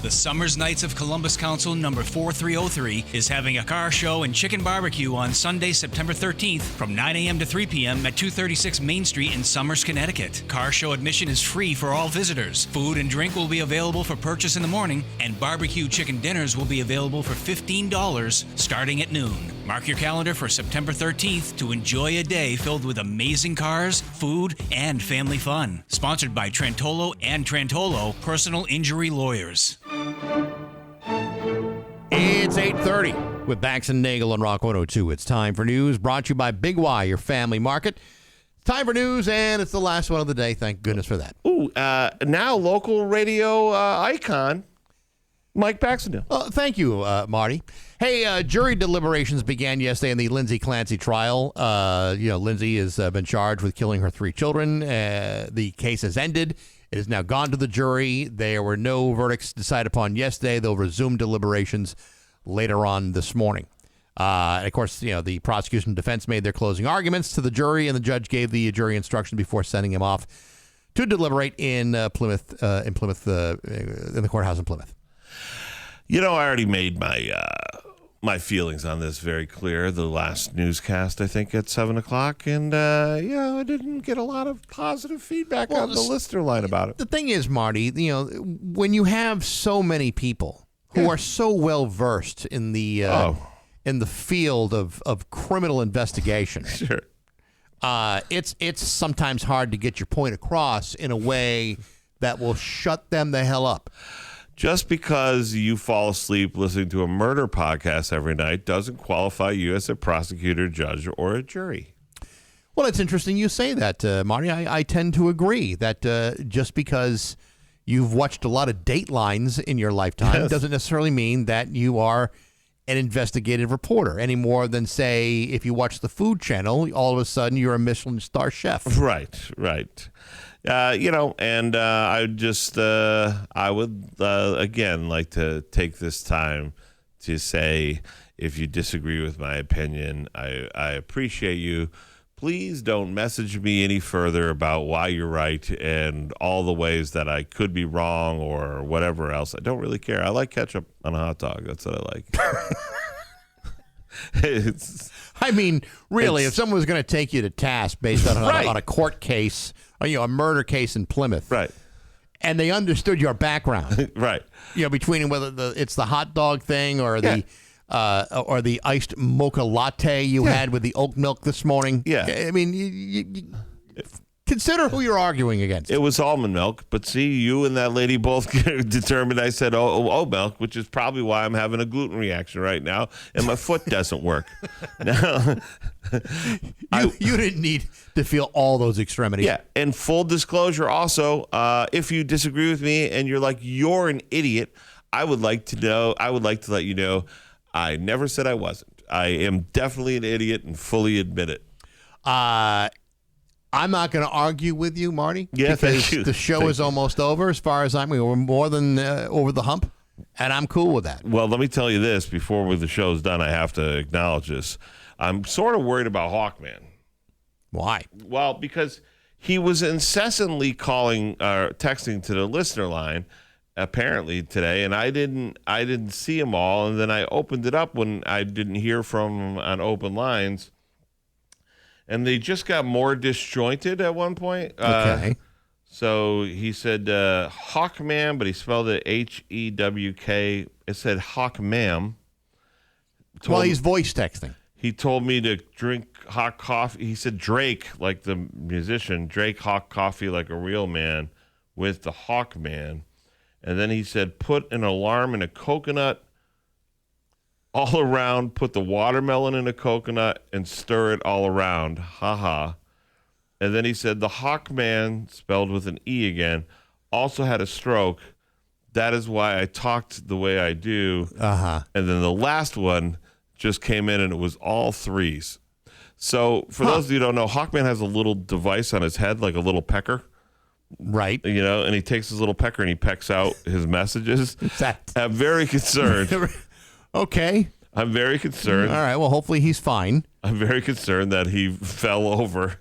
Speaker 18: The Summers Knights of Columbus Council number 4303 is having a car show and chicken barbecue on Sunday, September 13th from 9 a.m. to 3 p.m. at 236 Main Street in Somers, Connecticut. Car show admission is free for all visitors. Food and drink will be available for purchase in the morning, and barbecue chicken dinners will be available for $15 starting at noon. Mark your calendar for September 13th to enjoy a day filled with amazing cars, food, and family fun. Sponsored by Trentolo and Trentolo Personal Injury Lawyers.
Speaker 2: It's 8:30 with Bax and Nagle on Rock 102. It's time for news brought to you by Big Y, your family market. Time for news, and it's the last one of the day. Thank goodness for that.
Speaker 3: Ooh, now local radio icon, Mike Bax And Nagle.
Speaker 2: Thank you, Marty. Hey, jury deliberations began yesterday in the Lindsay Clancy trial. Lindsay has been charged with killing her 3 children. The case has ended. It has now gone to the jury. There were no verdicts decided upon yesterday. They'll resume deliberations later on this morning. And of course, the prosecution and defense made their closing arguments to the jury, and the judge gave the jury instruction before sending him off to deliberate in Plymouth, in the courthouse in Plymouth.
Speaker 3: I already made my feelings on this very clear. The last newscast, I think, at 7 o'clock. And, I didn't get a lot of positive feedback on the listener line about it.
Speaker 2: The thing is, Marty, when you have so many people who are so well versed in the field of criminal investigation,
Speaker 3: sure,
Speaker 2: it's sometimes hard to get your point across in a way that will shut them the hell up.
Speaker 3: Just because you fall asleep listening to a murder podcast every night doesn't qualify you as a prosecutor, judge, or a jury.
Speaker 2: Well, it's interesting you say that, Marty. I tend to agree that just because you've watched a lot of Datelines in your lifetime doesn't necessarily mean that you are an investigative reporter any more than, say, if you watch the Food Channel, all of a sudden you're a Michelin star chef.
Speaker 3: Right. I would again like to take this time to say, if you disagree with my opinion, I appreciate you. Please don't message me any further about why you're right and all the ways that I could be wrong or whatever else. I don't really care. I like ketchup on a hot dog. That's what I like.
Speaker 2: Really, if someone was going to take you to task based on a court case, a murder case in Plymouth,
Speaker 3: right,
Speaker 2: and they understood your background,
Speaker 3: right,
Speaker 2: between whether it's the hot dog thing or the iced mocha latte you had with the oat milk this morning, you consider who you're arguing against.
Speaker 3: It was almond milk, but see, you and that lady both determined I said oat milk, which is probably why I'm having a gluten reaction right now, and my foot doesn't work. Now,
Speaker 2: you didn't need to feel all those extremities.
Speaker 3: Yeah, and full disclosure also, if you disagree with me and you're like, you're an idiot, I would like to let you know, I never said I wasn't. I am definitely an idiot and fully admit it.
Speaker 2: I'm not going to argue with you, Marty.
Speaker 3: Yeah,
Speaker 2: because the show is almost over. As far as we're more than over the hump. and I'm cool with that.
Speaker 3: Well, let me tell you this. Before the show's done, I have to acknowledge this. I'm sort of worried about Hawkman.
Speaker 2: Why?
Speaker 3: Well, because he was incessantly texting to the listener line, apparently today, and I didn't see them all, and then I opened it up when I didn't hear from him on open lines, and they just got more disjointed at one point.
Speaker 2: Okay.
Speaker 3: So he said Hawkman, but he spelled it Hewk. It said Hawkman.
Speaker 2: Well, he's voice texting.
Speaker 3: He told me to drink hot coffee. He said Drake, like the musician, Drake hot coffee like a real man with the Hawkman. And then he said, put an alarm in a coconut all around, put the watermelon in a coconut and stir it all around. Ha ha. And then he said, the Hawkman, spelled with an E again, also had a stroke. That is why I talked the way I do.
Speaker 2: Uh-huh.
Speaker 3: And then the last one just came in and it was all threes. So for those of you who don't know, Hawkman has a little device on his head, like a little pecker.
Speaker 2: Right.
Speaker 3: You know, and he takes his little pecker and he pecks out his messages. I'm very concerned.
Speaker 2: Okay.
Speaker 3: I'm very concerned.
Speaker 2: All right. Well, hopefully he's fine.
Speaker 3: I'm very concerned that he fell over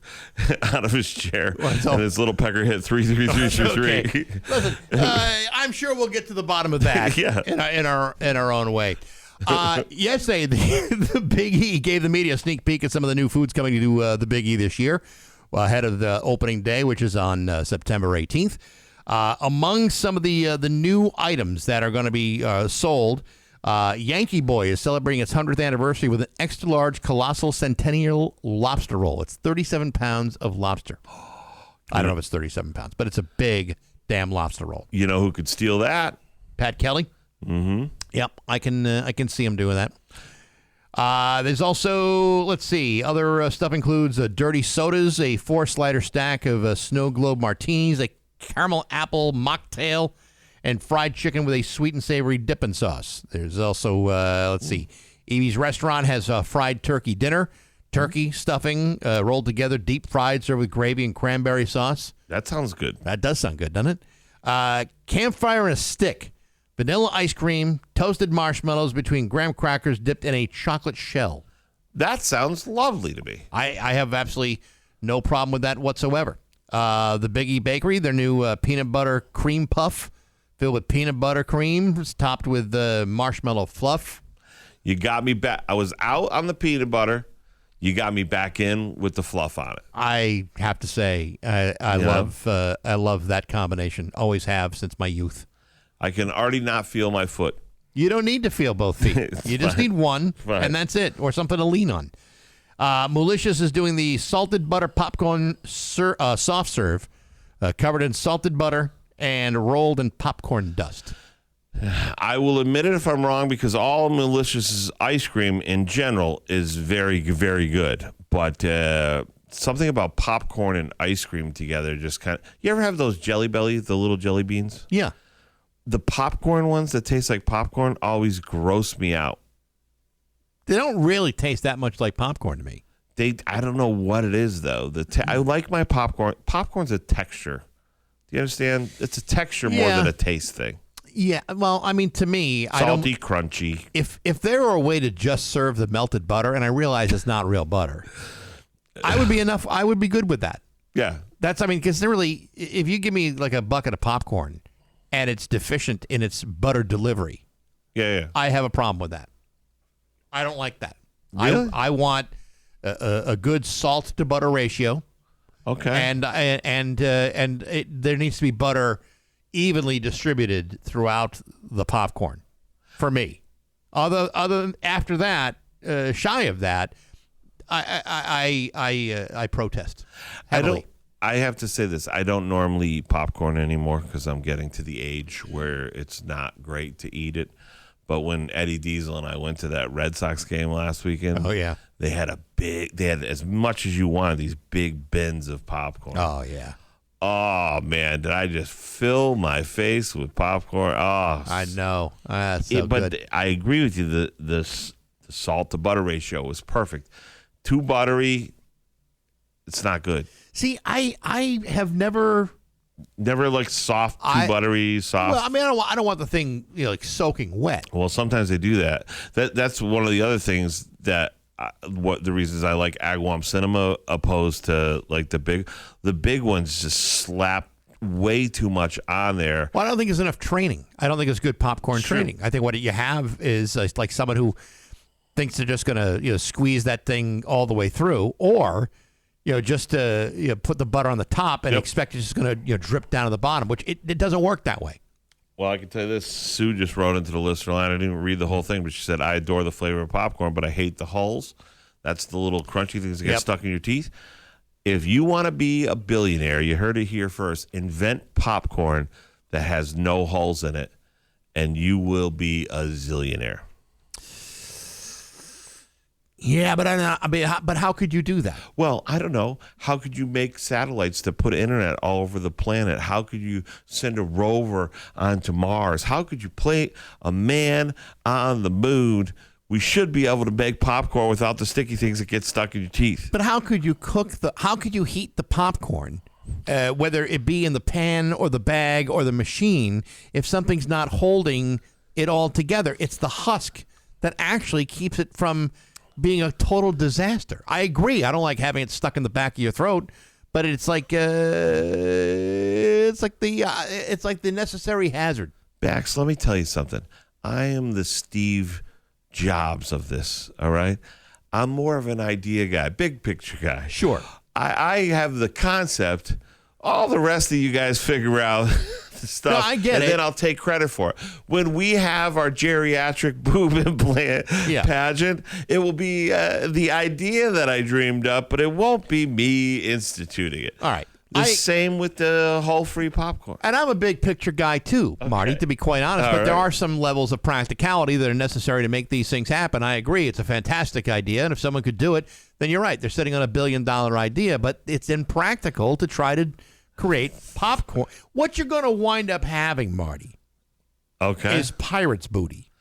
Speaker 3: out of his chair and his little pecker hit 33333.
Speaker 2: Okay. Listen, I'm sure we'll get to the bottom of that in our own way. Yesterday, the Big E gave the media a sneak peek at some of the new foods coming to the Big E this year, ahead of the opening day, which is on September 18th. Among some of the new items that are going to be sold, Yankee Boy is celebrating its 100th anniversary with an extra-large colossal centennial lobster roll. It's 37 pounds of lobster. I don't know if it's 37 pounds, but it's a big damn lobster roll.
Speaker 3: You know who could steal that?
Speaker 2: Pat Kelly.
Speaker 3: Mm-hmm.
Speaker 2: Yep, I can see him doing that. There's also, let's see, other stuff includes dirty sodas, a 4-slider stack of snow globe martinis, a caramel apple mocktail, and fried chicken with a sweet and savory dipping sauce. There's also, let's see, Evie's Restaurant has a fried turkey dinner, turkey stuffing rolled together, deep fried, served with gravy and cranberry sauce.
Speaker 3: That sounds good.
Speaker 2: That does sound good, doesn't it? Campfire and a stick. Vanilla ice cream, toasted marshmallows between graham crackers dipped in a chocolate shell.
Speaker 3: That sounds lovely to me.
Speaker 2: I have absolutely no problem with that whatsoever. The Big E Bakery, their new peanut butter cream puff filled with peanut butter cream, topped with marshmallow fluff.
Speaker 3: You got me back. I was out on the peanut butter. You got me back in with the fluff on it.
Speaker 2: I have to say, I love that combination. Always have since my youth.
Speaker 3: I can already not feel my foot.
Speaker 2: You don't need to feel both feet. You just need one, and that's it, or something to lean on. Malicious is doing the salted butter popcorn soft serve, covered in salted butter and rolled in popcorn dust.
Speaker 3: I will admit it if I'm wrong, because all Malicious's ice cream in general is very, very good. But something about popcorn and ice cream together just kind of... You ever have those Jelly Belly, the little jelly beans?
Speaker 2: Yeah.
Speaker 3: The popcorn ones that taste like popcorn always gross me out.
Speaker 2: They don't really taste that much like popcorn to me.
Speaker 3: I don't know what it is, though. I like my popcorn. Popcorn's a texture. Do you understand? It's a texture more than a taste thing.
Speaker 2: Yeah, well, I mean, to me,
Speaker 3: salty, crunchy.
Speaker 2: If there were a way to just serve the melted butter, and I realize it's not real butter, I would be good with that.
Speaker 3: Yeah.
Speaker 2: Because really, if you give me like a bucket of popcorn and it's deficient in its butter delivery, I have a problem with that. I don't like that.
Speaker 3: Really?
Speaker 2: I want a good salt to butter ratio.
Speaker 3: Okay.
Speaker 2: And there needs to be butter evenly distributed throughout the popcorn for me. Other than after that, shy of that, I protest heavily.
Speaker 3: I have to say this. I don't normally eat popcorn anymore because I'm getting to the age where it's not great to eat it. But when Eddie Diesel and I went to that Red Sox game last weekend, they had they had as much as you wanted, these big bins of popcorn.
Speaker 2: Oh, yeah.
Speaker 3: Oh, man, did I just fill my face with popcorn? Oh,
Speaker 2: I know. So
Speaker 3: but
Speaker 2: good.
Speaker 3: I agree with you. The salt to butter ratio was perfect. Too buttery, it's not good.
Speaker 2: See, I have never
Speaker 3: Never like soft, too buttery, soft.
Speaker 2: Well, I mean, I don't want the thing like soaking wet.
Speaker 3: Well, sometimes they do that. That's one of the other things that what the reasons I like Agawam Cinema opposed to like the big ones just slap way too much on there.
Speaker 2: Well, I don't think there's enough training. I don't think it's good popcorn training. I think what you have is like someone who thinks they're just going to squeeze that thing all the way through, or just to put the butter on the top and expect it's just going to drip down to the bottom, which it doesn't work that way.
Speaker 3: Well, I can tell you this. Sue just wrote into the listener line. I didn't read the whole thing, but she said, I adore the flavor of popcorn, but I hate the hulls. That's the little crunchy things that get stuck in your teeth. If you want to be a billionaire, you heard it here first, invent popcorn that has no hulls in it, and you will be a zillionaire.
Speaker 2: Yeah, but how could you do that?
Speaker 3: Well, I don't know. How could you make satellites to put internet all over the planet? How could you send a rover onto Mars? How could you play a man on the moon? We should be able to make popcorn without the sticky things that get stuck in your teeth.
Speaker 2: But how could you how could you heat the popcorn, whether it be in the pan or the bag or the machine, if something's not holding it all together? It's the husk that actually keeps it from being a total disaster. I agree. I don't like having it stuck in the back of your throat, but it's like the necessary hazard.
Speaker 3: Bax, let me tell you something. I am the Steve Jobs of this. All right, I'm more of an idea guy, big picture guy.
Speaker 2: Sure,
Speaker 3: I have the concept. All the rest of you guys figure out the stuff.
Speaker 2: No, I get
Speaker 3: and
Speaker 2: it.
Speaker 3: then I'll take credit for it. When we have our geriatric boob implant pageant, it will be the idea that I dreamed up, but it won't be me instituting it.
Speaker 2: All right.
Speaker 3: Same with the whole free popcorn.
Speaker 2: And I'm a big picture guy too, Marty, to be quite honest. But there are some levels of practicality that are necessary to make these things happen. I agree. It's a fantastic idea. And if someone could do it, then you're right. They're sitting on $1 billion idea, but it's impractical to try to create popcorn. What you're going to wind up having, Marty, is pirate's booty.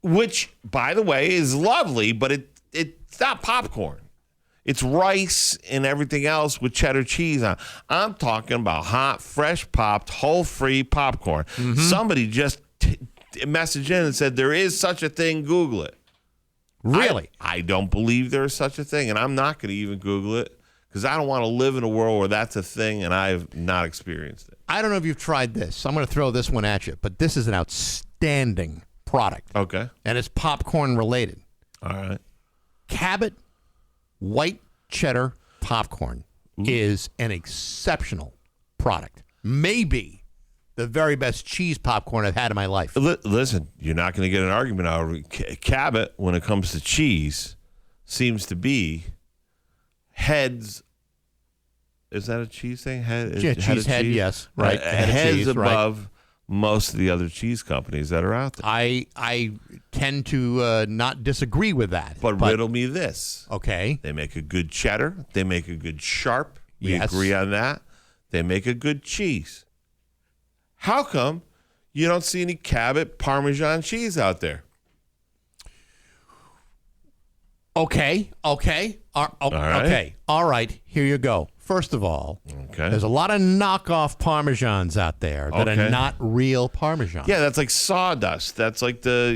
Speaker 3: Which, by the way, is lovely, but it's not popcorn. It's rice and everything else with cheddar cheese on. I'm talking about hot, fresh popped, whole free popcorn. Mm-hmm. Somebody just messaged in and said, there is such a thing, Google it.
Speaker 2: Really?
Speaker 3: I don't believe there is such a thing, and I'm not going to even Google it because I don't want to live in a world where that's a thing and I've not experienced it.
Speaker 2: I don't know if you've tried this. I'm going to throw this one at you, but this is an outstanding product.
Speaker 3: Okay.
Speaker 2: And it's popcorn related.
Speaker 3: All right.
Speaker 2: Cabot white cheddar popcorn is an exceptional product. Maybe the very best cheese popcorn I've had in my life.
Speaker 3: Listen, you're not going to get an argument out of it. Cabot, when it comes to cheese, seems to be heads. Is that a cheese thing?
Speaker 2: Cheese head, yes. Right.
Speaker 3: Heads
Speaker 2: cheese,
Speaker 3: above most of the other cheese companies that are out there.
Speaker 2: I tend to not disagree with that.
Speaker 3: But riddle me this.
Speaker 2: Okay.
Speaker 3: They make a good cheddar. They make a good sharp. We agree on that. They make a good cheese. How come you don't see any Cabot Parmesan cheese out there?
Speaker 2: Okay. Okay. Okay. All right. Here you go. First of all, there's a lot of knockoff Parmesans out there that are not real Parmesan.
Speaker 3: Yeah, that's like sawdust. That's like the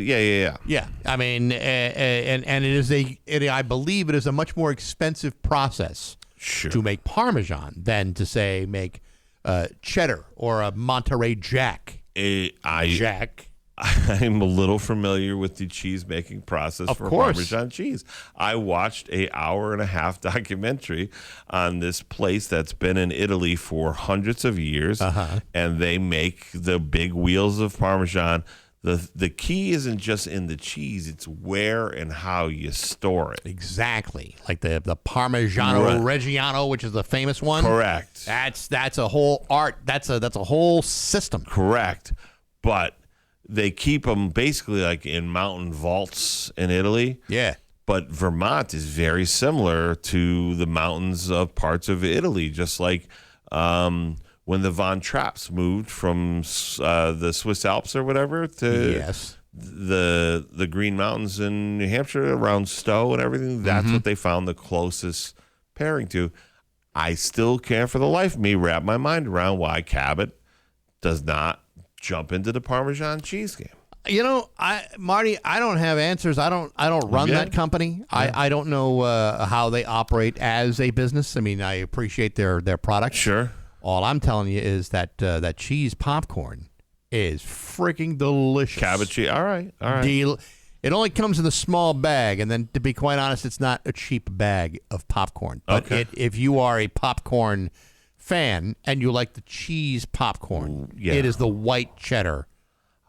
Speaker 2: Yeah, I mean, and it is I believe it is a much more expensive process to make Parmesan than to say make cheddar or a Monterey Jack.
Speaker 3: I'm a little familiar with the cheese making process for Parmesan cheese. I watched an 1.5-hour documentary on this place that's been in Italy for hundreds of years, and they make the big wheels of Parmesan. The key isn't just in the cheese; it's where and how you store it.
Speaker 2: Exactly, like the Parmigiano Reggiano, which is the famous one.
Speaker 3: Correct.
Speaker 2: That's a whole art. That's a whole system.
Speaker 3: Correct, but they keep them basically like in mountain vaults in Italy.
Speaker 2: Yeah.
Speaker 3: But Vermont is very similar to the mountains of parts of Italy, just like when the Von Trapps moved from the Swiss Alps or whatever to the Green Mountains in New Hampshire around Stowe and everything. That's what they found the closest pairing to. I still can't for the life of me wrap my mind around why Cabot does not jump into the Parmesan cheese game.
Speaker 2: You know, Marty, I don't have answers. I don't run that company. Yeah. I don't know how they operate as a business. I mean, I appreciate their product.
Speaker 3: Sure.
Speaker 2: All I'm telling you is that that cheese popcorn is freaking delicious.
Speaker 3: Cabot cheese. All right.
Speaker 2: It only comes in a small bag, and then to be quite honest, it's not a cheap bag of popcorn. But if you are a popcorn fan and you like the cheese popcorn, it is the white cheddar.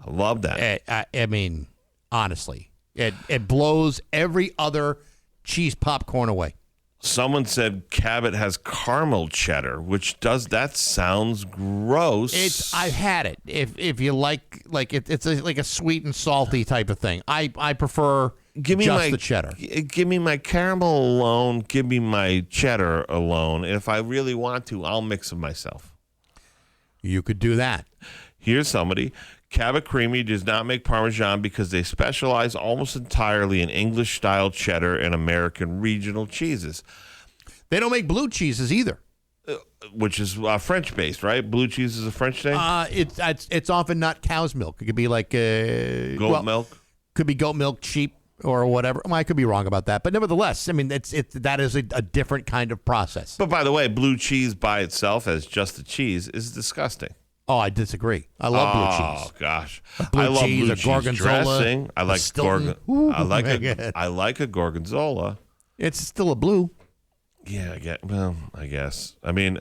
Speaker 3: I love that.
Speaker 2: I mean, honestly, it blows every other cheese popcorn away.
Speaker 3: Someone said Cabot has caramel cheddar, which that sounds gross.
Speaker 2: I've had it. If you like it's like a sweet and salty type of thing. I prefer the cheddar.
Speaker 3: Give me my caramel alone. Give me my cheddar alone. And if I really want to, I'll mix them myself.
Speaker 2: You could do that.
Speaker 3: Here's somebody. Cabot Creamy does not make Parmesan because they specialize almost entirely in English-style cheddar and American regional cheeses.
Speaker 2: They don't make blue cheeses either.
Speaker 3: Which is French-based, right? Blue cheese is a French thing?
Speaker 2: It's often not cow's milk. It could be like
Speaker 3: goat milk?
Speaker 2: Could be goat milk, sheep, or whatever. Well, I could be wrong about that. But nevertheless, I mean, that is a different kind of process.
Speaker 3: But by the way, blue cheese by itself as just the cheese is disgusting.
Speaker 2: Oh, I disagree. I love blue cheese.
Speaker 3: Oh gosh,
Speaker 2: I
Speaker 3: love
Speaker 2: cheese,
Speaker 3: blue
Speaker 2: a
Speaker 3: cheese
Speaker 2: gorgonzola,
Speaker 3: dressing. I like I like a gorgonzola.
Speaker 2: It's still a blue.
Speaker 3: Yeah, I guess. I mean,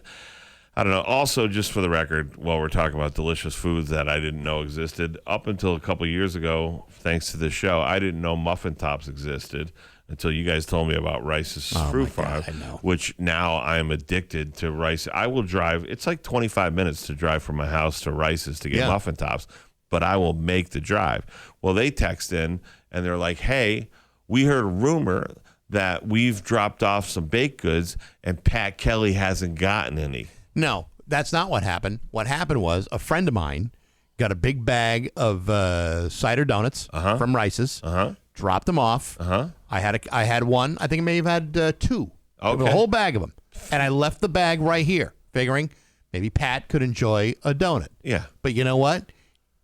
Speaker 3: I don't know. Also, just for the record, while we're talking about delicious foods that I didn't know existed, up until a couple years ago, thanks to this show, I didn't know muffin tops existed until you guys told me about Rice's Fruit Farm, which now I am addicted to Rice. I will drive. It's like 25 minutes to drive from my house to Rice's to get muffin tops, but I will make the drive. Well, they text in, and they're like, hey, we heard a rumor that we've dropped off some baked goods, and Pat Kelly hasn't gotten any.
Speaker 2: No, that's not what happened. What happened was a friend of mine got a big bag of cider donuts from Rice's, dropped them off. I had one. I think I may have had two.
Speaker 3: Okay.
Speaker 2: A whole bag of them. And I left the bag right here, figuring maybe Pat could enjoy a donut.
Speaker 3: Yeah.
Speaker 2: But you know what?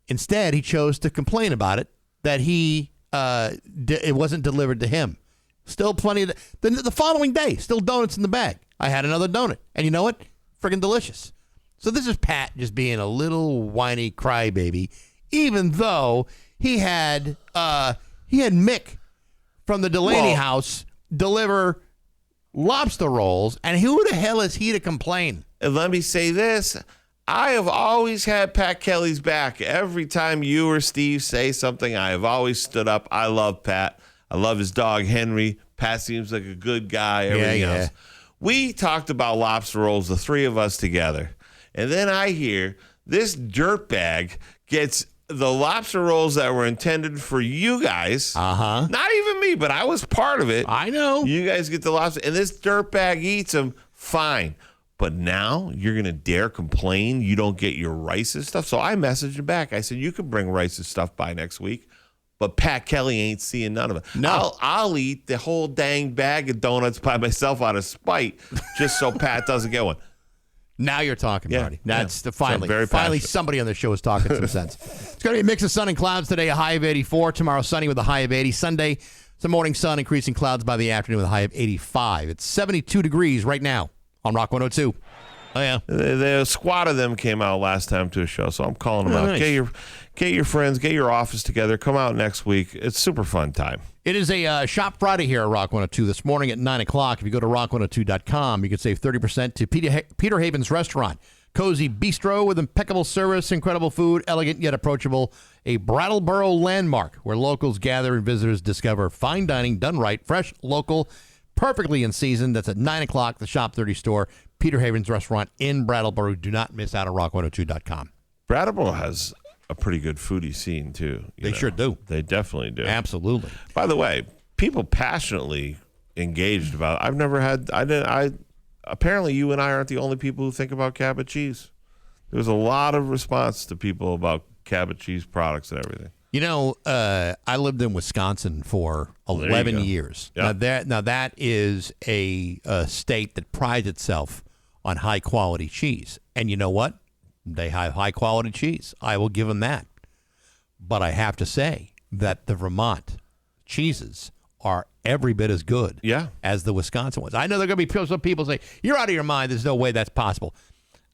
Speaker 2: Instead, he chose to complain about it, that it wasn't delivered to him. Still plenty of the following day, still donuts in the bag. I had another donut. And you know what? Friggin' delicious. So this is Pat just being a little whiny crybaby, even though he had Mick from the Delaney house deliver lobster rolls, and who the hell is he to complain?
Speaker 3: And let me say this. I have always had Pat Kelly's back. Every time you or Steve say something, I have always stood up. I love Pat. I love his dog, Henry. Pat seems like a good guy, everything else. We talked about lobster rolls, the three of us together. And then I hear this dirtbag gets the lobster rolls that were intended for you guys. Not even me, but I was part of it.
Speaker 2: I know.
Speaker 3: You guys get the lobster, and this dirtbag eats them. Fine. But now you're going to dare complain you don't get your Rice's stuff? So I messaged him back. I said, you can bring Rice's stuff by next week. But Pat Kelly ain't seeing none of it.
Speaker 2: No.
Speaker 3: I'll eat the whole dang bag of donuts by myself out of spite just so Pat doesn't get one.
Speaker 2: Now you're talking, Marty. That's finally
Speaker 3: passionate.
Speaker 2: Somebody on the show is talking some sense. It's going to be a mix of sun and clouds today, a high of 84. Tomorrow, sunny with a high of 80. Sunday, some morning sun, increasing clouds by the afternoon with a high of 85. It's 72 degrees right now on Rock 102. Oh, yeah.
Speaker 3: The squad of them came out last time to a show, so I'm calling them out.
Speaker 2: Nice.
Speaker 3: Get your friends, get your office together. Come out next week. It's super fun time.
Speaker 2: It is a Shop Friday here at Rock 102 this morning at 9 o'clock. If you go to rock102.com, you can save 30% to Peter Haven's Restaurant. Cozy bistro with impeccable service, incredible food, elegant yet approachable. A Brattleboro landmark where locals gather and visitors discover fine dining done right, fresh, local, perfectly in season. That's at 9 o'clock, the Shop 30 store. Peter Haven's Restaurant in Brattleboro. Do not miss out on rock102.com.
Speaker 3: Brattleboro has a pretty good foodie scene, too.
Speaker 2: They sure do.
Speaker 3: They definitely do.
Speaker 2: Absolutely.
Speaker 3: By the way, people passionately engaged about apparently you and I aren't the only people who think about Cabot cheese. There's a lot of response to people about Cabot cheese products and everything.
Speaker 2: You know, I lived in Wisconsin for 11 years.
Speaker 3: Yep.
Speaker 2: Now that is a state that prides itself on high-quality cheese. And you know what? They have high-quality cheese. I will give them that. But I have to say that the Vermont cheeses are every bit as good as the Wisconsin ones. I know there are going to be some people say, you're out of your mind. There's no way that's possible.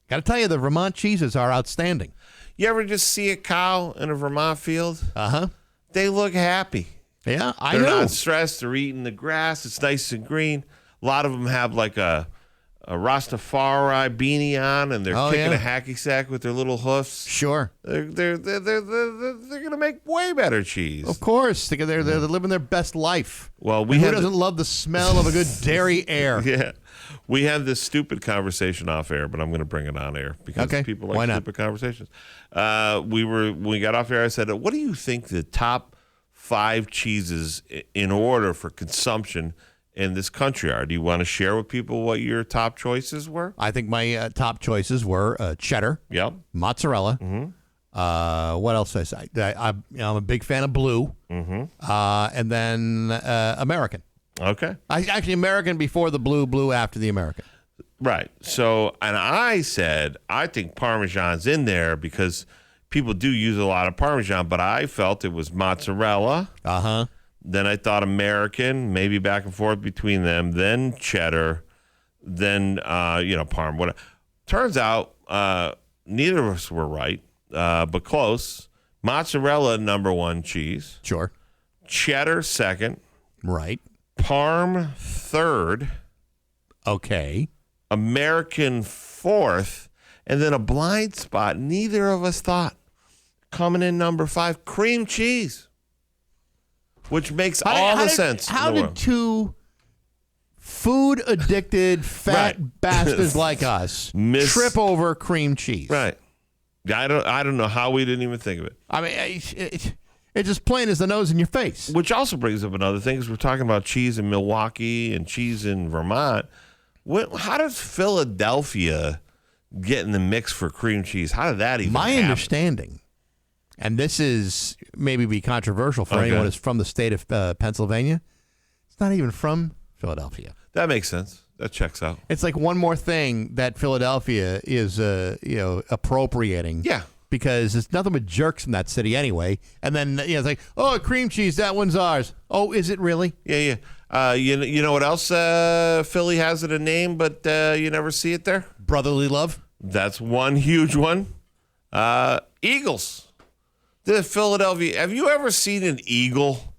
Speaker 2: Got to tell you, the Vermont cheeses are outstanding.
Speaker 3: You ever just see a cow in a Vermont field?
Speaker 2: Uh-huh.
Speaker 3: They look happy.
Speaker 2: Yeah, I
Speaker 3: They're
Speaker 2: know.
Speaker 3: not stressed. They're eating the grass. It's nice and green. A lot of them have like a Rastafari beanie on, and they're kicking a hacky sack with their little hoofs.
Speaker 2: Sure.
Speaker 3: They're going to make way better cheese.
Speaker 2: Of course. They're living their best life.
Speaker 3: Well,
Speaker 2: who doesn't love the smell of a good dairy air?
Speaker 3: Yeah. We had this stupid conversation off air, but I'm going to bring it on air because people like stupid conversations. When we got off air, I said, what do you think the top 5 cheeses in order for consumption in this country are? Do you want to share with people what your top choices were?
Speaker 2: I think my top choices were cheddar, mozzarella. What else did I say? I'm a big fan of blue, and then American.
Speaker 3: Okay.
Speaker 2: Actually, American before the blue after the American.
Speaker 3: Right. So, and I said, I think Parmesan's in there because people do use a lot of Parmesan, but I felt it was mozzarella.
Speaker 2: Uh-huh.
Speaker 3: Then I thought American, maybe back and forth between them, then cheddar, then, Parm. Whatever. Turns out neither of us were right, but close. Mozzarella, number 1 cheese.
Speaker 2: Sure.
Speaker 3: Cheddar, second.
Speaker 2: Right.
Speaker 3: Parm, third.
Speaker 2: Okay.
Speaker 3: American, fourth. And then a blind spot, neither of us thought. Coming in number 5, cream cheese. Which makes all the sense.
Speaker 2: How did 2 food-addicted fat bastards like us trip over cream cheese?
Speaker 3: Right. I don't know how we didn't even think of it.
Speaker 2: I mean, it's just plain as the nose in your face.
Speaker 3: Which also brings up another thing, because we're talking about cheese in Milwaukee and cheese in Vermont. How does Philadelphia get in the mix for cream cheese? How did that even happen?
Speaker 2: My understanding, and this is maybe be controversial for anyone who's from the state of Pennsylvania, it's not even from Philadelphia.
Speaker 3: That makes sense. That checks out.
Speaker 2: It's like one more thing that Philadelphia is, appropriating.
Speaker 3: Yeah.
Speaker 2: Because it's nothing but jerks in that city anyway. And then, it's like, oh, cream cheese, that one's ours. Oh, is it really?
Speaker 3: Yeah. You know what else Philly has in a name, but you never see it there?
Speaker 2: Brotherly love.
Speaker 3: That's one huge one. Eagles. The Philadelphia. Have you ever seen an eagle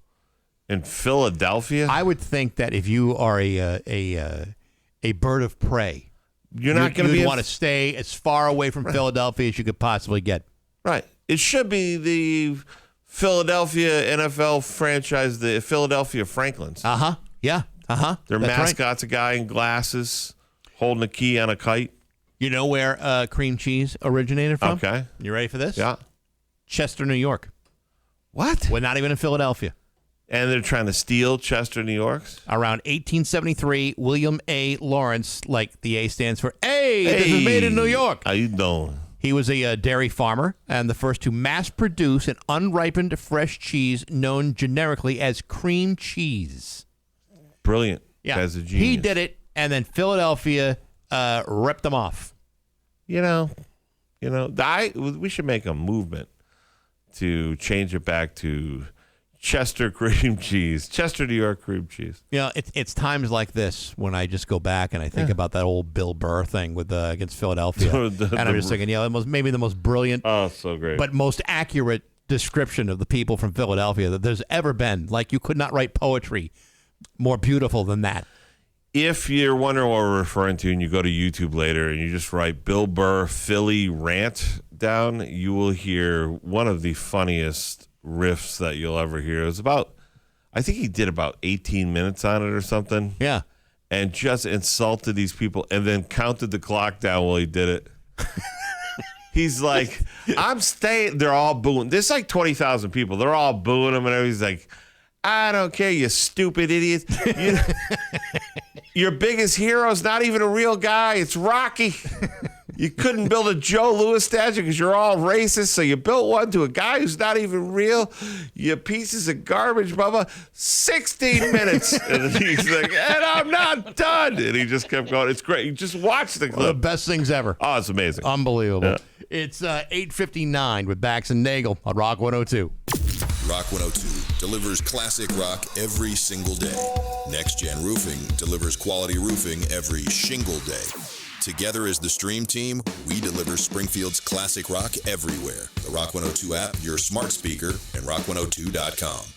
Speaker 3: in Philadelphia?
Speaker 2: I would think that if you are a bird of prey,
Speaker 3: you're not going to
Speaker 2: want to stay as far away from Philadelphia as you could possibly get.
Speaker 3: Right. It should be the Philadelphia NFL franchise, the Philadelphia Franklins.
Speaker 2: Uh-huh. Yeah. Uh-huh.
Speaker 3: Their
Speaker 2: That's
Speaker 3: mascot's a guy in glasses holding a key on a kite.
Speaker 2: You know where cream cheese originated from?
Speaker 3: Okay.
Speaker 2: You ready for this?
Speaker 3: Yeah.
Speaker 2: Chester, New York.
Speaker 3: What?
Speaker 2: We're not even in Philadelphia.
Speaker 3: And they're trying to steal Chester, New York's?
Speaker 2: Around 1873, William A. Lawrence, like the A stands for, this is made in New York.
Speaker 3: How you doing?
Speaker 2: He was a dairy farmer and the first to mass produce an unripened fresh cheese known generically as cream cheese.
Speaker 3: Brilliant.
Speaker 2: Yeah.
Speaker 3: Guy's a genius.
Speaker 2: He did it, and then Philadelphia ripped them off.
Speaker 3: We should make a movement to change it back to Chester cream cheese, Chester, New York cream cheese.
Speaker 2: It's times like this when I just go back and I think about that old Bill Burr thing with against Philadelphia, and I'm just thinking, it was maybe the most brilliant,
Speaker 3: so great,
Speaker 2: but most accurate description of the people from Philadelphia that there's ever been. Like, you could not write poetry more beautiful than that.
Speaker 3: If you're wondering what we're referring to, and you go to YouTube later and you just write Bill Burr Philly rant down, you will hear one of the funniest riffs that you'll ever hear. It was I think he did about 18 minutes on it or something.
Speaker 2: Yeah.
Speaker 3: And just insulted these people and then counted the clock down while he did it. He's like, I'm staying. They're all booing. There's like 20,000 people. They're all booing him, and everybody's like, I don't care, you stupid idiots. Your biggest hero's not even a real guy. It's Rocky. You couldn't build a Joe Louis statue because you're all racist, so you built one to a guy who's not even real. You pieces of garbage, Bubba. 16 minutes. And he's like, and I'm not done. And he just kept going. It's great. You just watch the clip.
Speaker 2: One of the best things ever.
Speaker 3: Oh, it's amazing.
Speaker 2: Unbelievable.
Speaker 3: Yeah.
Speaker 2: It's 8:59 with Bax and Nagle on Rock 102.
Speaker 4: Rock 102 delivers classic rock every single day. Next Gen Roofing delivers quality roofing every shingle day. Together as the Stream Team, we deliver Springfield's classic rock everywhere. The Rock 102 app, your smart speaker, and rock102.com.